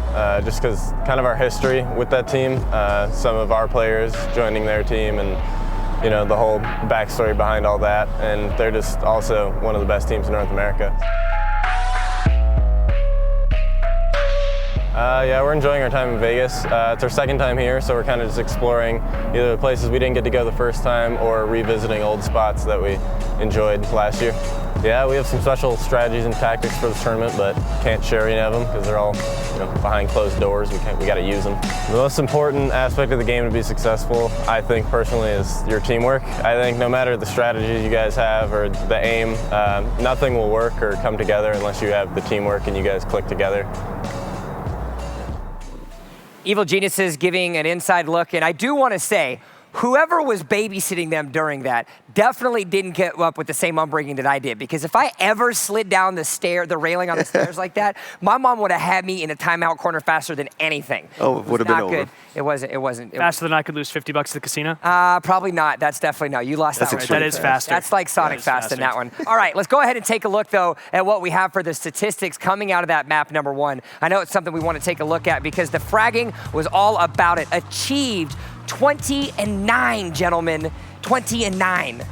just because kind of our history with that team, some of our players joining their team, and you know, the whole backstory behind all that. And they're just also one of the best teams in North America. Yeah, we're enjoying our time in Vegas. It's our second time here, so we're kind of just exploring either the places we didn't get to go the first time or revisiting old spots that we enjoyed last year. Yeah, we have some special strategies and tactics for this tournament, but can't share any of them because they're all, you know, behind closed doors. We got to use them. The most important aspect of the game to be successful, I think personally, is your teamwork. I think no matter the strategies you guys have or the aim, nothing will work or come together unless you have the teamwork and you guys click together. Evil Geniuses giving an inside look, and I do want to say, whoever was babysitting them during that definitely didn't get up with the same upbringing that I did, because if I ever slid down the railing on the stairs like that, my mom would have had me in a timeout corner faster than anything. Oh, it would have been over. Good. It wasn't. Faster than I could lose $50 at the casino? Probably not. That's definitely no. You lost That's that one. That is faster. That's like Sonic fast in that one. All right, let's go ahead and take a look, though, at what we have for the statistics coming out of that map number 1. I know it's something we want to take a look at because the fragging was all about it. Achieved 20-9, gentlemen. 20-9.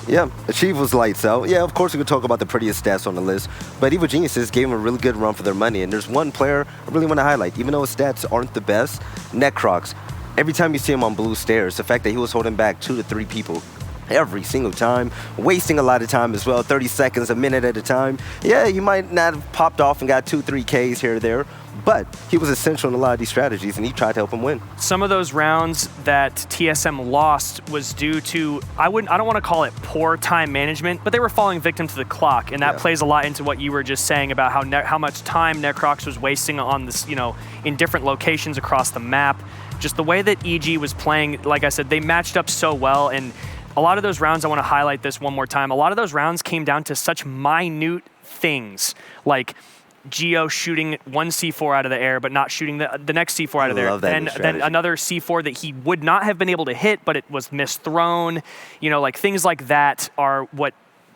Yeah, Achieve was lights out. Yeah, of course we could talk about the prettiest stats on the list, but Evil Geniuses gave him a really good run for their money, and there's one player I really want to highlight, even though his stats aren't the best, Necrox. Every time you see him on blue stairs, the fact that he was holding back 2 to 3 people every single time, wasting a lot of time as well, 30 seconds, a minute at a time. Yeah, you might not have popped off and got 2-3 Ks here or there, but he was essential in a lot of these strategies, and he tried to help him win. Some of those rounds that TSM lost was due to, I don't want to call it poor time management, but they were falling victim to the clock, and that plays a lot into what you were just saying about how much time Necrox was wasting on this, you know, in different locations across the map. Just the way that EG was playing, like I said, they matched up so well, and a lot of those rounds, I want to highlight this one more time, a lot of those rounds came down to such minute things, like Geo shooting one C4 out of the air, but not shooting the next C4 out of there. Then another C4 that he would not have been able to hit, but it was misthrown. You know, like things like that are what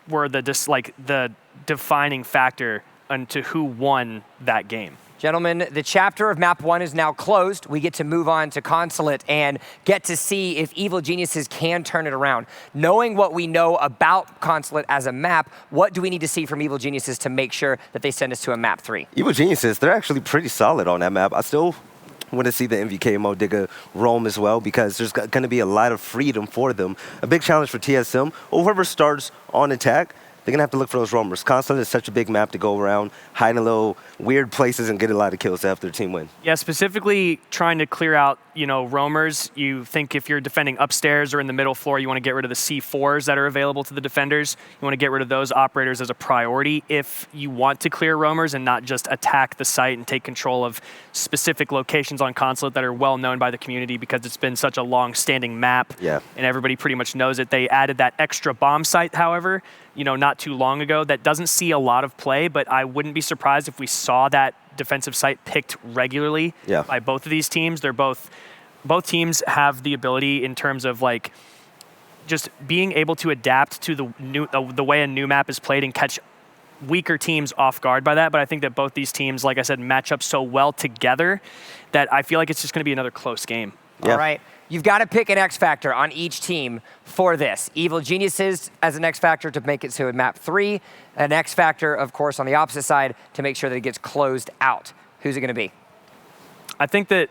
were the defining factor into who won that game. Gentlemen, the chapter of map 1 is now closed. We get to move on to Consulate and get to see if Evil Geniuses can turn it around. Knowing what we know about Consulate as a map, what do we need to see from Evil Geniuses to make sure that they send us to a map 3? Evil Geniuses, they're actually pretty solid on that map. I still want to see the MVK Modiga roam as well, because there's going to be a lot of freedom for them. A big challenge for TSM, or whoever starts on attack, they're going to have to look for those roamers. Consulate is such a big map to go around, hide in little weird places and get a lot of kills after the team win. Yeah, specifically trying to clear out, you know, roamers. You think if you're defending upstairs or in the middle floor, you want to get rid of the C4s that are available to the defenders. You want to get rid of those operators as a priority if you want to clear roamers and not just attack the site and take control of specific locations on Consulate that are well known by the community because it's been such a long-standing map. Yeah. And everybody pretty much knows it. They added that extra bomb site, however, you know, not too long ago. That doesn't see a lot of play, but I wouldn't be surprised if we saw that defensive site picked regularly by both of these teams. They're both teams have the ability in terms of like just being able to adapt to the way a new map is played and catch weaker teams off guard by that. But I think that both these teams, like I said, match up so well together that I feel like it's just going to be another close game. Yeah. All right. You've got to pick an X factor on each team for this. Evil Geniuses as an X factor to make it to map 3. An X factor, of course, on the opposite side to make sure that it gets closed out. Who's it going to be? I think that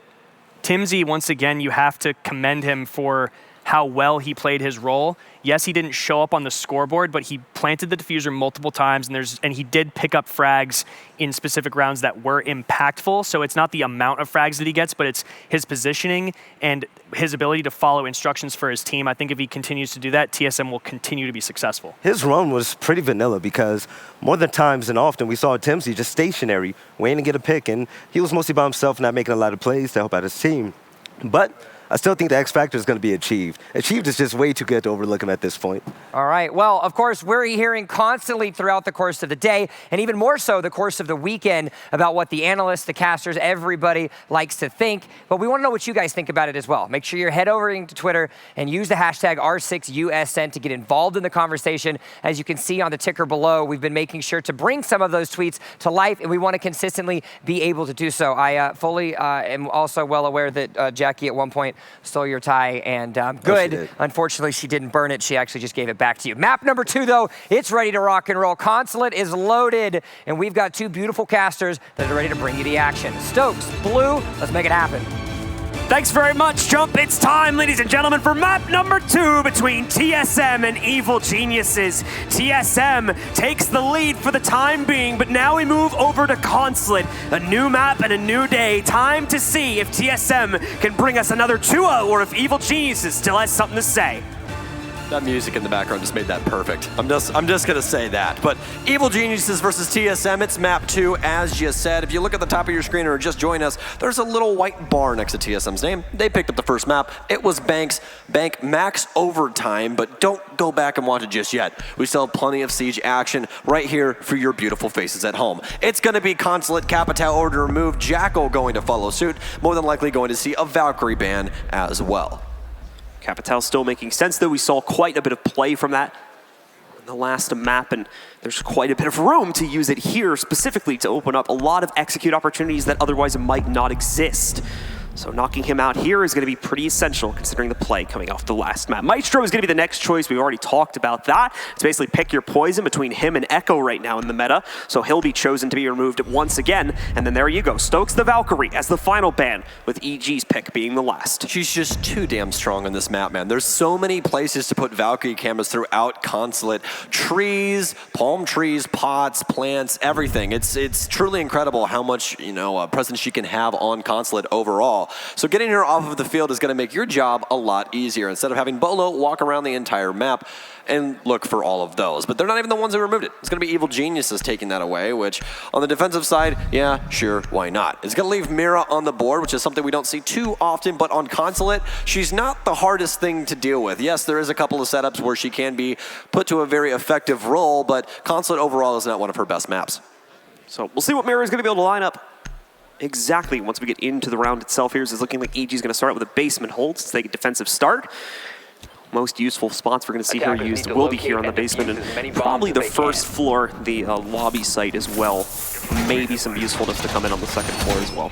Timsy, once again, you have to commend him for how well he played his role. Yes, he didn't show up on the scoreboard, but he planted the diffuser multiple times, and he did pick up frags in specific rounds that were impactful. So it's not the amount of frags that he gets, but it's his positioning and his ability to follow instructions for his team. I think if he continues to do that, TSM will continue to be successful. His run was pretty vanilla because more than times than often we saw Timsy just stationary, waiting to get a pick, and he was mostly by himself, not making a lot of plays to help out his team. But I still think the X Factor is going to be achieved. Achieved is just way too good to overlook him at this point. All right. Well, of course, we're hearing constantly throughout the course of the day, and even more so the course of the weekend, about what the analysts, the casters, everybody likes to think. But we want to know what you guys think about it as well. Make sure you head over to Twitter and use the hashtag R6USN to get involved in the conversation. As you can see on the ticker below, we've been making sure to bring some of those tweets to life, and we want to consistently be able to do so. I fully am also well aware that Jackie at one point stole your tie, and good. Unfortunately, she didn't burn it. She actually just gave it back to you. Map number 2, though, it's ready to rock and roll. Consulate is loaded, and we've got 2 beautiful casters that are ready to bring you the action. Stokes, Blue, let's make it happen. Thanks very much, Jump. It's time, ladies and gentlemen, for map number 2 between TSM and Evil Geniuses. TSM takes the lead for the time being, but now we move over to Consulate. A new map and a new day. Time to see if TSM can bring us another 2-0 or if Evil Geniuses still has something to say. That music in the background just made that perfect. I'm just gonna say that. But Evil Geniuses versus TSM, it's map 2, as you said. If you look at the top of your screen or just join us, there's a little white bar next to TSM's name. They picked up the first map. It was Bank Max Overtime, but don't go back and watch it just yet. We still have plenty of Siege action right here for your beautiful faces at home. It's gonna be Consulate, Capital order to remove, Jackal going to follow suit, more than likely going to see a Valkyrie ban as well. Capital still making sense, though. We saw quite a bit of play from that in the last map, and there's quite a bit of room to use it here specifically to open up a lot of execute opportunities that otherwise might not exist. So knocking him out here is going to be pretty essential considering the play coming off the last map. Maestro is going to be the next choice. We've already talked about that. It's basically pick your poison between him and Echo right now in the meta. So he'll be chosen to be removed once again. And then there you go. Stokes the Valkyrie as the final ban, with EG's pick being the last. She's just too damn strong on this map, man. There's so many places to put Valkyrie cameras throughout Consulate. Trees, palm trees, pots, plants, everything. It's truly incredible how much, presence she can have on Consulate overall. So getting her off of the field is going to make your job a lot easier instead of having Bolo walk around the entire map and look for all of those. But they're not even the ones who removed it. It's going to be Evil Geniuses taking that away, which on the defensive side, yeah, sure, why not? It's going to leave Mira on the board, which is something we don't see too often, but on Consulate, she's not the hardest thing to deal with. Yes, there is a couple of setups where she can be put to a very effective role, but Consulate overall is not one of her best maps. So we'll see what Mira is going to be able to line up exactly once we get into the round itself. Here is looking like EG is going to start with a basement hold to take a defensive start. Most useful spots we're going to see her used will be here on the basement and probably the first floor, the lobby site as well. Maybe some usefulness to come in on the second floor as well.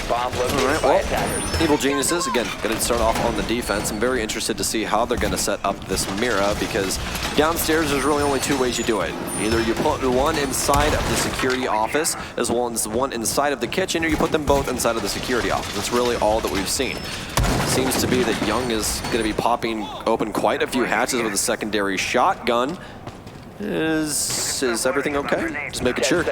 Bomb located by attackers. Evil Geniuses, again, going to start off on the defense. I'm very interested to see how they're going to set up this Mira, because downstairs there's really only 2 ways you do it. Either you put one inside of the security office as well as one inside of the kitchen, or you put them both inside of the security office. That's really all that we've seen. Seems to be that Young is going to be popping open quite a few hatches with a secondary shotgun. Is everything okay? Just making sure.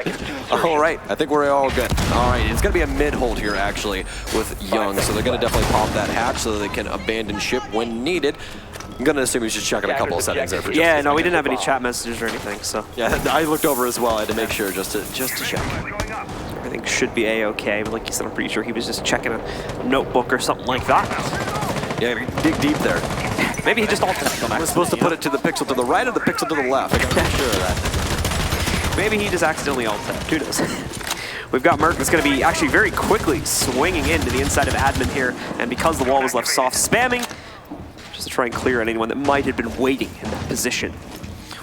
All right, I think we're all good. All right, it's going to be a mid-hold here, actually, with Young. So they're going to definitely pop that hatch so that they can abandon ship when needed. I'm going to assume he's just checking a couple of settings there for just yeah, no, we didn't have any chat messages or anything, so. Yeah, I looked over as well. I had to make sure just to check. Everything should be A-okay, but like you said, I'm pretty sure he was just checking a notebook or something like that. Yeah, dig deep there. Maybe he just altered it. We're supposed to put it to the pixel to the right or the pixel to the left. I'm not sure of that. Maybe he just accidentally altered it. Who knows? We've got Merc that's going to be actually very quickly swinging into the inside of admin here, and because the wall was left soft, spamming just to try and clear out anyone that might have been waiting in that position.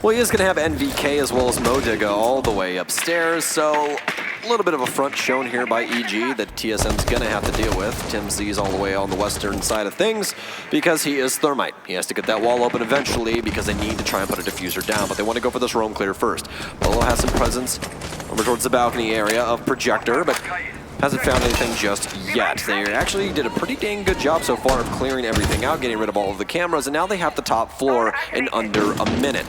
Well, he is going to have NVK as well as Modiga all the way upstairs, so a little bit of a front shown here by EG that TSM's going to have to deal with. Tim Z's all the way on the western side of things because he is Thermite. He has to get that wall open eventually because they need to try and put a diffuser down, but they want to go for this roam clear first. Bolo has some presence over towards the balcony area of Projector, but hasn't found anything just yet. They actually did a pretty dang good job so far of clearing everything out, getting rid of all of the cameras, and now they have the top floor in under a minute.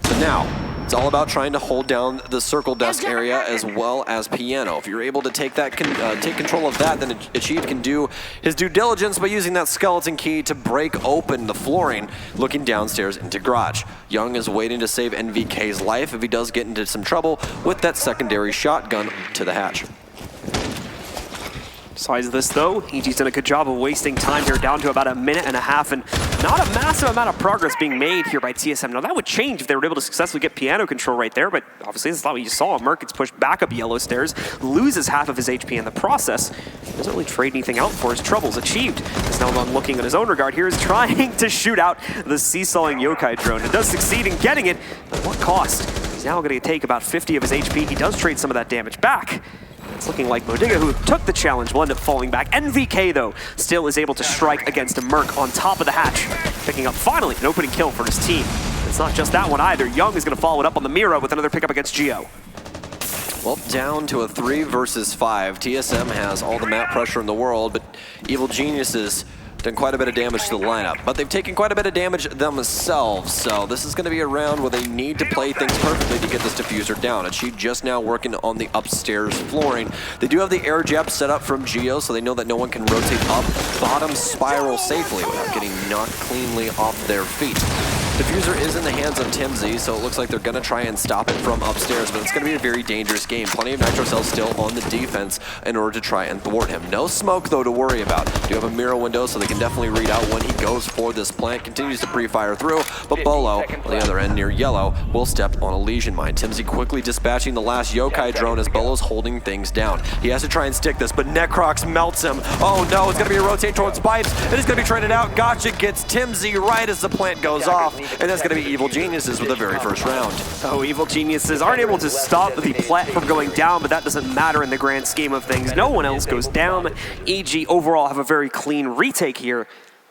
So now, it's all about trying to hold down the circle desk area as well as piano. If you're able to take that, take control of that, then Achieved can do his due diligence by using that skeleton key to break open the flooring, looking downstairs into garage. Young is waiting to save NVK's life if he does get into some trouble with that secondary shotgun to the hatch. Besides this, though, EG's done a good job of wasting time here, down to about a minute and a half, and not a massive amount of progress being made here by TSM. Now, that would change if they were able to successfully get piano control right there, but obviously, this is not what you saw. Merc gets pushed back up yellow stairs, loses half of his HP in the process. Doesn't really trade anything out for his troubles. Achieved is now on looking in his own regard here, is trying to shoot out the seesawing yokai drone. It does succeed in getting it, but at what cost? He's now going to take about 50 of his HP. He does trade some of that damage back. It's looking like Modiga, who took the challenge, will end up falling back. NVK, though, still is able to strike against a Merc on top of the hatch, picking up, finally, an opening kill for his team. It's not just that one either. Young is going to follow it up on the Mira with another pickup against Geo. Well, down to a 3 versus 5. TSM has all the map pressure in the world, but Evil Geniuses done quite a bit of damage to the lineup, but they've taken quite a bit of damage themselves, so this is going to be a round where they need to play things perfectly to get this diffuser down. Achieved just now working on the upstairs flooring. They do have the air jab set up from Geo, so they know that no one can rotate up bottom spiral safely without getting knocked cleanly off their feet. Diffuser is in the hands of Timsy, so it looks like they're going to try and stop it from upstairs, but it's going to be a very dangerous game. Plenty of nitro cells still on the defense in order to try and thwart him. No smoke, though, to worry about. Do have a mirror window, so they can definitely read out when he goes for this plant. Continues to pre-fire through, but Bolo, on the other end near yellow, will step on a Legion Mine. Timsy quickly dispatching the last yokai drone as Bolo's holding things down. He has to try and stick this, but Necrox melts him. Oh no, it's going to be a rotate towards pipes. It is going to be traded out. Gotcha gets Timsy right as the plant goes off. And that's going to be Evil Geniuses with the very first round. Oh, Evil Geniuses aren't able to stop the plant from going down, but that doesn't matter in the grand scheme of things. No one else goes down. EG overall have a very clean retake here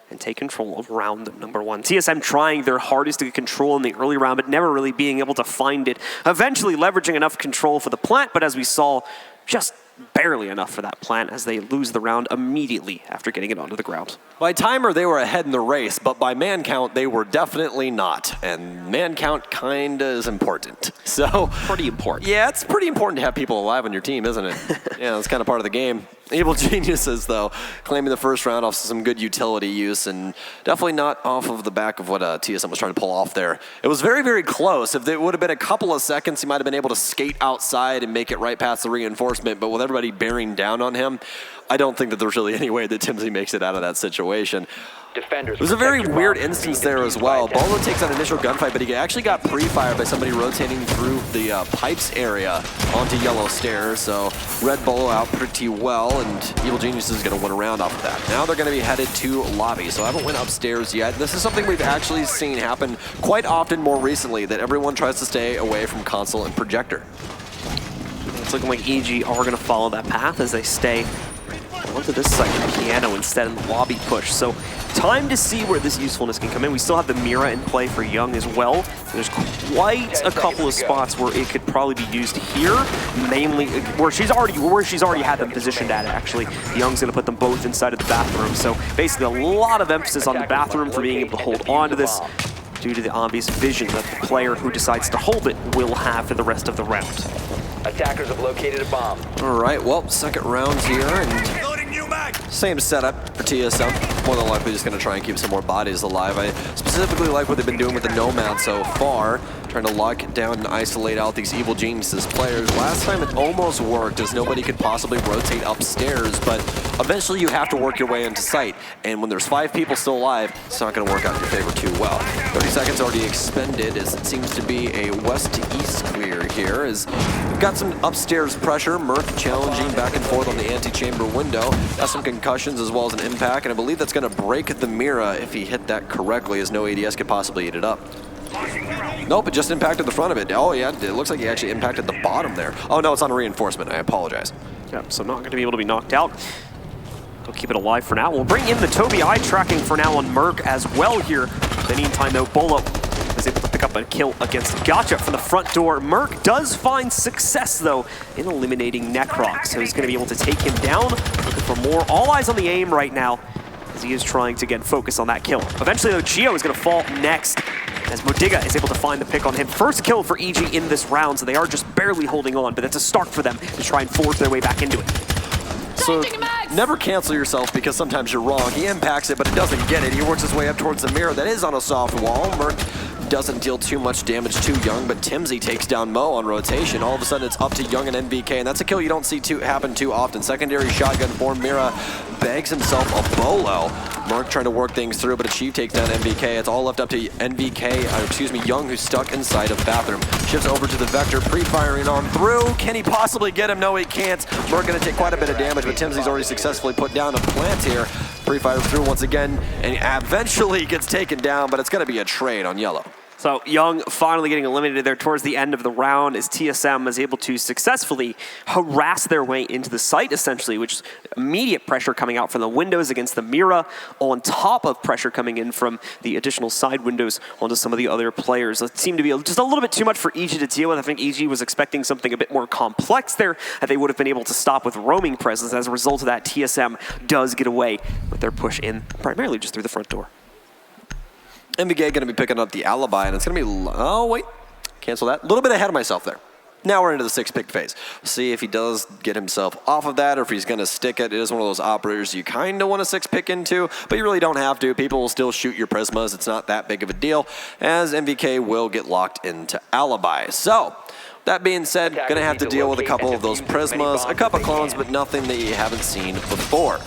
and take control of round number 1. TSM trying their hardest to get control in the early round, but never really being able to find it. Eventually leveraging enough control for the plant, but as we saw, just barely enough for that plant as they lose the round immediately after getting it onto the ground. By timer, they were ahead in the race, but by man count, they were definitely not. And man count kinda is important. So pretty important. Yeah, it's pretty important to have people alive on your team, isn't it? Yeah, that's kind of part of the game. Evil Geniuses, though, claiming the first round off some good utility use, and definitely not off of the back of what TSM was trying to pull off there. It was very, very close. If it would have been a couple of seconds, he might have been able to skate outside and make it right past the reinforcement, but with everybody bearing down on him, I don't think that there's really any way that Timsy makes it out of that situation. It was a very weird instance there as well. Bolo takes that initial gunfight, but he actually got pre-fired by somebody rotating through the pipes area onto yellow stairs. So red Bolo out pretty well, and Evil Genius is going to win a round off of that. Now they're going to be headed to lobby, so I haven't went upstairs yet. This is something we've actually seen happen quite often more recently, that everyone tries to stay away from console and projector. It's looking like EG are going to follow that path as they stay onto this side of the piano instead in the lobby push. So time to see where this usefulness can come in. We still have the Mira in play for Young as well. There's quite a couple of spots where it could probably be used here, mainly where she's already had them positioned at it, actually. Young's going to put them both inside of the bathroom. So basically a lot of emphasis on the bathroom for being able to hold on to this due to the obvious vision that the player who decides to hold it will have for the rest of the round. Attackers have located a bomb. All right, well, second round here, and same setup for TSM. More than likely just going to try and keep some more bodies alive. I specifically like what they've been doing with the Nomad so far, trying to lock down and isolate out these Evil Geniuses players. Last time it almost worked, as nobody could possibly rotate upstairs, but eventually you have to work your way into sight. And when there's 5 people still alive, it's not going to work out in your favor too well. 30 seconds already expended, as it seems to be a west to east clear here, as we've got some upstairs pressure. Merc challenging back and forth on the antechamber window. Got some concussions as well as an impact, and I believe that's going to break the Mira if he hit that correctly, as no ADS could possibly eat it up. Nope, it just impacted the front of it. Oh yeah, it looks like he actually impacted the bottom there. Oh no, it's on a reinforcement. I apologize. Yep, so not going to be able to be knocked out. We'll keep it alive for now. We'll bring in the Toby eye tracking for now on Merc as well here. In the meantime, though, Bolo is able to pick up up a kill against Gotcha from the front door. Merc does find success, though, in eliminating Necroc, so he's going to be able to take him down. Looking for more. All eyes on the aim right now, as he is trying to get focus on that kill. Eventually, though, Gio is going to fall next, as Modiga is able to find the pick on him. First kill for EG in this round, so they are just barely holding on, but that's a start for them to try and force their way back into it. So never cancel yourself because sometimes you're wrong. He impacts it, but it doesn't get it. He works his way up towards the mirror that is on a soft wall. Merc doesn't deal too much damage to Young, but Timsy takes down Mo on rotation. All of a sudden, it's up to Young and NVK, and that's a kill you don't see happen too often. Secondary shotgun for Mira, bags himself a bolo. Merc trying to work things through, but Achieve takes down NVK. It's all left up to Young, who's stuck inside of bathroom. Shifts over to the Vector, pre-firing on through. Can he possibly get him? No, he can't. Merc gonna take quite a bit of damage, but Timsy's already successfully put down a plant here. Pre-fire through once again, and eventually gets taken down, but it's gonna be a trade on yellow. So Young finally getting eliminated there towards the end of the round as TSM is able to successfully harass their way into the site, essentially, which is immediate pressure coming out from the windows against the Mira, on top of pressure coming in from the additional side windows onto some of the other players. It seemed to be just a little bit too much for EG to deal with. I think EG was expecting something a bit more complex there that they would have been able to stop with roaming presence. As a result of that, TSM does get away with their push in, primarily just through the front door. MVK going to be picking up the alibi, and it's going to be, oh wait, cancel that. A little bit ahead of myself there. Now we're into the 6-pick phase. See if he does get himself off of that or if he's going to stick it. It is one of those operators you kind of want to 6-pick into, but you really don't have to. People will still shoot your Prismas. It's not that big of a deal, as MVK will get locked into alibi. So, that being said, going to have to deal with a couple of those Prismas, a couple clones, but nothing that you haven't seen before.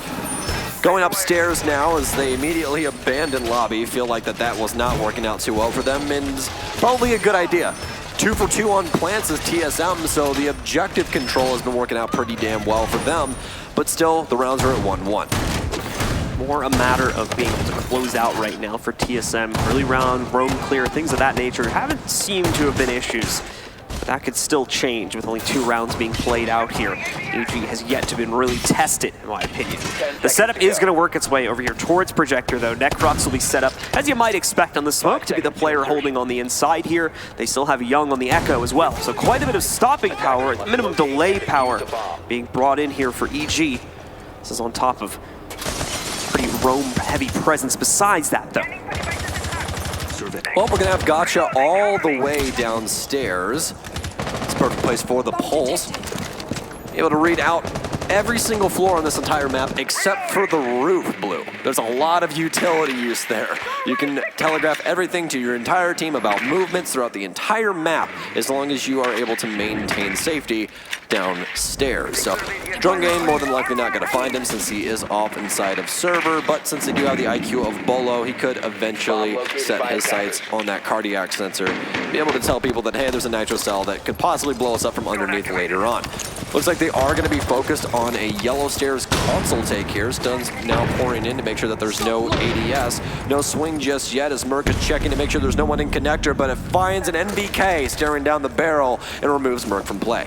Going upstairs now as they immediately abandon lobby, feel like that was not working out too well for them, and probably a good idea. 2 for 2 on plants as TSM, so the objective control has been working out pretty damn well for them, but still, the rounds are at 1-1. More a matter of being able to close out right now for TSM. Early round, roam clear, things of that nature haven't seemed to have been issues. But that could still change with only 2 rounds being played out here. AG has yet to been really tested, in my opinion. The setup is going to work its way over here towards Projector, though. Necrox will be set up, as you might expect on the smoke, to be the player holding on the inside here. They still have Young on the Echo as well. So quite a bit of stopping power, at minimum delay power, being brought in here for EG. This is on top of pretty roam-heavy presence besides that, though. Well, we're going to have Gotcha all the way downstairs. It's a perfect place for the Pulse. Able to read out every single floor on this entire map except for the roof, Blue. There's a lot of utility use there. You can telegraph everything to your entire team about movements throughout the entire map as long as you are able to maintain safety downstairs. So Drone Game more than likely not going to find him since he is off inside of server, but since they do have the IQ of Bolo, he could eventually set his sights on that cardiac sensor, be able to tell people that, hey, there's a nitro cell that could possibly blow us up from underneath later on. Looks like they are going to be focused on a yellow stairs console take here. Stun's now pouring in to make sure that there's no ADS. No swing just yet as Merc is checking to make sure there's no one in connector, but it finds an NVK staring down the barrel and removes Merc from play.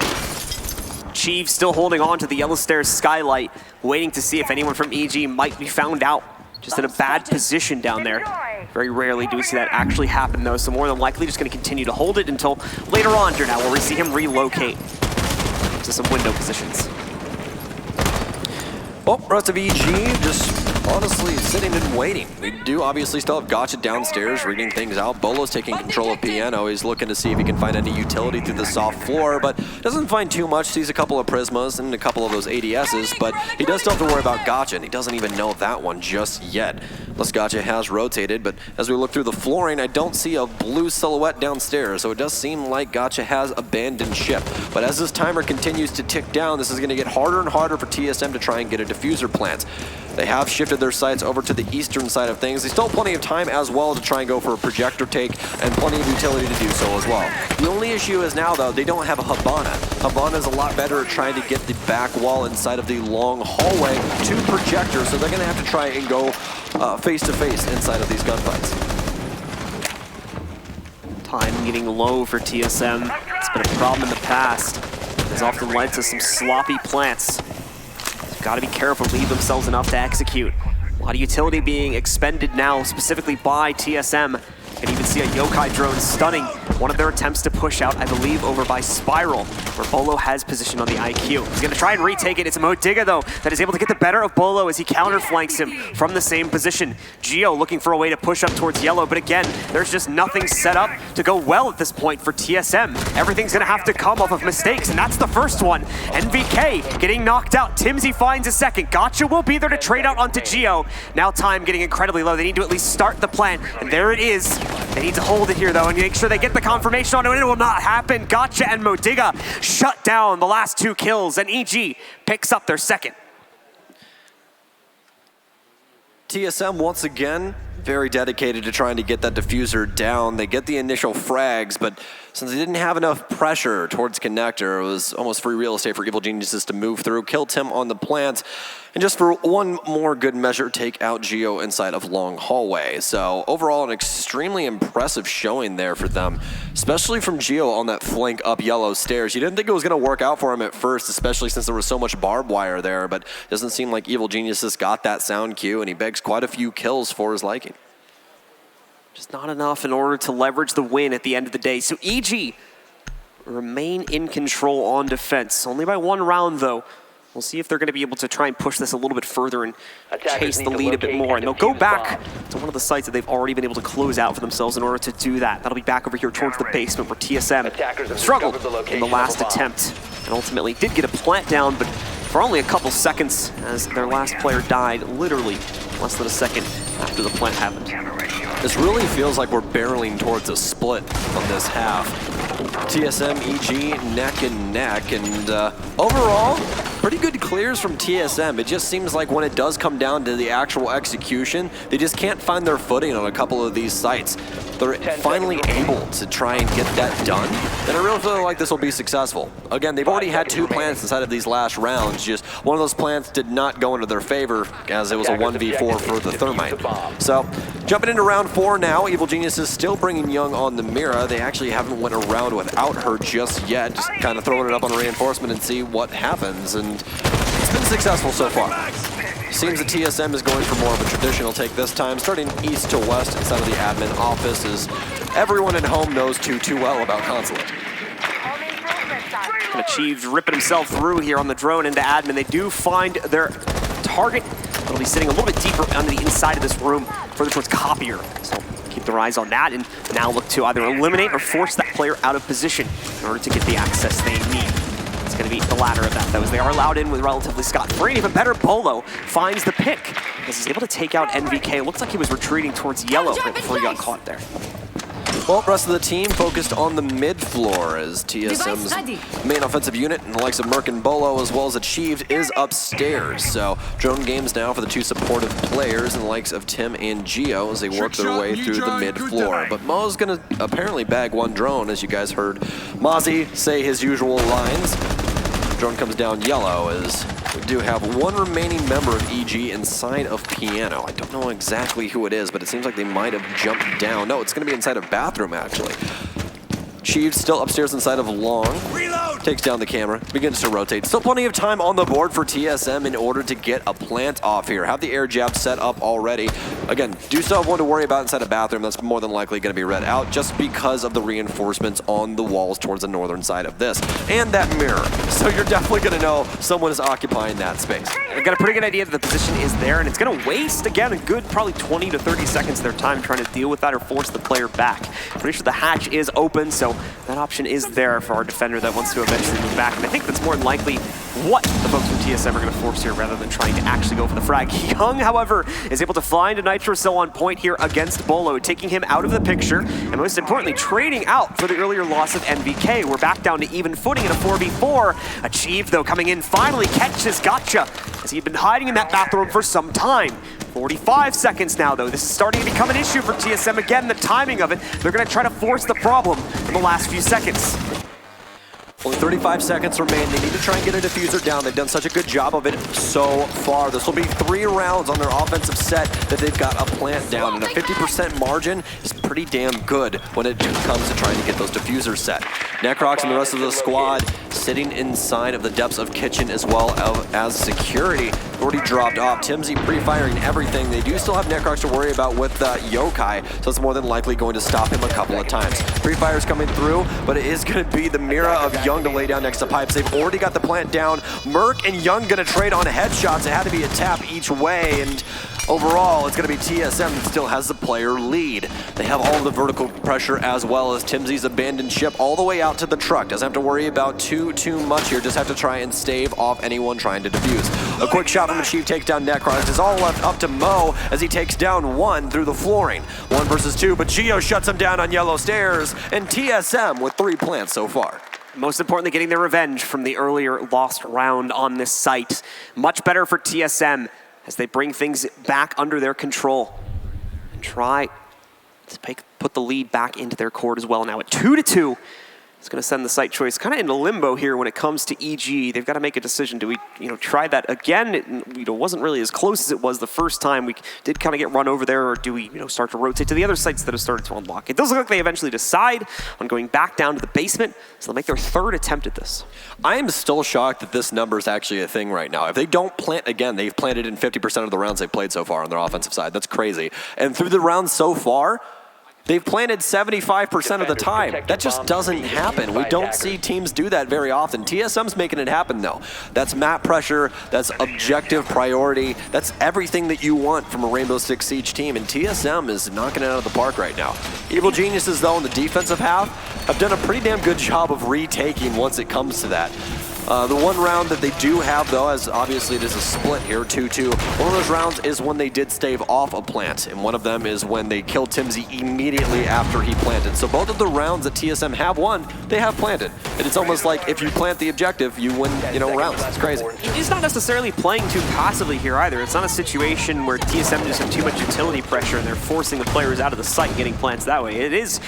Chief still holding on to the yellow stairs skylight, waiting to see if anyone from EG might be found out. Just in a bad position down there. Very rarely do we see that actually happen, though, so more than likely just going to continue to hold it until later on here now, where we see him relocate to some window positions. Well, rest of EG just honestly sitting and waiting. We do obviously still have Gotcha downstairs reading things out. Bolo's taking control of Piano. He's looking to see if he can find any utility through the soft floor, but doesn't find too much. Sees a couple of Prismas and a couple of those ADSs, but he does still have to worry about Gotcha, and he doesn't even know that one just yet. Unless Gotcha has rotated, but as we look through the flooring, I don't see a blue silhouette downstairs, so it does seem like Gotcha has abandoned ship. But as this timer continues to tick down, this is going to get harder and harder for TSM to try and get a diffuser plant. They have shifted their sights over to the eastern side of things. They still have plenty of time as well to try and go for a projector take and plenty of utility to do so as well. The only issue is now, though, they don't have a Habana. Habana is a lot better at trying to get the back wall inside of the long hallway to projector, so they're going to have to try and go face-to-face inside of these gunfights. Time getting low for TSM. It's been a problem in the past. It's often led to some sloppy plants. Got to be careful, leave themselves enough to execute. A lot of utility being expended now, specifically by TSM. And even see a Yokai drone stunning one of their attempts to push out, I believe, over by Spiral, where Bolo has position on the IQ. He's going to try and retake it. It's Modiga, though, that is able to get the better of Bolo as he counterflanks him from the same position. Geo looking for a way to push up towards yellow, but again, there's just nothing set up to go well at this point for TSM. Everything's going to have to come off of mistakes, and that's the first one. NVK getting knocked out. Timsy finds a second. Gotcha will be there to trade out onto Geo. Now time getting incredibly low. They need to at least start the plant, and there it is. They need to hold it here, though, and make sure they get the confirmation on it. It will not happen. Gotcha and Modiga shut down the last 2 kills, and EG picks up their second. TSM, once again, very dedicated to trying to get that diffuser down. They get the initial frags, but since they didn't have enough pressure towards Connector, it was almost free real estate for Evil Geniuses to move through, kill Tim on the plant, and just for one more good measure, take out Geo inside of Long Hallway. So overall, an extremely impressive showing there for them, especially from Geo on that flank up yellow stairs. You didn't think it was going to work out for him at first, especially since there was so much barbed wire there, but it doesn't seem like Evil Geniuses got that sound cue, and he begs quite a few kills for his liking. Just not enough in order to leverage the win at the end of the day. So EG remain in control on defense. Only by 1 round, though. We'll see if they're going to be able to try and push this a little bit further and chase the lead a bit more. And they'll go back to one of the sites that they've already been able to close out for themselves in order to do that. That'll be back over here towards the basement where TSM struggled in the last attempt and ultimately did get a plant down, but for only a couple seconds as their last player died, literally less than a second after the plant happened. This really feels like we're barreling towards a split on this half. TSM, EG, neck and neck, and overall, pretty good clears from TSM. It just seems like when it does come down to the actual execution, they just can't find their footing on a couple of these sites. They're finally able to try and get that done, and I really feel like this will be successful. Again, they've already had 2 plants inside of these last rounds, just one of those plants did not go into their favor as it was a 1v4 for the Thermite. So, jumping into round 4 now, Evil Genius is still bringing Young on the Mira. They actually haven't went around without her just yet, just kind of throwing it up on a reinforcement and see what happens, and it's been successful so far. Seems that TSM is going for more of a traditional take this time, starting east to west inside of the admin office, as everyone at home knows too well about Consulate. Achieved ripping himself through here on the drone into admin. They do find their target. It'll be sitting a little bit deeper on the inside of this room, further towards Copier. So keep their eyes on that and now look to either eliminate or force that player out of position in order to get the access they need. It's going to be the latter of that, though, as they are allowed in with relatively scot-free. Even better, Bolo finds the pick as he's able to take out NVK. Looks like he was retreating towards yellow right before he got caught there. Well, the rest of the team focused on the mid floor as TSM's main offensive unit and the likes of Merc and Bolo as well as Achieved is upstairs. So drone games now for the 2 supportive players and the likes of Tim and Geo as they work their way through the mid floor. But Mo's gonna apparently bag 1 drone, as you guys heard Mozzie say his usual lines. Drone comes down yellow as we do have 1 remaining member of EG inside of Piano. I don't know exactly who it is, but it seems like they might have jumped down. No, it's going to be inside of Bathroom, actually. Chief's still upstairs inside of Long. Reload! Takes down the camera, begins to rotate. Still plenty of time on the board for TSM in order to get a plant off here. Have the air jab set up already. Again, do still have 1 to worry about inside of Bathroom. That's more than likely going to be read out just because of the reinforcements on the walls towards the northern side of this. And that mirror. So you're definitely going to know someone is occupying that space. I've got a pretty good idea that the position is there, and it's going to waste, again, a good probably 20 to 30 seconds of their time trying to deal with that or force the player back. Pretty sure the hatch is open, so that option is there for our defender that wants to eventually move back. And I think that's more than likely what the folks from TSM are going to force here rather than trying to actually go for the frag. Young, however, is able to find a Nitro Cell on point here against Bolo, taking him out of the picture, and most importantly, trading out for the earlier loss of NVK. We're back down to even footing in a 4v4. Achieved, though, coming in, finally catches Gotcha, as he'd been hiding in that bathroom for some time. 45 seconds now, though. This is starting to become an issue for TSM. Again, the timing of it, they're going to try to force the problem in the last few seconds. Only 35 seconds remain. They need to try and get a diffuser down. They've done such a good job of it so far. This will be 3 rounds on their offensive set that they've got a plant down. And a 50% margin is pretty damn good when it comes to trying to get those diffusers set. Necrox and the rest of the squad sitting inside of the depths of kitchen as well as security. Already dropped off. Timsy pre-firing everything. They do still have Necrox to worry about with Yokai, so it's more than likely going to stop him a couple of times. Pre-fire's coming through, but it is going to be the Mira of Young to lay down next to Pipes. They've already got the plant down. Merc and Young going to trade on headshots. It had to be a tap each way, and overall, it's going to be TSM that still has the player lead. They have all of the vertical pressure as well as Timsy's abandoned ship all the way out to the truck. Doesn't have to worry about too much here. Just have to try and stave off anyone trying to defuse. A quick shot from Achieve takes down Necrox. It's all left up to Mo as he takes down one through the flooring. 1 versus 2, but Geo shuts him down on yellow stairs, and TSM with 3 plants so far. Most importantly, getting their revenge from the earlier lost round on this site. Much better for TSM as they bring things back under their control and try to put the lead back into their court as well. Now at 2-2, it's going to send the site choice kind of into limbo here when it comes to EG. They've got to make a decision. Do we, try that again? It, wasn't really as close as it was the first time. We did kind of get run over there, or do we, start to rotate to the other sites that have started to unlock? It does look like they eventually decide on going back down to the basement, so they'll make their 3rd attempt at this. I am still shocked that this number is actually a thing right now. If they don't plant again, they've planted in 50% of the rounds they've played so far on their offensive side. That's crazy. And through the rounds so far, they've planted 75% of the time. That just doesn't happen. We don't see teams do that very often. TSM's making it happen though. That's map pressure, that's objective priority, that's everything that you want from a Rainbow Six Siege team, and TSM is knocking it out of the park right now. Evil Geniuses though in the defensive half have done a pretty damn good job of retaking once it comes to that. The one round that they do have, though, as obviously it is a split here, 2-2. One of those rounds is when they did stave off a plant, and one of them is when they killed Timsy immediately after he planted. So both of the rounds that TSM have won, they have planted. And it's almost like if you plant the objective, you win, rounds. It's crazy. He's not necessarily playing too passively here either. It's not a situation where TSM just have too much utility pressure and they're forcing the players out of the site and getting plants that way. It is,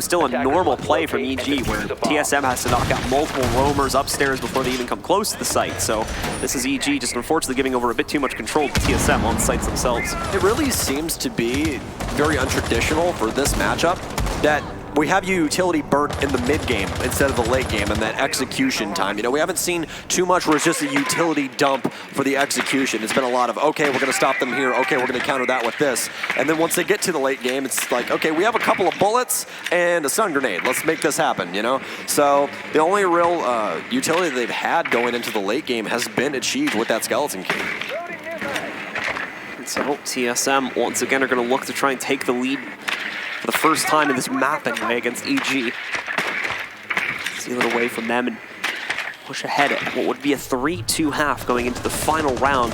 still a normal play from EG where TSM has to knock out multiple roamers upstairs before they even come close to the site. So this is EG just unfortunately giving over a bit too much control to TSM on the sites themselves. It really seems to be very untraditional for this matchup that we have utility burnt in the mid game instead of the late game and that execution time. We haven't seen too much where it's just a utility dump for the execution. It's been a lot of, okay, we're going to stop them here. Okay, we're going to counter that with this. And then once they get to the late game, it's like, okay, we have a couple of bullets and a stun grenade. Let's make this happen, So the only real utility they've had going into the late game has been achieved with that Skeleton King. And so TSM once again are going to look to try and take the lead for the first time in this map anyway against EG. Seal it away from them and push ahead at what would be a 3-2 half going into the final round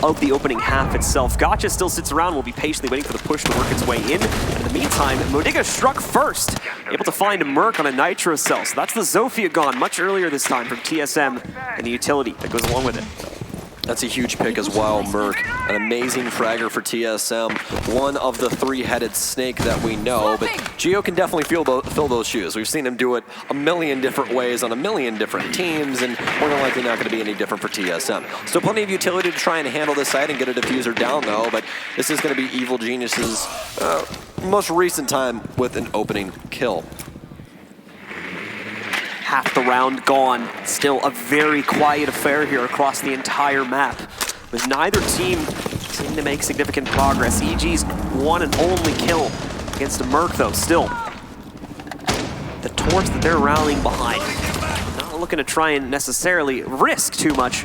of the opening half itself. Gotcha still sits around, will be patiently waiting for the push to work its way in. And in the meantime, Modiga struck first, able to find Merc on a Nitro cell. So that's the Zofia gone much earlier this time from TSM and the utility that goes along with it. That's a huge pick as well, Merc. An amazing fragger for TSM. One of the 3-headed snake that we know, but Geo can definitely fill those shoes. We've seen him do it a million different ways on a million different teams, and more than likely not going to be any different for TSM. Still plenty of utility to try and handle this side and get a diffuser down, though, but this is going to be Evil Geniuses' most recent time with an opening kill. Half the round gone. Still a very quiet affair here across the entire map, with neither team seeming to make significant progress. EG's one and only kill against a Merc, though, still. The torch that they're rallying behind. Not looking to try and necessarily risk too much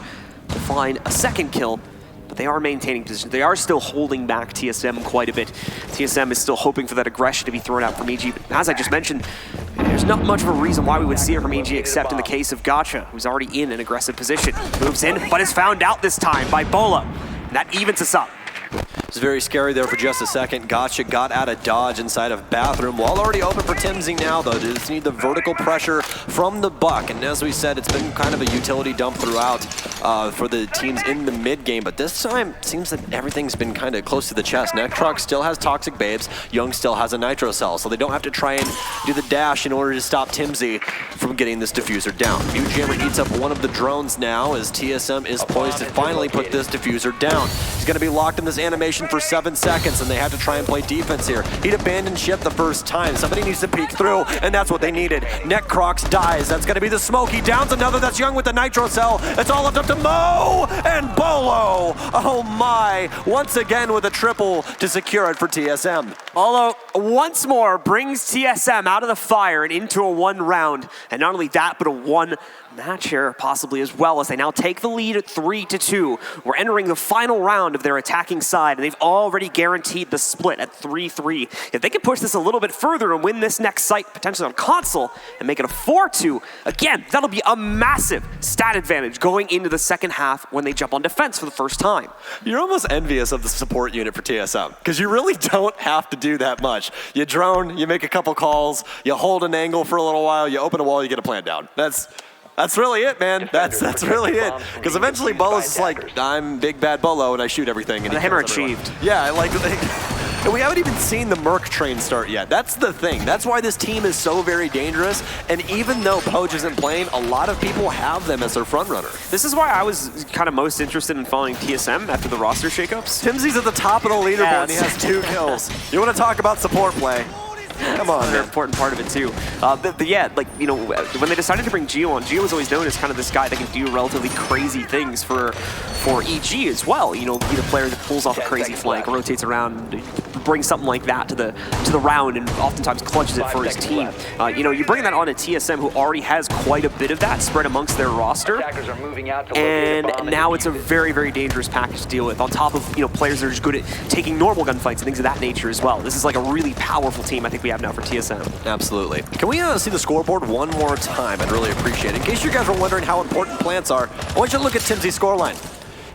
to find a second kill, but they are maintaining position. They are still holding back TSM quite a bit. TSM is still hoping for that aggression to be thrown out from EG, but as I just mentioned, there's not much of a reason why we would see it from EG except in the case of Gotcha, who's already in an aggressive position. Moves in, but is found out this time by Bola. And that evens us up. It's very scary there for just a second. Gotcha got out of dodge inside of bathroom. Wall already open for Timsy now, though. They just need the vertical pressure from the Buck. And as we said, it's been kind of a utility dump throughout for the teams in the mid game. But this time, it seems that everything's been kind of close to the chest. Necrox still has Toxic Babes. Young still has a Nitro Cell, so they don't have to try and do the dash in order to stop Timsy from getting this diffuser down. New Jammer eats up one of the drones now as TSM is poised to finally put this diffuser down. He's going to be locked in this animation position for 7 seconds, and they had to try and play defense here. He'd abandoned ship the first time. Somebody needs to peek through, and that's what they needed. Necrox dies. That's going to be the smoke. He downs another. That's Young with the Nitro Cell. It's all left up to Mo and Bolo. Oh my. Once again with a triple to secure it for TSM. Bolo once more brings TSM out of the fire and into a 1 round. And not only that, but a 1 match here possibly as well, as they now take the lead at 3-2. We're entering the final round of their attacking side, and they've already guaranteed the split at 3-3. If they can push this a little bit further and win this next site, potentially on console, and make it a 4-2, again, that'll be a massive stat advantage going into the second half when they jump on defense for the first time. You're almost envious of the support unit for TSM, because you really don't have to do that much. You drone, you make a couple calls, you hold an angle for a little while, you open a wall, you get a plant down. That's really it, man. That's really it. Because eventually Bolo's just like, I'm big bad Bolo and I shoot everything. And the hammer achieved. Yeah, like, and we haven't even seen the Merc train start yet. That's the thing. That's why this team is so very dangerous. And even though Poge isn't playing, a lot of people have them as their front runner. This is why I was kind of most interested in following TSM after the roster shakeups. Timsy's at the top of the leaderboard and he has 2 kills. You want to talk about support play? Come on, another important part of it too. But yeah, like, you know, when they decided to bring Gio on, Gio was always known as kind of this guy that can do relatively crazy things for EG as well. You know, be the player that pulls off a crazy flank, rotates around, brings something like that to the round, and oftentimes clutches it for his team. You know, you bring that on a TSM who already has quite a bit of that spread amongst their roster, and now it's a very, very dangerous package to deal with. On top of, you know, players that are just good at taking normal gunfights and things of that nature as well. This is like a really powerful team I think we have now for TSM. Absolutely. Can we see the scoreboard one more time? I'd really appreciate it. In case you guys were wondering how important plants are, I want you to look at Timsy's scoreline.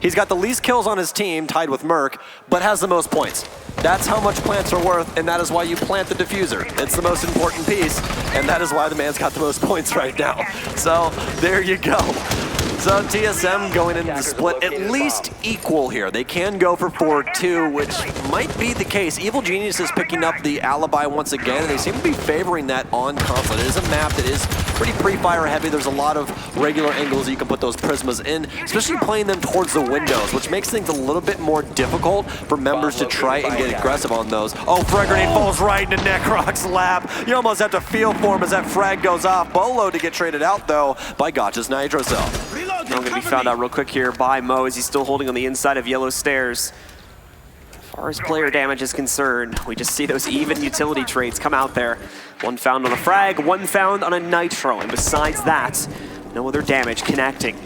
He's got the least kills on his team, tied with Merc, but has the most points. That's how much plants are worth, and that is why you plant the diffuser. It's the most important piece, and that is why the man's got the most points right now. So there you go. So TSM going into the split at least equal here. They can go for 4-2, which might be the case. Evil Geniuses is picking up the alibi once again, and they seem to be favoring that on Consulate. It is a map that is pretty pre-fire heavy. There's a lot of regular angles you can put those prismas in, especially playing them towards the windows, which makes things a little bit more difficult for members to try and get aggressive on those. Oh, frag grenade falls right into Necrox's lap. You almost have to feel for him as that frag goes off. Bolo to get traded out, though, by Gotcha's Nitro Cell. I'm going to be found out real quick here by Mo as he's still holding on the inside of Yellow Stairs. As far as player damage is concerned, we just see those even utility trades come out there. 1 found on a frag, 1 found on a Nitro, and besides that, no other damage connecting.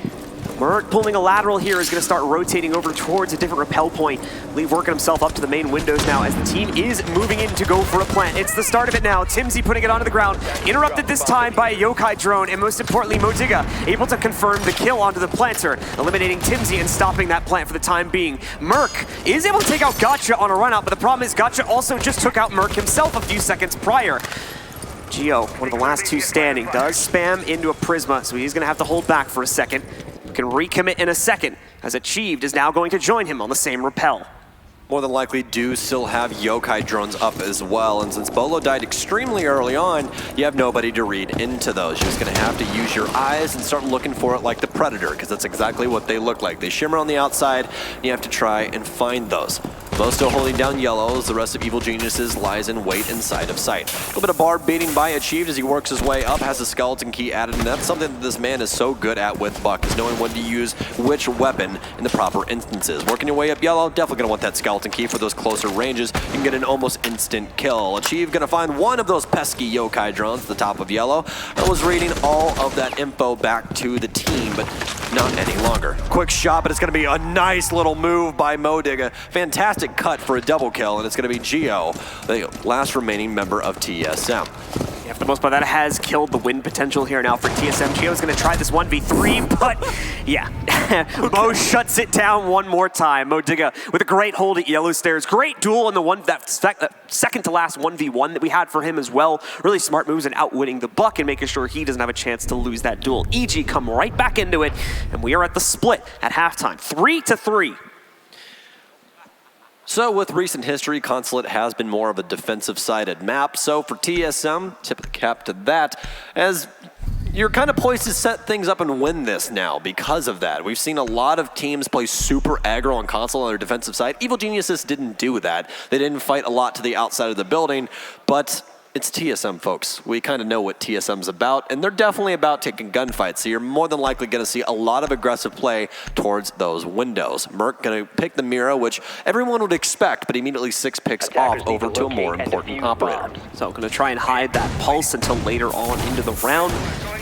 Mert pulling a lateral here is going to start rotating over towards a different rappel point. Lee working himself up to the main windows now as the team is moving in to go for a plant. It's the start of it now. Timsy putting it onto the ground. Interrupted this time by a Yokai drone, and most importantly, Modiga able to confirm the kill onto the planter, eliminating Timsy and stopping that plant for the time being. Merc is able to take out Gotcha on a run out, but the problem is Gotcha also just took out Merc himself a few seconds prior. Gio, one of the last 2 standing, does spam into a Prisma, so he's going to have to hold back for a second. Can recommit in a second, as Achieved is now going to join him on the same rappel. More than likely do still have Yokai drones up as well, and since Bolo died extremely early on, you have nobody to read into those. You're just going to have to use your eyes and start looking for it like the Predator, because that's exactly what they look like. They shimmer on the outside, and you have to try and find those. Bo still holding down yellows. The rest of Evil Geniuses lies in wait inside of sight. A little bit of bar beating by Achieved as he works his way up, has a skeleton key added, and that's something that this man is so good at with Buck, is knowing when to use which weapon in the proper instances. Working your way up yellow, definitely going to want that skeleton key for those closer ranges. You can get an almost instant kill. Achieved going to find one of those pesky Yokai drones at the top of yellow. I was reading all of that info back to the team, but not any longer. Quick shot, but it's going to be a nice little move by Modiga. Fantastic cut for a double kill, and it's going to be Gio, the last remaining member of TSM. Yeah, for the most part, that has killed the win potential here now for TSM. Gio's going to try this 1v3, but yeah, Mo shuts it down one more time. Modiga with a great hold at Yellow Stairs. Great duel in the that second to last 1v1 that we had for him as well. Really smart moves and outwitting the Buck and making sure he doesn't have a chance to lose that duel. EG come right back into it, and we are at the split at halftime, 3-3. So with recent history, Consulate has been more of a defensive-sided map. So for TSM, tip of the cap to that, as you're kind of poised to set things up and win this now because of that. We've seen a lot of teams play super aggro on Consulate on their defensive side. Evil Geniuses didn't do that. They didn't fight a lot to the outside of the building, but it's TSM, folks. We kind of know what TSM's about, and they're definitely about taking gunfights, so you're more than likely going to see a lot of aggressive play towards those windows. Merc going to pick the Mira, which everyone would expect, but immediately 6 picks off over to a more important operator. So going to try and hide that Pulse until later on into the round.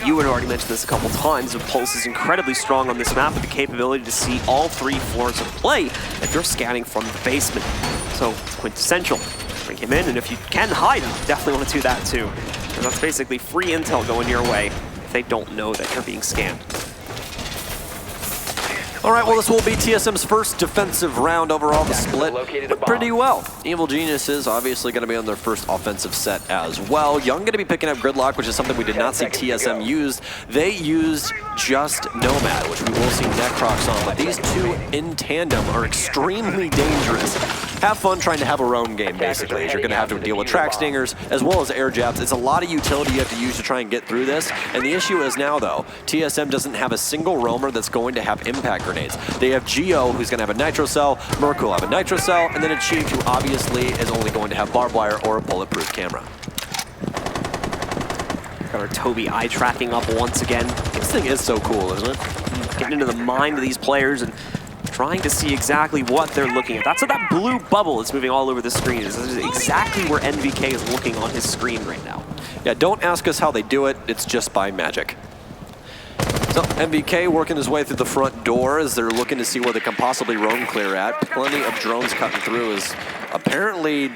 You had already mentioned this a couple times, but Pulse is incredibly strong on this map with the capability to see all 3 floors of play if you're scanning from the basement. So quintessential. Bring him in, and if you can hide him, definitely want to do that too. And that's basically free intel going your way if they don't know that you're being scanned. All right, well, this will be TSM's first defensive round overall. The split went pretty well. Evil Geniuses obviously going to be on their first offensive set as well. Young going to be picking up Gridlock, which is something we did not see TSM use. They used just Nomad, which we will see Necrox on, but these two in tandem are extremely dangerous. Have fun trying to have a roam game, basically, as you're going to have to deal with track stingers as well as air jabs. It's a lot of utility you have to use to try and get through this, and the issue is now, though, TSM doesn't have a single roamer that's going to have impact grenades. They have Geo, who's going to have a nitro cell, Merc will have a nitro cell, and then Achieved, who obviously is only going to have barbed wire or a bulletproof camera. Got our Toby eye tracking up once again. This thing is so cool, isn't it? Getting into the mind of these players and trying to see exactly what they're looking at. That's what that blue bubble is moving all over the screen. This is exactly where NVK is looking on his screen right now. Yeah, don't ask us how they do it. It's just by magic. So MVK working his way through the front door as they're looking to see where they can possibly roam clear at. Plenty of drones cutting through as apparently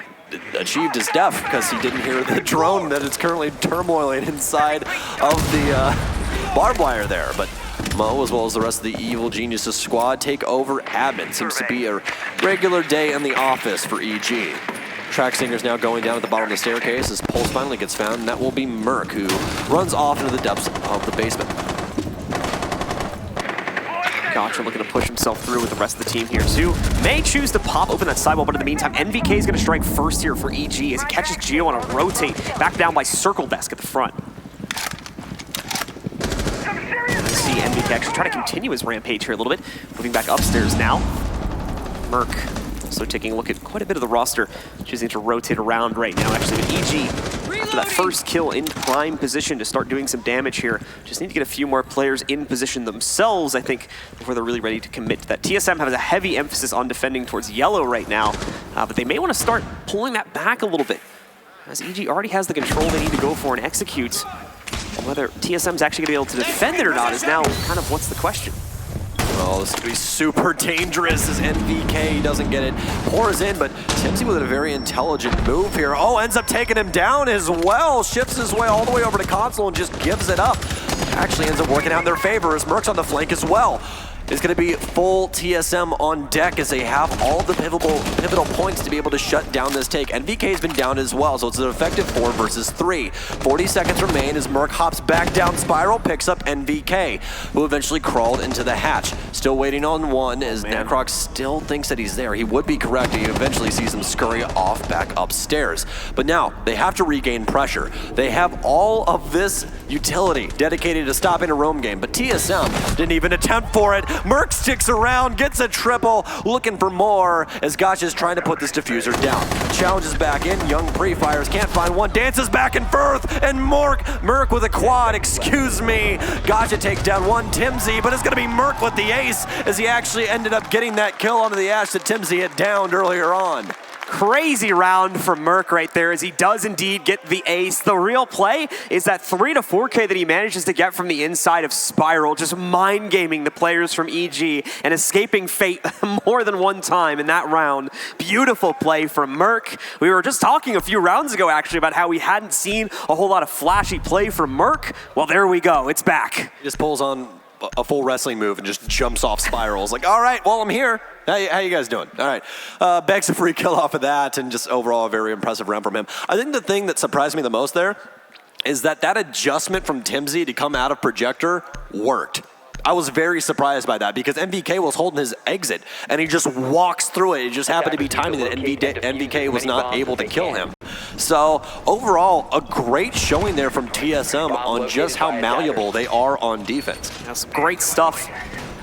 Achieved his deaf because he didn't hear the drone that is currently turmoiling inside of the barbed wire there. But Mo, as well as the rest of the Evil Geniuses squad, take over admin. Seems to be a regular day in the office for EG. Track Stinger's now going down at the bottom of the staircase as Pulse finally gets found, and that will be Merc, who runs off into the depths of the basement. Gotcha looking to push himself through with the rest of the team here. Zoo may choose to pop open that sidewall, but in the meantime, NVK is going to strike first here for EG as he catches Geo on a rotate back down by Circle Desk at the front. You see NVK actually try to continue his rampage here a little bit, moving back upstairs now. Merc also taking a look at quite a bit of the roster, choosing to rotate around right now. Actually, with EG, after that first kill in prime position to start doing some damage here, just need to get a few more players in position themselves, I think, before they're really ready to commit to that. TSM has a heavy emphasis on defending towards yellow right now, but they may want to start pulling that back a little bit, as EG already has the control they need to go for and execute. Whether TSM's actually going to be able to defend it or not is now kind of what's the question. Well, this could be super dangerous as NVK doesn't get it. Pours in, but Timsy with a very intelligent move here. Oh, ends up taking him down as well. Shifts his way all the way over to Console and just gives it up. Actually ends up working out in their favor as Merc's on the flank as well. It's going to be full TSM on deck as they have all the pivotal points to be able to shut down this take. NVK's been down as well, so it's an effective 4 versus 3. 40 seconds remain as Merc hops back down Spiral, picks up NVK, who eventually crawled into the hatch. Still waiting on one as Necrox still thinks that he's there. He would be correct. He eventually sees him scurry off back upstairs. But now they have to regain pressure. They have all of this utility dedicated to stopping a roam game, but TSM didn't even attempt for it. Merc sticks around, gets a triple, looking for more as Gotcha is trying to put this diffuser down. Challenges back in, Young pre-fires, can't find one, dances back and forth, and Merc with a quad, excuse me. Gotcha takes down one Timsy, but it's gonna be Merc with the ace as he actually ended up getting that kill onto the Ash that Timsy had downed earlier on. Crazy round from Merc right there as he does indeed get the ace. The real play is that 3 to 4K that he manages to get from the inside of Spiral, just mind gaming the players from EG and escaping fate more than one time in that round. Beautiful play from Merc. We were just talking a few rounds ago actually about how we hadn't seen a whole lot of flashy play from Merc. Well, there we go, it's back. He just pulls on a full wrestling move and just jumps off Spirals. Like, all right, well, I'm here. How you guys doing? All right. Begs a free kill off of that, and just overall a very impressive round from him. I think the thing that surprised me the most there is that adjustment from Timsy to come out of Projector worked. I was very surprised by that because MVK was holding his exit and he just walks through it. It just happened to be timing that MVK was not able to kill him. So overall, a great showing there from TSM on just how malleable they are on defense. That's great stuff.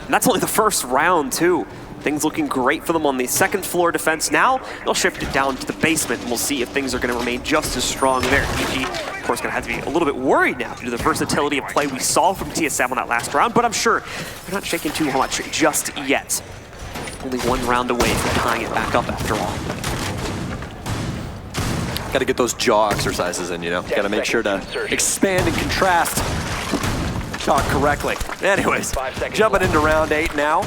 And that's only the first round, too. Things looking great for them on the second floor defense. Now they'll shift it down to the basement, and we'll see if things are going to remain just as strong there. EG, of course, going to have to be a little bit worried now due to the versatility of play we saw from TSM on that last round, but I'm sure they're not shaking too much just yet. Only one round away from tying it back up after all. Got to get those jaw exercises in, you know? Got to make sure to expand and contrast. Talk correctly. Anyways, jumping into round 8 now.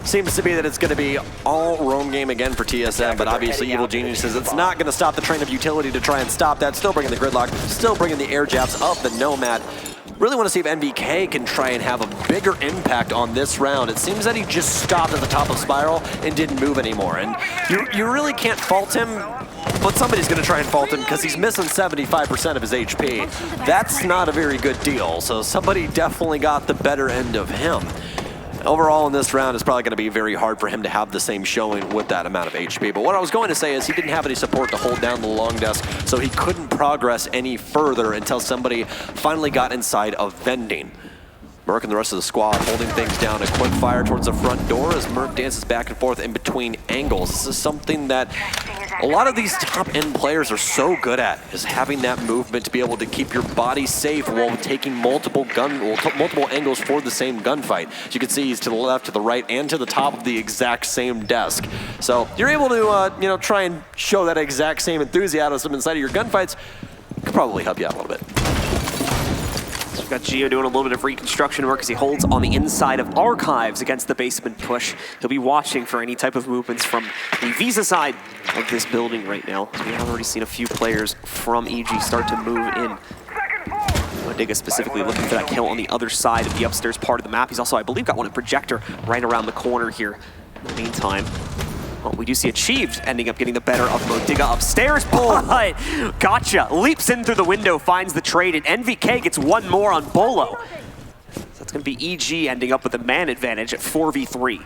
Seems to be that it's going to be all roam game again for TSM, but obviously Evil Geniuses, it's not going to stop the train of utility to try and stop that. Still bringing the gridlock, still bringing the air jabs up the Nomad. Really want to see if MVK can try and have a bigger impact on this round. It seems that he just stopped at the top of Spiral and didn't move anymore. And you really can't fault him, but somebody's going to try and fault him because he's missing 75% of his HP. That's not a very good deal, so somebody definitely got the better end of him. Overall in this round, it's probably going to be very hard for him to have the same showing with that amount of HP. But what I was going to say is he didn't have any support to hold down the long desk, so he couldn't progress any further until somebody finally got inside of vending. Merc and the rest of the squad holding things down. A quick fire towards the front door as Merc dances back and forth in between angles. This is something that a lot of these top-end players are so good at, is having that movement to be able to keep your body safe while taking multiple angles for the same gunfight. As you can see, he's to the left, to the right, and to the top of the exact same desk. So you're able to, try and show that exact same enthusiasm inside of your gunfights. Could probably help you out a little bit. So we've got Gio doing a little bit of reconstruction work as he holds on the inside of Archives against the basement push. He'll be watching for any type of movements from the Visa side of this building right now. We have already seen a few players from EG start to move in. Modiga specifically looking for that kill on the other side of the upstairs part of the map. He's also, I believe, got one at Projector right around the corner here. In the meantime, well, we do see Achieved ending up getting the better of Modiga upstairs, but Gotcha leaps in through the window, finds the trade, and NVK gets one more on Bolo. So that's going to be EG ending up with a man advantage at 4v3.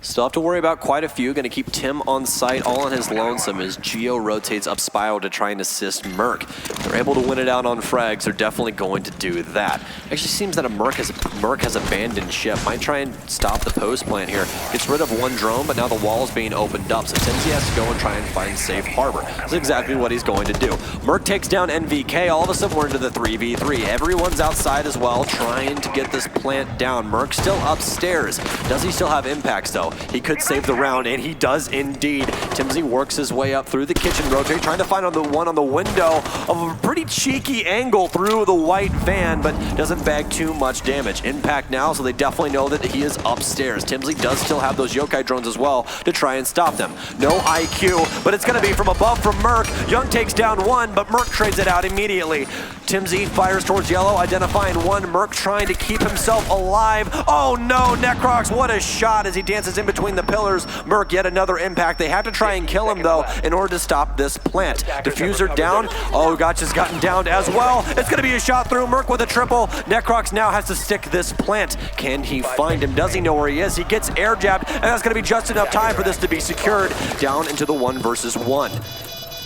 Still have to worry about quite a few. Going to keep Tim on site all on his lonesome as Gio rotates up Spiral to try and assist Merc. They're able to win it out on frags. They're definitely going to do that. Actually seems that Merc has abandoned ship. Might try and stop the post plant here. Gets rid of one drone, but now the wall is being opened up. So Timsy has to go and try and find safe harbor. That's exactly what he's going to do. Merc takes down NVK. All of a sudden we're into the 3v3. Everyone's outside as well, trying to get this plant down. Merc's still upstairs. Does he still have impacts though? He could save the round, and he does indeed. Timsy works his way up through the kitchen rotate, trying to find the one on the window of a pretty cheeky angle through the white van, but doesn't bag too much damage. Impact now, so they definitely know that he is upstairs. Timsy does still have those yokai drones as well to try and stop them. No IQ, but it's going to be from above from Merc. Young takes down one, but Merc trades it out immediately. Timsy fires towards yellow, identifying one. Merc trying to keep himself alive. Oh no, Necrox, what a shot as he dances in between the pillars. Merc, yet another impact. They have to try and kill him though in order to stop this plant. Diffuser down. Oh, Gotcha's gotten downed as well. It's going to be a shot through. Merc with a triple. Necrox now has to stick this plant. Can he find him? Does he know where he is? He gets air jabbed, and that's going to be just enough time for this to be secured down into the 1 versus 1.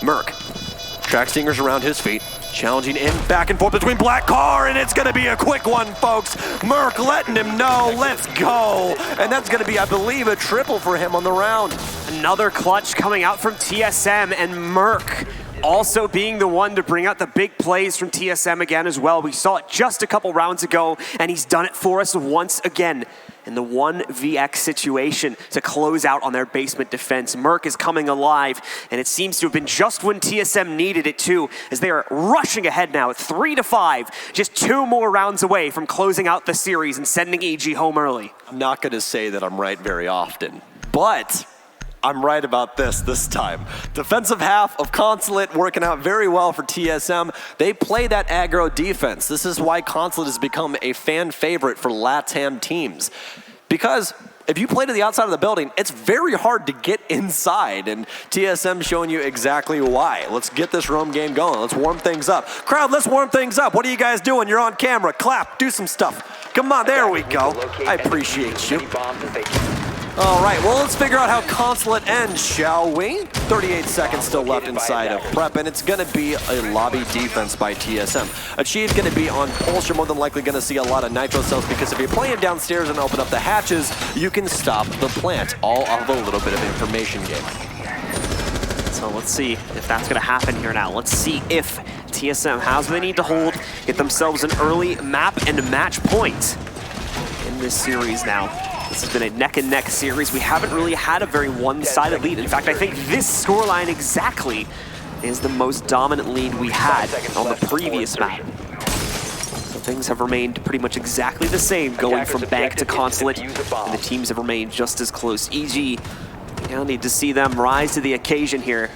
Merc, track stingers around his feet. Challenging in back and forth between Black Car, and it's going to be a quick one, folks. Merc letting him know, let's go. And that's going to be, I believe, a triple for him on the round. Another clutch coming out from TSM, and Merc also being the one to bring out the big plays from TSM again as well. We saw it just a couple rounds ago, and he's done it for us once again. In the 1vx situation to close out on their basement defense. Merc is coming alive, and it seems to have been just when TSM needed it too, as they are rushing ahead now at 3-5, just 2 more rounds away from closing out the series and sending EG home early. I'm not going to say that I'm right very often, but I'm right about this time. Defensive half of Consulate working out very well for TSM. They play that aggro defense. This is why Consulate has become a fan favorite for LATAM teams. Because if you play to the outside of the building, it's very hard to get inside, and TSM showing you exactly why. Let's get this roam game going. Let's warm things up. Crowd, let's warm things up. What are you guys doing? You're on camera. Clap. Do some stuff. Come on, there we go. I appreciate you. All right, well, let's figure out how Consulate ends, shall we? 38 seconds still left inside of prep, and it's going to be a lobby defense by TSM. Achieve's going to be on pulse. You're more than likely going to see a lot of nitro cells, because if you're playing downstairs and open up the hatches, you can stop the plant, all of a little bit of information game. So let's see if that's going to happen here now. Let's see if TSM has what they need to hold, get themselves an early map and match point in this series now. This has been a neck-and-neck series. We haven't really had a very one-sided lead. In fact, I think this scoreline exactly is the most dominant lead we had on the previous map. So things have remained pretty much exactly the same, going from Bank to Consulate, and the teams have remained just as close. EG, we now need to see them rise to the occasion here,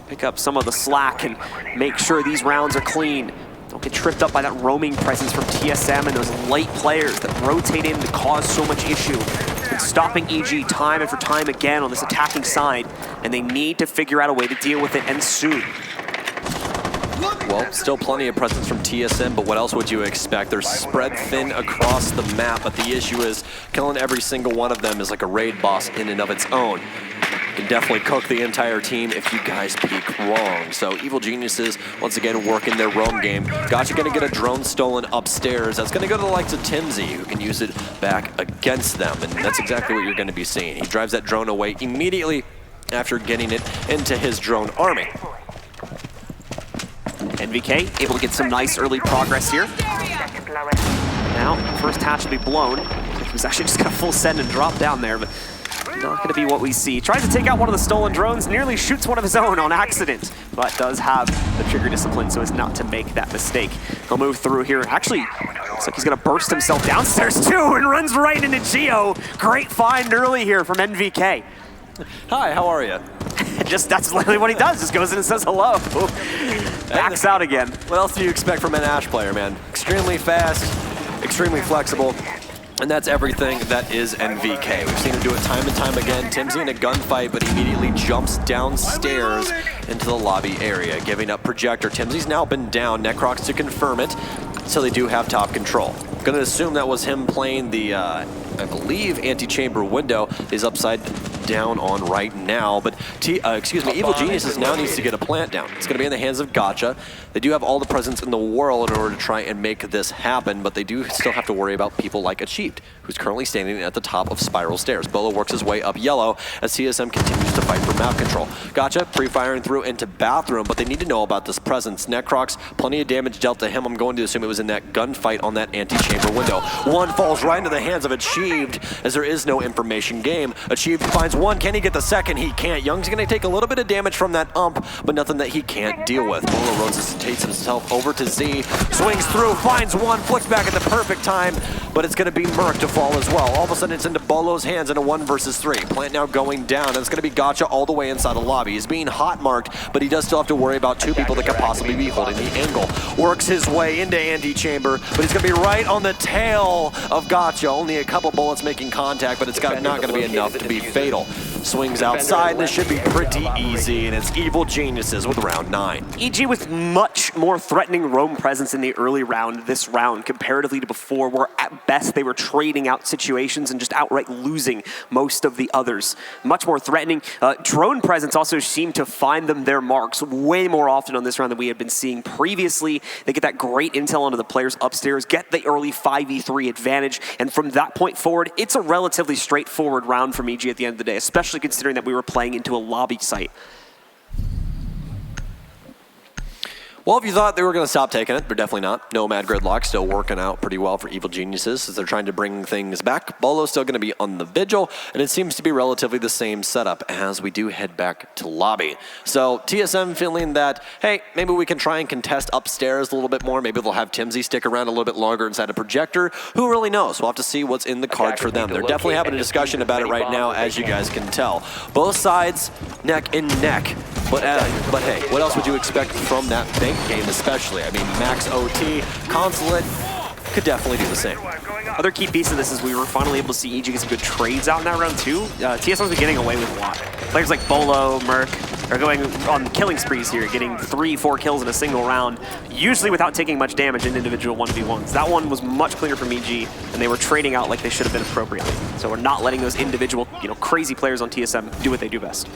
pick up some of the slack and make sure these rounds are clean. Don't get tripped up by that roaming presence from TSM and those late players that rotate in to cause so much issue. It's stopping EG time after time again on this attacking side, and they need to figure out a way to deal with it, and soon. Well, still plenty of presence from TSM, but what else would you expect? They're spread thin across the map, but the issue is killing every single one of them is like a raid boss in and of its own. Can definitely cook the entire team if you guys peek wrong. So Evil Geniuses, once again, working their roam game. Gotcha gonna get a drone stolen upstairs. That's gonna go to the likes of Timsy, who can use it back against them. And that's exactly what you're gonna be seeing. He drives that drone away immediately after getting it into his drone army. NVK able to get some nice early progress here. Now, first hatch will be blown. He was actually just gonna full send and drop down there, but not going to be what we see. Tries to take out one of the stolen drones, nearly shoots one of his own on accident, but does have the trigger discipline so as not to make that mistake. He'll move through here. Actually, looks like he's going to burst himself downstairs too and runs right into Geo. Great find early here from NVK. Hi, how are you? That's literally what he does. Just goes in and says hello. Backs out again. What else do you expect from an Ashe player, man? Extremely fast, extremely flexible. And that's everything that is NVK. We've seen him do it time and time again. Timsy in a gunfight, but immediately jumps downstairs into the lobby area, giving up projector. Timsy's now been down. Necrox to confirm it, so they do have top control. Gonna assume that was him playing the, I believe, antechamber window is upside down on right now, but Evil Geniuses now needs to get a plant down. It's gonna be in the hands of Gotcha. They do have all the presence in the world in order to try and make this happen, but they do still have to worry about people like Achieved, who's currently standing at the top of Spiral Stairs. Bolo works his way up yellow as TSM continues to fight for map control. Gotcha pre-firing through into bathroom, but they need to know about this presence. Necrox, plenty of damage dealt to him. I'm going to assume it was in that gunfight on that antechamber window. One falls right into the hands of Achieved as there is no information game. Achieved finds one. Can he get the second? He can't. Young's going to take a little bit of damage from that ump, but nothing that he can't deal with. Bolo rotates himself over to Z, swings through, finds one, flicks back at the perfect time, but it's going to be Merc to fall as well. All of a sudden, it's into Bolo's hands in a 1 versus 3. Plant now going down, and it's going to be Gotcha all the way inside the lobby. He's being hot-marked, but he does still have to worry about 2 people that could possibly be holding the angle. Works his way into antechamber, but he's going to be right on the tail of Gotcha. Only a couple bullets making contact, but it's not going to be enough to be fatal. Swings outside, and this should be pretty easy, and it's Evil Geniuses with round 9. EG with much more threatening roam presence in the early round this round comparatively to before, where at best they were trading out situations and just outright losing most of the others. Much more threatening. Drone presence also seemed to find them their marks way more often on this round than we had been seeing previously. They get that great intel onto the players upstairs, get the early 5v3 advantage, and from that point forward, it's a relatively straightforward round from EG at the end of the day, especially considering that we were playing into a lobby site. Well, if you thought they were going to stop taking it, they're definitely not. Nomad Gridlock still working out pretty well for Evil Geniuses as they're trying to bring things back. Bolo's still going to be on the vigil, and it seems to be relatively the same setup as we do head back to lobby. So TSM feeling that, hey, maybe we can try and contest upstairs a little bit more. Maybe they'll have Timsy stick around a little bit longer inside a projector. Who really knows? We'll have to see what's in the cards for them. They're definitely having a discussion about it right now, as you guys can tell. Both sides neck and neck. But hey, what else would you expect from that bank game especially? I mean, max OT, Consulate, could definitely do the same. Other key piece of this is we were finally able to see EG get some good trades out in that round too. TSM's been getting away with a lot. Players like Bolo, Merc are going on killing sprees here, getting 3-4 kills in a single round, usually without taking much damage in individual 1v1s. That one was much cleaner from EG, and they were trading out like they should have been appropriately. So we're not letting those individual, crazy players on TSM do what they do best.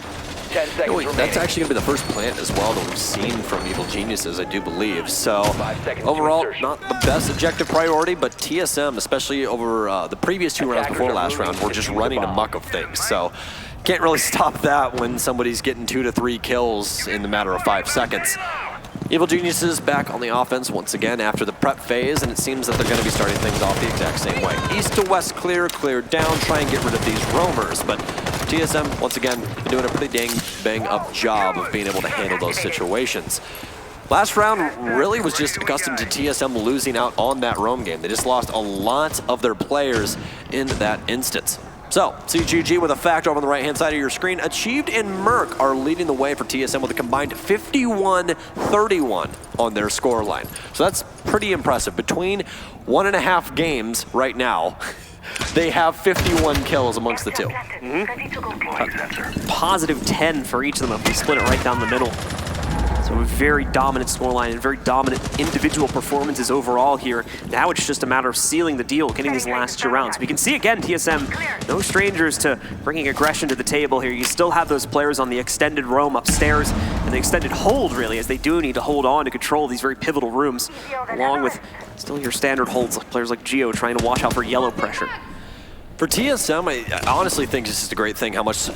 10 seconds remaining. That's actually going to be the first plant as well that we've seen from Evil Geniuses, I do believe. So 5 seconds to overall, insertion. not the best objective priority, but TSM, especially over the previous 2 rounds before last round, were just running amok of things. So can't really stop that when somebody's getting 2 to 3 kills in the matter of 5 seconds. Evil Geniuses back on the offense once again after the prep phase, and it sees that they're going to be starting things off the exact same way. East to west clear down, try and get rid of these roamers, but TSM, once again, been doing a pretty bang-up job of being able to handle those situations. Last round really was just accustomed to TSM losing out on that roam game. They just lost a lot of their players in that instance. So, CGG with a fact over on the right-hand side of your screen. Achieved and Merc are leading the way for TSM with a combined 51-31 on their scoreline. So that's pretty impressive. Between 1.5 games right now, they have 51 kills amongst the two. Positive 10 for each of them if we split it right down the middle. So a very dominant scoreline and very dominant individual performances overall here. Now it's just a matter of sealing the deal, getting these last 2 rounds. We can see again, TSM, no strangers to bringing aggression to the table here. You still have those players on the extended roam upstairs and the extended hold, really, as they do need to hold on to control these very pivotal rooms, along with still your standard holds, like players like Geo trying to watch out for yellow pressure. For TSM, I honestly think it's just a great thing how much,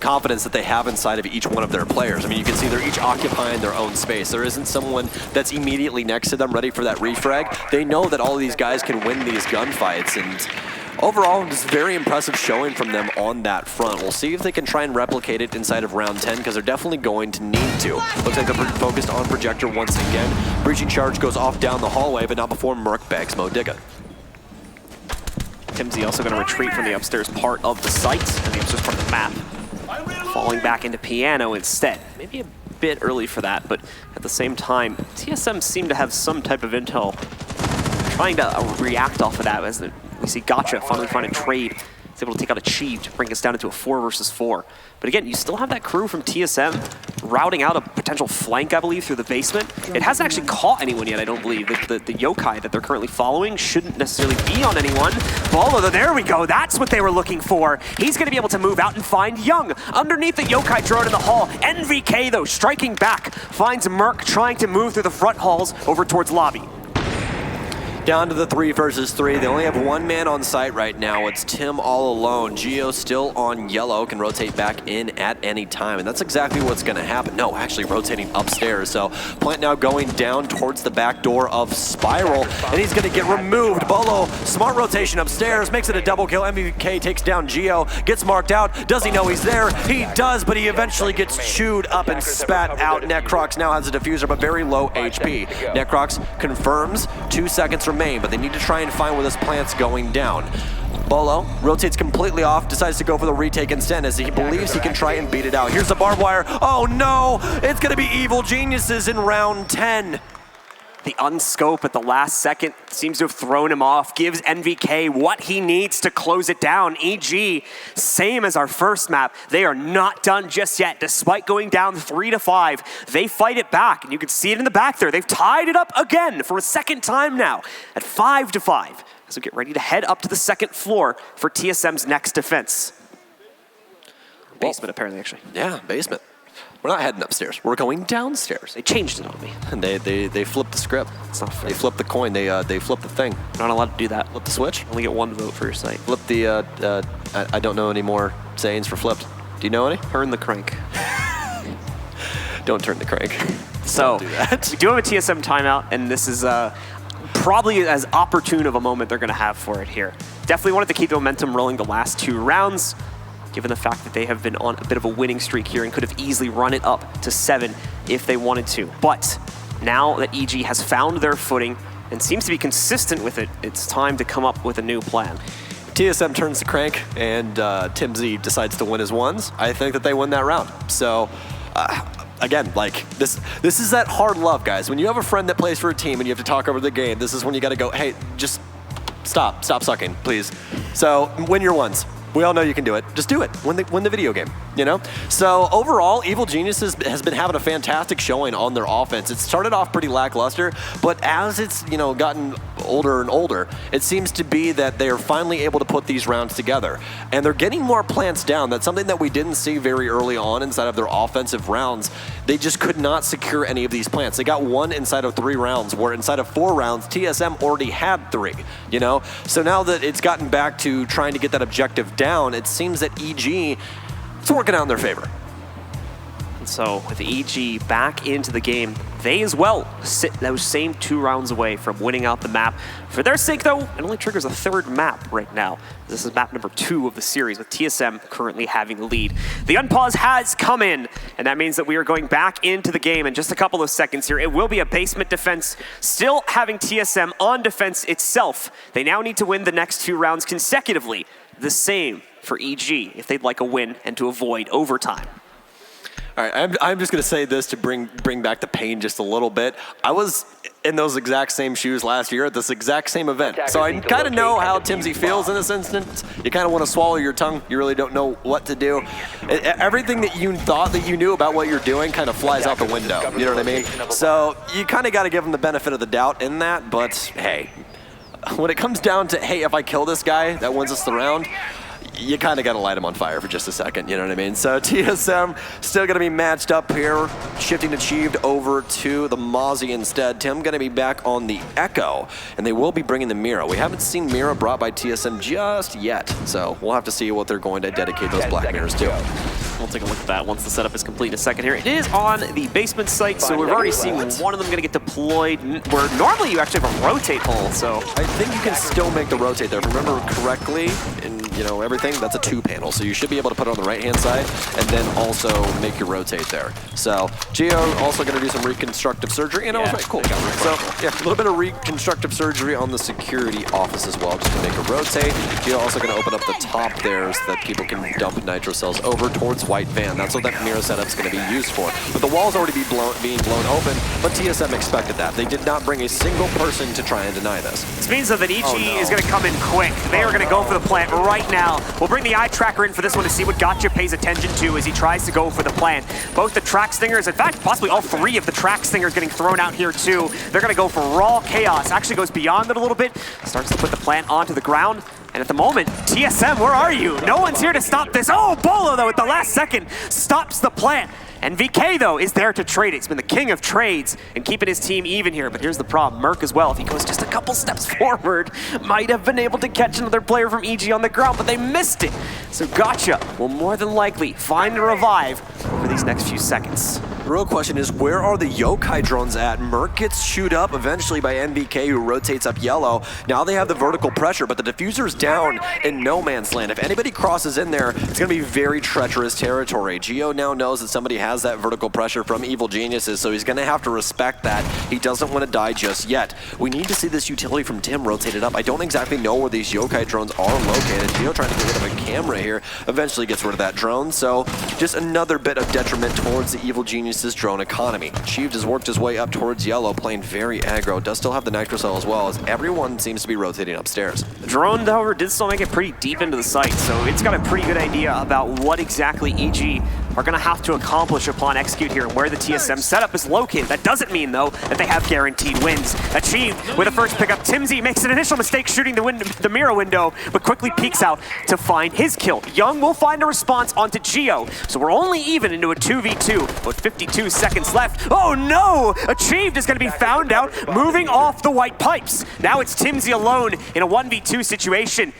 confidence that they have inside of each one of their players. I mean, you can see they're each occupying their own space. There isn't someone that's immediately next to them ready for that refrag. They know that all of these guys can win these gunfights, and overall, just very impressive showing from them on that front. We'll see if they can try and replicate it inside of round 10, because they're definitely going to need to. Looks like they're focused on Projector once again. Breaching charge goes off down the hallway, but not before Merc bags Modiga. TimZ also going to retreat from the upstairs part of the site and the upstairs part of the map. Falling back into Piano instead. Maybe a bit early for that, but at the same time, TSM seem to have some type of intel trying to react off of that as we see Gotcha finally find a trade. He's able to take out Achieve to bring us down into a 4 versus 4. But again, you still have that crew from TSM routing out a potential flank, I believe, through the basement. It hasn't actually caught anyone yet, I don't believe. The yokai that they're currently following shouldn't necessarily be on anyone. Bolo, there we go. That's what they were looking for. He's going to be able to move out and find Young underneath the yokai drone in the hall. NVK, though, striking back, finds Merc trying to move through the front halls over towards lobby. Down to the 3 versus 3. They only have 1 man on site right now. It's Tim all alone. Geo still on yellow, can rotate back in at any time, and that's exactly what's going to happen. No, actually rotating upstairs. So Plant now going down towards the back door of Spiral, and he's going to get removed. Bolo, smart rotation upstairs, makes it a double kill. MVK takes down Geo, gets marked out. Does he know he's there? He does, but he eventually gets chewed up and spat out. Necrox now has a diffuser, but very low HP. Necrox confirms 2 seconds remain, but they need to try and find where this plant's going down. Bolo rotates completely off, decides to go for the retake instead as he believes he can try and beat it out. Here's the barbed wire. Oh no! It's gonna be Evil Geniuses in round 10. The unscope at the last second seems to have thrown him off, gives NVK what he needs to close it down. EG, same as our first map, they are not done just yet. Despite going down 3-5, they fight it back, and you can see it in the back there. They've tied it up again for a second time now at 5-5. So get ready to head up to the second floor for TSM's next defense. Basement, apparently, actually. Yeah, basement. We're not heading upstairs. We're going downstairs. They changed it on me. And they flipped the script. It's not fair. They flipped the coin. They flipped the thing. You're not allowed to do that. Flip the switch? Only get 1 vote for your site. Flip the, I don't know any more sayings for flipped. Do you know any? Turn the crank. Don't turn the crank. So, don't do that. We do have a TSM timeout, and this is probably as opportune of a moment they're going to have for it here. Definitely wanted to keep the momentum rolling the last 2 rounds, given the fact that they have been on a bit of a winning streak here and could have easily run it up to 7 if they wanted to. But now that EG has found their footing and seems to be consistent with it, it's time to come up with a new plan. TSM turns the crank and TimZ decides to win his ones. I think that they win that round. So again, like this is that hard love, guys. When you have a friend that plays for a team and you have to talk over the game, this is when you got to go, hey, just stop sucking, please. So win your ones. We all know you can do it. Just do it. Win the video game, you know? So overall, Evil Geniuses has been having a fantastic showing on their offense. It started off pretty lackluster, but as it's, gotten older and older, it seems to be that they are finally able to put these rounds together. And they're getting more plants down. That's something that we didn't see very early on inside of their offensive rounds. They just could not secure any of these plants. They got one inside of 3 rounds, where inside of 4 rounds, TSM already had 3, So now that it's gotten back to trying to get that objective down, it seems that EG, it's working out in their favor. And so with EG back into the game, they as well sit those same 2 rounds away from winning out the map. For their sake, though, it only triggers a 3rd map right now. This is map number 2 of the series, with TSM currently having the lead. The unpause has come in, and that means that we are going back into the game in just a couple of seconds here. It will be a basement defense, still having TSM on defense itself. They now need to win the next 2 rounds consecutively. The same for EG if they'd like a win and to avoid overtime. All right, I'm just going to say this to bring back the pain just a little bit. I was in those exact same shoes last year at this exact same event. So I kind of know how Timsy feels in this instance. You kind of want to swallow your tongue. You really don't know what to do. Everything that you thought that you knew about what you're doing kind of flies out the window. You know what I mean? So you kind of got to give them the benefit of the doubt in that. But hey, when it comes down to, hey, if I kill this guy, that wins us the round, you kind of got to light him on fire for just a second, you know what I mean? So TSM still going to be matched up here, shifting Achieved over to the Mozzie instead. Tim going to be back on the Echo, and they will be bringing the Mira. We haven't seen Mira brought by TSM just yet, so we'll have to see what they're going to dedicate those Black Mirrors to. We'll take a look at that once the setup is complete in a second here. It is on the basement site, so we've already seen one of them going to get deployed, where normally you actually have a rotate hole, so I think you can still make the rotate there. If I remember correctly, and everything, that's a 2 panel, so you should be able to put it on the right-hand side and then also make your rotate there. So Geo also going to do some reconstructive surgery, and I was right, cool. So yeah, a little bit of reconstructive surgery on the security office as well, just to make a rotate. Geo also going to open up the top there so that people can dump nitro cells over towards White Van. That's what that Mira setup's going to be used for. But the wall's already being blown open, but TSM expected that. They did not bring a single person to try and deny this. This means that EG is going to come in quick. They are going to go for the plant right now. We'll bring the eye tracker in for this one to see what Gotcha pays attention to as he tries to go for the plant. Both the track stingers, in fact, possibly all 3 of the track stingers getting thrown out here too. They're going to go for raw chaos. Actually goes beyond it a little bit. Starts to put the plant onto the ground. And at the moment, TSM, where are you? No one's here to stop this. Oh, Bolo, though, at the last second, stops the plant. And VK, though, is there to trade it. He's been the king of trades and keeping his team even here. But here's the problem. Merc as well, if he goes just a couple steps forward, might have been able to catch another player from EG on the ground, but they missed it. So Gotcha will more than likely find a revive for these next few seconds. The real question is, where are the yokai drones at? Merc gets chewed up eventually by NBK, who rotates up yellow. Now they have the vertical pressure, but the diffuser's down in no man's land. If anybody crosses in there, it's going to be very treacherous territory. Geo now knows that somebody has that vertical pressure from Evil Geniuses, so he's going to have to respect that. He doesn't want to die just yet. We need to see this utility from Tim rotated up. I don't exactly know where these yokai drones are located. Geo trying to get rid of a camera here, eventually gets rid of that drone, so just another bit of detriment towards the Evil Geniuses drone economy. Achieved has worked his way up towards yellow, playing very aggro. Does still have the nitro cell as well, as everyone seems to be rotating upstairs. The drone, however, did still make it pretty deep into the site, so it's got a pretty good idea about what exactly EG are going to have to accomplish upon execute here and where the TSM setup is located. That doesn't mean, though, that they have guaranteed wins. Achieved with a first pickup. Timsy makes an initial mistake shooting the Mira window, but quickly peeks out to find his kill. Young will find a response onto Geo, so we're only even into a 2v2, but 52 seconds left. Oh no! Achieved is going to be found out moving off the white pipes. Now it's Timsy alone in a 1v2 situation.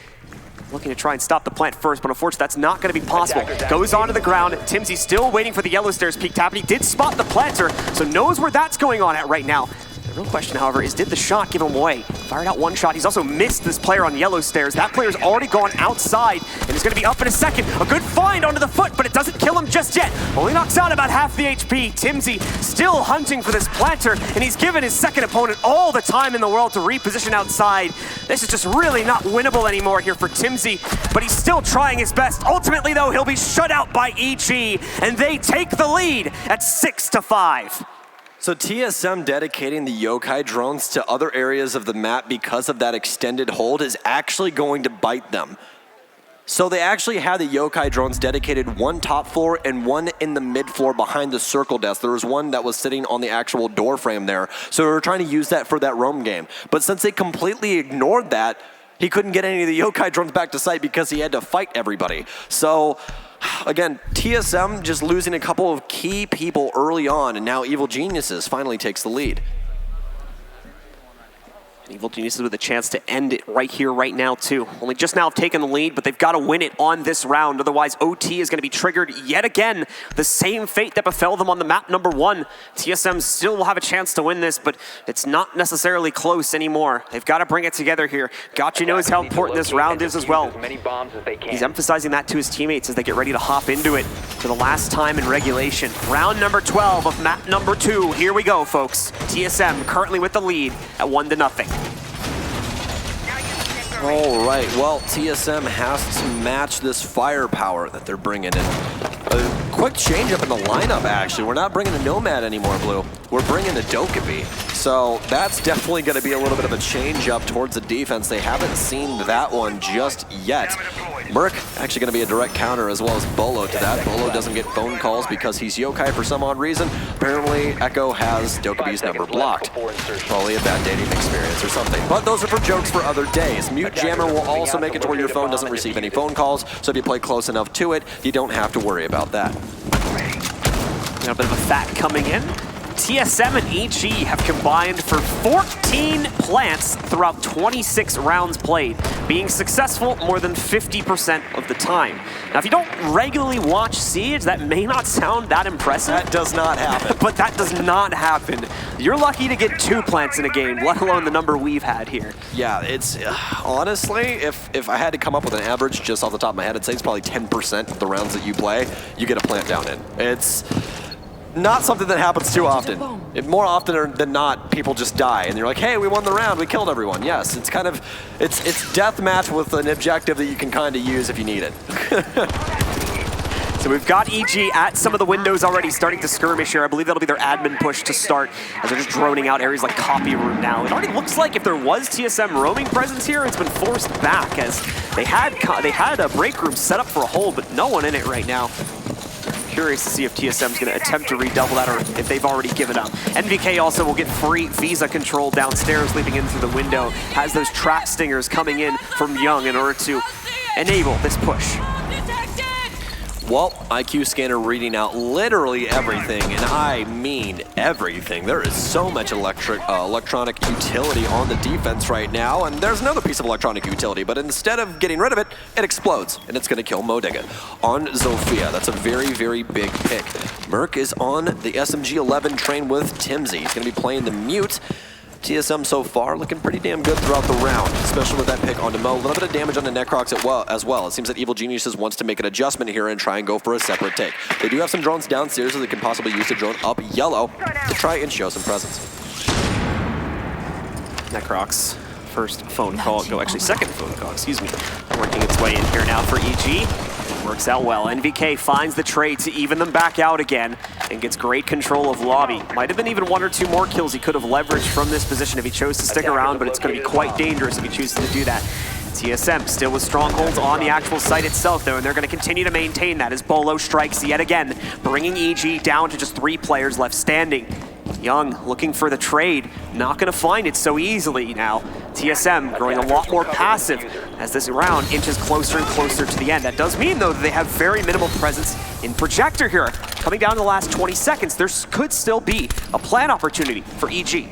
Looking to try and stop the plant first, but unfortunately that's not going to be possible. Goes onto the ground. Timsy still waiting for the yellow stairs peak tap, and he did spot the planter, so knows where that's going on at right now. The real question, however, is did the shot give him away? Fired out one shot. He's also missed this player on yellow stairs. That player's already gone outside and is going to be up in a second. A good find onto the foot, but it doesn't kill him just yet. Only knocks out about half the HP. TimZ still hunting for this planter, and he's given his second opponent all the time in the world to reposition outside. This is just really not winnable anymore here for TimZ, but he's still trying his best. Ultimately, though, he'll be shut out by EG, and they take the lead at 6-5. So TSM dedicating the yokai drones to other areas of the map because of that extended hold is actually going to bite them. So they actually had the yokai drones dedicated one top floor and one in the mid floor behind the circle desk. There was one that was sitting on the actual door frame there. So they were trying to use that for that roam game. But since they completely ignored that, he couldn't get any of the yokai drones back to site because he had to fight everybody. So again, TSM just losing a couple of key people early on, and now Evil Geniuses finally takes the lead. Evil Geniuses with a chance to end it right here, right now, too. Only just now have taken the lead, but they've got to win it on this round. Otherwise, OT is going to be triggered yet again. The same fate that befell them on the map number 1. TSM still will have a chance to win this, but it's not necessarily close anymore. They've got to bring it together here. Gotcha knows how important this round is as well. He's emphasizing that to his teammates as they get ready to hop into it for the last time in regulation. Round number 12 of map number 2. Here we go, folks. TSM currently with the lead at 1-0. All right, well, TSM has to match this firepower that they're bringing in. A quick change up in the lineup, actually. We're not bringing the Nomad anymore, Blue. We're bringing the Dokkaebi. So that's definitely going to be a little bit of a change up towards the defense. They haven't seen that one just yet. Merc actually going to be a direct counter as well as Bolo to that. Bolo doesn't get phone calls because he's yokai for some odd reason. Apparently, Echo has Dokkaebi's number blocked. Probably a bad dating experience or something. But those are for jokes for other days. Mute Jammer will also make it to where your phone doesn't receive any phone calls, so if you play close enough to it, you don't have to worry about that. A bit of a fat coming in. TSM and EG have combined for 14 plants throughout 26 rounds played, being successful more than 50% of the time. Now, if you don't regularly watch Siege, that may not sound that impressive. That does not happen. But that does not happen. You're lucky to get 2 plants in a game, let alone the number we've had here. Yeah, it's honestly, if I had to come up with an average just off the top of my head, I'd say it's probably 10% of the rounds that you play, you get a plant down in. It's not something that happens too often. More often than not, people just die, and you're like, hey, we won the round, we killed everyone. Yes, it's kind of, it's deathmatch with an objective that you can kind of use if you need it. So we've got EG at some of the windows already starting to skirmish here. I believe that'll be their admin push to start as they're just droning out areas like copy room now. It already looks like if there was TSM roaming presence here, it's been forced back as they had a break room set up for a hold, but no one in it right now. Curious to see if TSM's going to attempt to redouble that or if they've already given up. NVK also will get free visa control downstairs, leaping in through the window, has those trap stingers coming in from Young in order to enable this push. Well, IQ scanner reading out literally everything, and I mean everything. There is so much electronic utility on the defense right now, and there's another piece of electronic utility, but instead of getting rid of it, it explodes, and it's going to kill Modega on Zofia. That's a very, very big pick. Merc is on the SMG-11 train with TimZ. He's going to be playing the Mute. TSM so far looking pretty damn good throughout the round, especially with that pick onto Mo. A little bit of damage on the Necrox as well. It seems that Evil Geniuses wants to make an adjustment here and try and go for a separate take. They do have some drones downstairs that they can possibly use to drone up yellow to try and show some presence. Necrox, first phone call, actually second phone call, excuse me. Working its way in here now for EG. Works out well. NVK finds the trade to even them back out again and gets great control of lobby. Might have been even 1 or 2 more kills he could have leveraged from this position if he chose to stick around, but it's going to be quite dangerous if he chooses to do that. TSM still with strongholds on the actual site itself, though, and they're going to continue to maintain that as Bolo strikes yet again, bringing EG down to just 3 players left standing. Young looking for the trade, not going to find it so easily now. TSM growing a lot more passive as this round inches closer and closer to the end. That does mean, though, that they have very minimal presence in Projector here. Coming down to the last 20 seconds, there could still be a plant opportunity for EG.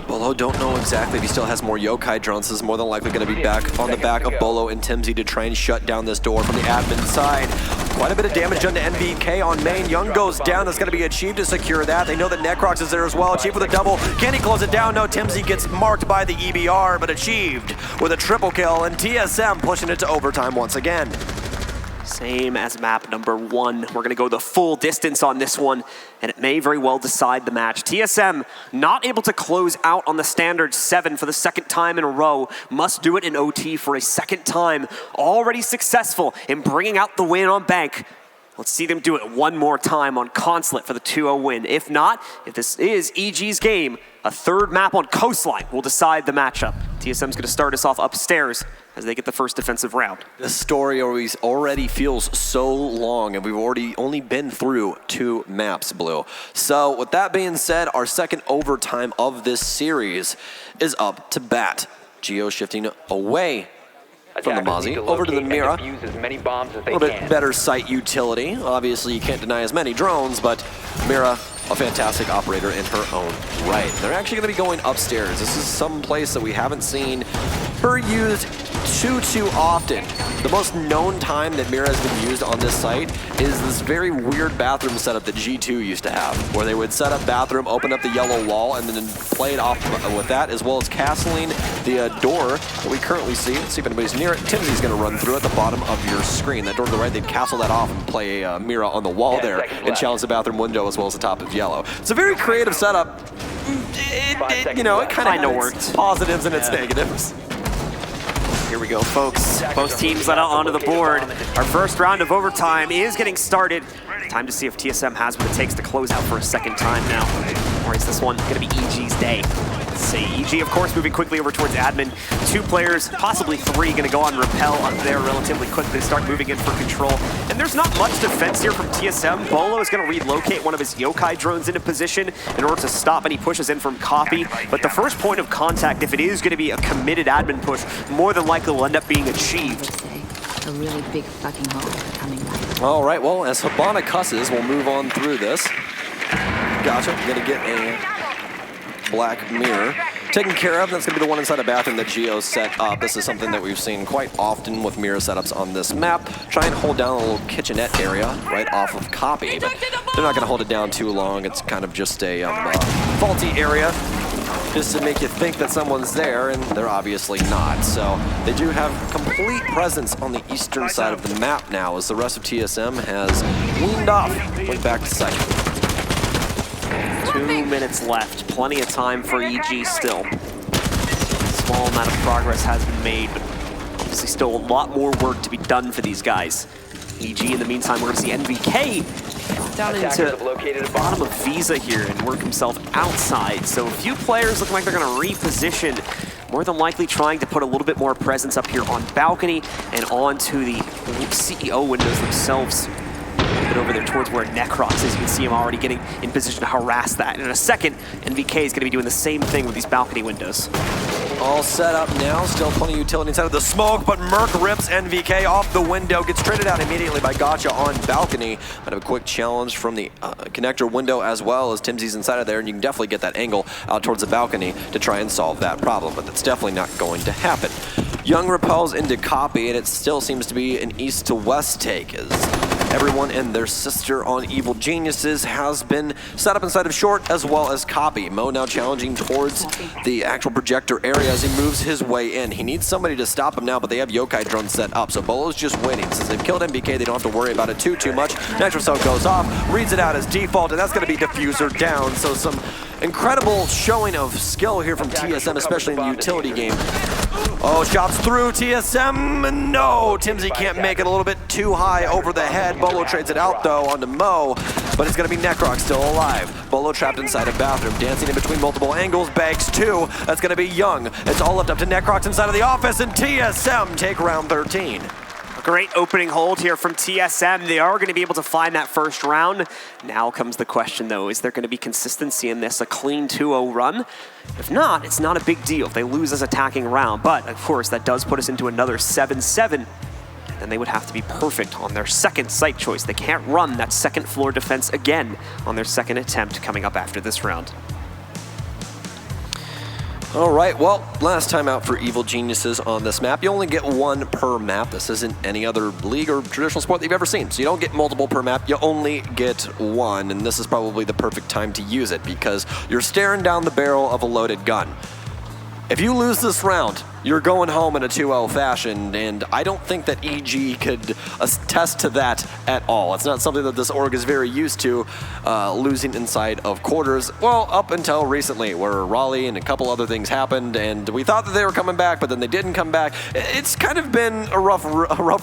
Bolo don't know exactly if he still has more yokai drones. This is more than likely going to be back on the back of Bolo and TimZ to try and shut down this door from the admin side. Quite a bit of damage done to NVK on main. Young goes down. That's going to be Achieved to secure that. They know that Necrox is there as well. Achieved with a double. Can he close it down? No, Timsy gets marked by the EBR, but Achieved with a triple kill, and TSM pushing it to overtime once again. Same as map number 1. We're going to go the full distance on this one, and it may very well decide the match. TSM not able to close out on the standard 7 for the second time in a row. Must do it in OT for a second time. Already successful in bringing out the win on Bank. Let's see them do it one more time on Consulate for the 2-0 win. If not, if this is EG's game, a third map on Coastline will decide the matchup. TSM's going to start us off upstairs as they get the first defensive round. This story already feels so long, and we've only been through 2 maps, Blue. So with that being said, our second overtime of this series is up to bat. Geo shifting away from the Mozzie over to the Mira. A little bit better site utility. Obviously, you can't deny as many drones, but Mira, a fantastic operator in her own right. They're actually going to be going upstairs. This is some place that we haven't seen her used too often. The most known time that Mira has been used on this site is this very weird bathroom setup that G2 used to have, where they would set up bathroom, open up the yellow wall, and then play it off with that, as well as castling the door that we currently see. Let's see if anybody's near it. Timsy's going to run through at the bottom of your screen. That door to the right, they'd castle that off and play a Mira on the wall there and challenge the bathroom window as well as the top of yellow. It's a very creative setup. You know, it kind of worked. Positives and its negatives. Here we go, folks. Both teams let out onto the board. Our first round of overtime is getting started. Time to see if TSM has what it takes to close out for a second time now. Or is this one going to be EG's day? Let's see. EG, of course, moving quickly over towards admin. 2 players, possibly 3, going to go on repel up there relatively quickly to start moving in for control. And there's not much defense here from TSM. Bolo is going to relocate one of his yokai drones into position in order to stop any pushes in from Copy. But the first point of contact, if it is going to be a committed admin push, more than likely will end up being achieved. A really big fucking hole coming right. All right, well, as Habana cusses, we'll move on through this. Gotcha, gonna get a black mirror taken care of. That's gonna be the one inside the bathroom that Geo set up. This is something that we've seen quite often with mirror setups on this map. Try and hold down a little kitchenette area right off of Copy, but they're not gonna hold it down too long. It's kind of just a faulty area, just to make you think that someone's there, and they're obviously not. So they do have complete presence on the eastern side of the map now, as the rest of TSM has weaned off, went back to second. 2 minutes left, plenty of time for EG still. Small amount of progress has been made, but obviously still a lot more work to be done for these guys. EG, in the meantime, we're going to see NVK down into the bottom of Visa here and work himself outside. So a few players look like they're going to reposition, more than likely trying to put a little bit more presence up here on balcony and onto the CEO windows themselves. A little bit over there towards where Necrox is. You can see him already getting in position to harass that. And in a second, NVK is going to be doing the same thing with these balcony windows. All set up now, still plenty of utility inside of the smoke, but Merc rips NVK off the window, gets traded out immediately by Gotcha on balcony. But a quick challenge from the connector window as well, as Timsy's inside of there, and you can definitely get that angle out towards the balcony to try and solve that problem, but that's definitely not going to happen. Young repels into Copy, and it still seems to be an east to west take, as everyone and their sister on Evil Geniuses has been set up inside of Short as well as Copy. Mo now challenging towards the actual projector area as he moves his way in. He needs somebody to stop him now, but they have yokai drones set up, so Bolo's just waiting. Since they've killed MBK, they don't have to worry about it too much. Nitro Cell goes off, reads it out as default, and that's going to be Diffuser down. So some incredible showing of skill here from TSM, especially in the utility game. Oh, shots through TSM. No, Timsy can't make it, a little bit too high over the head. Bolo trades it out though onto Mo, but it's gonna be Necrox still alive. Bolo trapped inside a bathroom, dancing in between multiple angles, bags 2. That's gonna be Young. It's all left up to Necrox inside of the office, and TSM take round 13. Great opening hold here from TSM. They are going to be able to find that first round. Now comes the question, though. Is there going to be consistency in this, a clean 2-0 run? If not, it's not a big deal if they lose this attacking round. But, of course, that does put us into another 7-7. Then they would have to be perfect on their second site choice. They can't run that second floor defense again on their second attempt coming up after this round. All right, well, last time out for Evil Geniuses on this map. You only get one per map. This isn't any other league or traditional sport that you've ever seen. So you don't get multiple per map, you only get one. And this is probably the perfect time to use it because you're staring down the barrel of a loaded gun. If you lose this round, you're going home in a 2-0 fashion, and I don't think that EG could attest to that at all. It's not something that this org is very used to, losing inside of quarters. Well, up until recently, where Raleigh and a couple other things happened, and we thought that they were coming back, but then they didn't come back. It's kind of been a rough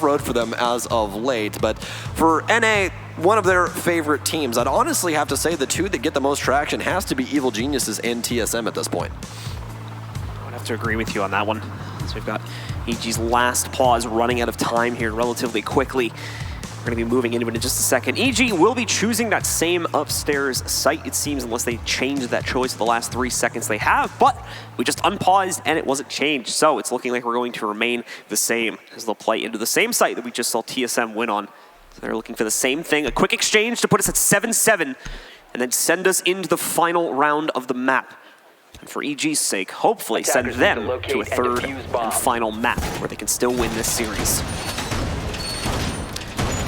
road for them as of late, but for NA, one of their favorite teams, I'd honestly have to say the two that get the most traction has to be Evil Geniuses and TSM at this point. To agree with you on that one. So we've got EG's last pause running out of time here relatively quickly. We're going to be moving into it in just a second. EG will be choosing that same upstairs site, it seems, unless they change that choice the last 3 seconds they have. But we just unpaused and it wasn't changed. So it's looking like we're going to remain the same as they'll play into the same site that we just saw TSM win on. So they're looking for the same thing, a quick exchange to put us at 7-7 and then send us into the final round of the map. And for EG's sake, hopefully send them to a third and final map where they can still win this series.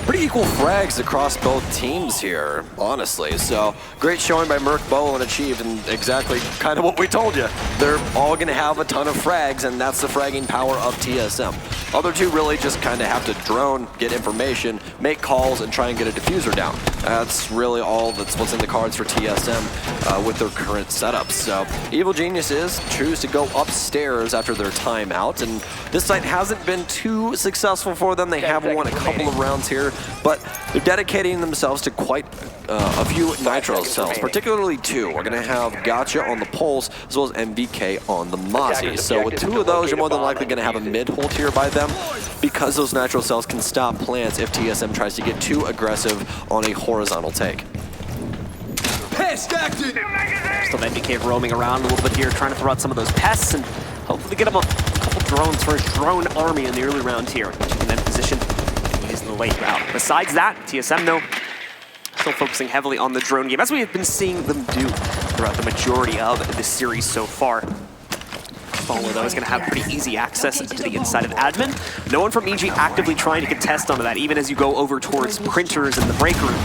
Pretty equal frags across both teams here, honestly. So great showing by Merc, Bolo, and Achieved, and exactly kind of what we told you. They're all going to have a ton of frags, and that's the fragging power of TSM. Other two really just kind of have to drone, get information, make calls, and try and get a diffuser down. That's really all that's what's in the cards for TSM with their current setups. So Evil Geniuses choose to go upstairs after their timeout, and this site hasn't been too successful for them. They have won a couple of rounds here, but they're dedicating themselves to quite a few nitro cells, particularly 2. We're going to have Gotcha on the Pulse as well as MVK on the Mozzie. So with 2 of those, you're more than likely going to have a mid-hold here by them because those nitro cells can stop plants if TSM tries to get too aggressive on a horizontal take. Still MVK roaming around a little bit here, trying to throw out some of those pests and hopefully get him a couple drones for his drone army in the early round here. And then position in the late round. Besides that, TSM though, still focusing heavily on the drone game, as we have been seeing them do throughout the majority of this series so far. Bolo though is going to have pretty easy access to the inside of admin. No one from EG actively trying to contest onto that, even as you go over towards printers in the break room.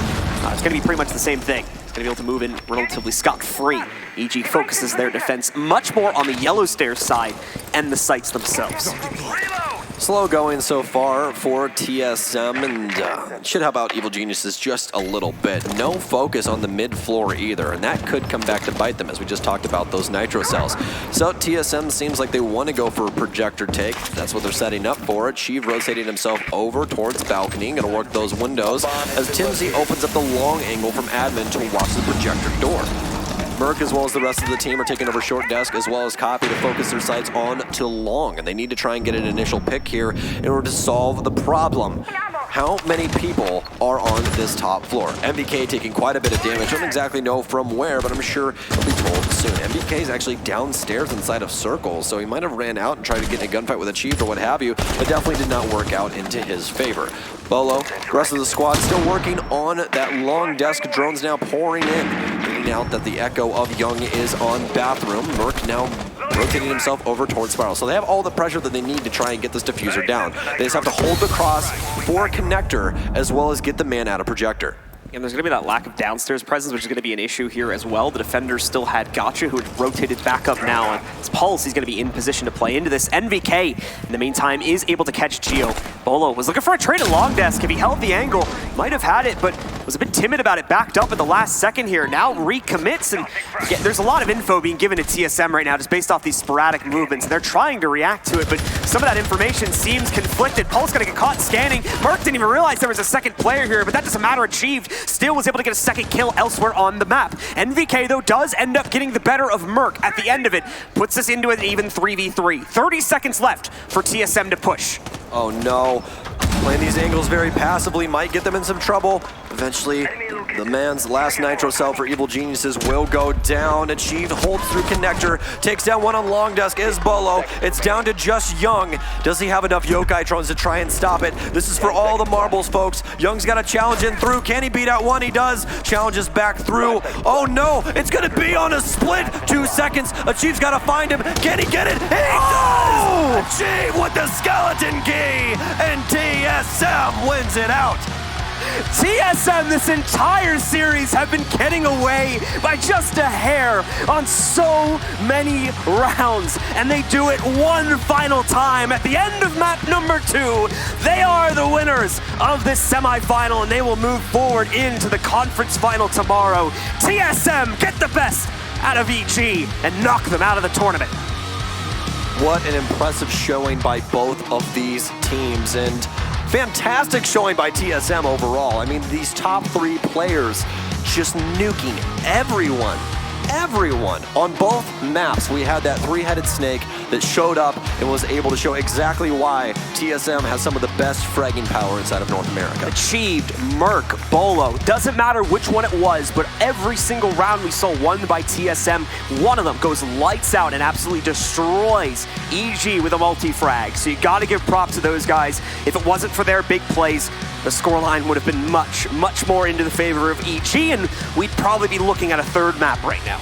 It's going to be pretty much the same thing. It's going to be able to move in relatively scot-free. EG focuses their defense much more on the yellow stairs side and the sites themselves. Slow going so far for TSM, and should help out Evil Geniuses just a little bit. No focus on the mid floor either, and that could come back to bite them, as we just talked about those nitro cells. So TSM seems like they want to go for a projector take. That's what they're setting up for. Achieve rotating himself over towards balcony, gonna work those windows as Timsy opens up the long angle from admin to watch the projector door. Merc, as well as the rest of the team, are taking over short desk, as well as Copy, to focus their sights on to long, and they need to try and get an initial pick here in order to solve the problem. How many people are on this top floor? MVK taking quite a bit of damage. I don't exactly know from where, but I'm sure he'll be told soon. MVK is actually downstairs inside of Circle, so he might have ran out and tried to get in a gunfight with Achieved or what have you, but definitely did not work out into his favor. Bolo, the rest of the squad still working on that long desk. Drones now pouring in, bringing out that the echo of Young is on bathroom. Merc now rotating himself over towards Spiral. So they have all the pressure that they need to try and get this diffuser down. They just have to hold the cross for a connector, as well as get the man out of projector. And there's going to be that lack of downstairs presence, which is going to be an issue here as well. The defenders still had Gotcha, who had rotated back up now, and his Pulse, he's going to be in position to play into this. NVK, in the meantime, is able to catch Geo. Bolo was looking for a trade at long desk. If he held the angle, might have had it, but was a bit timid about it, backed up at the last second here. Now recommits, and yeah, there's a lot of info being given to TSM right now just based off these sporadic movements, and they're trying to react to it, but some of that information seems conflicted. Pulse going to get caught scanning. Merc didn't even realize there was a second player here, but that doesn't matter. Achieved still was able to get a second kill elsewhere on the map. NVK, though, does end up getting the better of Merc at the end of it. Puts us into an even 3v3. 30 seconds left for TSM to push. Oh no. Playing these angles very passively might get them in some trouble. Eventually, the man's last nitro cell for Evil Geniuses will go down. Achieved holds through connector, takes down one on long desk, is Bolo. It's down to just Young. Does he have enough Yokai-trons to try and stop it? This is for all the marbles, folks. Young's got a challenge in through. Can he beat out one? He does. Challenges back through. Oh no, it's gonna be on a split. 2 seconds. Achieve's gotta find him. Can he get it? He does! Achieve with the skeleton key, and TSM wins it out. TSM this entire series have been getting away by just a hair on so many rounds, and they do it one final time at the end of map number 2. They are the winners of this semifinal, and they will move forward into the conference final tomorrow. TSM get the best out of EG and knock them out of the tournament. What an impressive showing by both of these teams, and fantastic showing by TSM overall. I mean, these top 3 players just nuking everyone on both maps. We had that 3-headed snake that showed up and was able to show exactly why TSM has some of the best fragging power inside of North America. Achieved, Merc, Bolo, doesn't matter which one it was, but every single round we saw won by TSM, one of them goes lights out and absolutely destroys EG with a multi-frag. So you gotta give props to those guys. If it wasn't for their big plays, the scoreline would have been much, much more into the favor of EG, and we'd probably be looking at a 3rd map right now.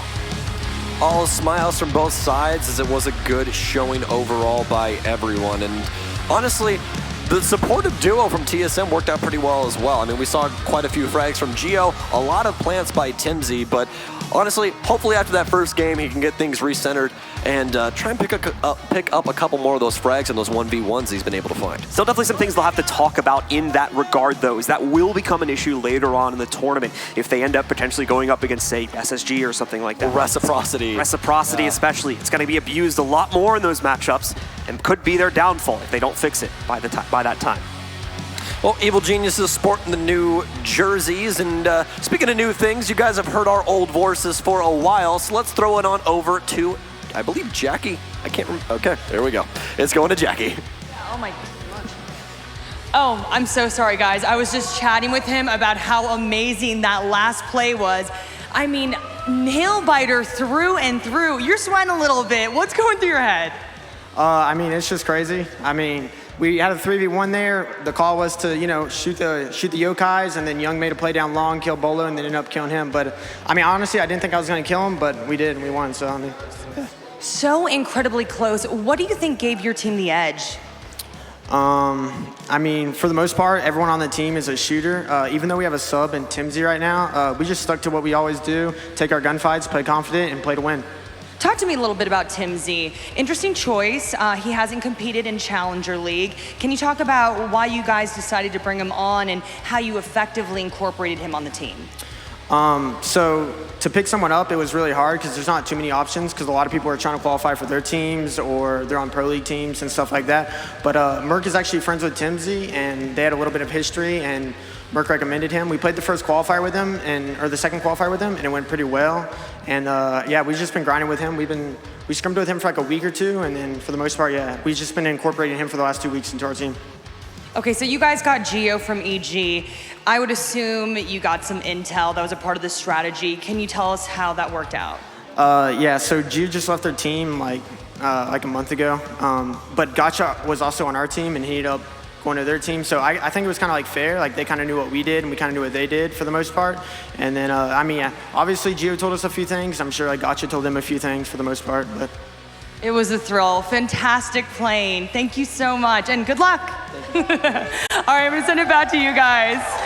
All smiles from both sides, as it was a good showing overall by everyone. And honestly, the supportive duo from TSM worked out pretty well as well. I mean, we saw quite a few frags from Geo, a lot of plants by Timsy, but honestly, hopefully after that first game, he can get things recentered and try and pick up a couple more of those frags and those 1v1s he's been able to find. Still definitely some things they'll have to talk about in that regard, though, is that will become an issue later on in the tournament if they end up potentially going up against, say, SSG or something like that. Or Reciprocity. Reciprocity especially. It's going to be abused a lot more in those matchups and could be their downfall if they don't fix it by that time. Well, Evil Geniuses sporting the new jerseys, and speaking of new things, you guys have heard our old voices for a while, so let's throw it on over to, I believe, Jackie. I can't remember. Okay, there we go. It's going to Jackie. Oh my gosh. Oh, I'm so sorry, guys. I was just chatting with him about how amazing that last play was. I mean, nail biter through and through. You're sweating a little bit. What's going through your head? I mean, it's just crazy. I mean, we had a 3v1 there. The call was to, shoot the Yokais, and then Young made a play down long, kill Bolo, and then ended up killing him. But, I mean, honestly, I didn't think I was going to kill him, but we did, and we won. So, I mean, yeah. So incredibly close. What do you think gave your team the edge? I mean, for the most part, everyone on the team is a shooter. Even though we have a sub in Timsy right now, we just stuck to what we always do, take our gunfights, play confident, and play to win. Talk to me a little bit about Timsy. Interesting choice. He hasn't competed in Challenger League. Can you talk about why you guys decided to bring him on and how you effectively incorporated him on the team? So to pick someone up, it was really hard because there's not too many options because a lot of people are trying to qualify for their teams or they're on pro league teams and stuff like that. But Merc is actually friends with Timsy, and they had a little bit of history, and Merc recommended him. We played the first qualifier with him, or the second qualifier with him, and it went pretty well. And yeah, we've just been grinding with him. We scrimmed with him for like a week or two, and then for the most part, yeah, we've just been incorporating him for the last 2 weeks into our team. Okay, so you guys got Geo from EG. I would assume you got some intel that was a part of the strategy. Can you tell us how that worked out? Yeah, so Geo just left their team like a month ago, but Gotcha was also on our team, and he ended up going to their team. So I think it was kind of like fair. Like they kind of knew what we did, and we kind of knew what they did for the most part. And then, I mean, yeah, obviously Geo told us a few things. I'm sure like Gotcha told them a few things for the most part, but. It was a thrill. Fantastic playing. Thank you so much, and good luck. All right, I'm gonna send it back to you guys.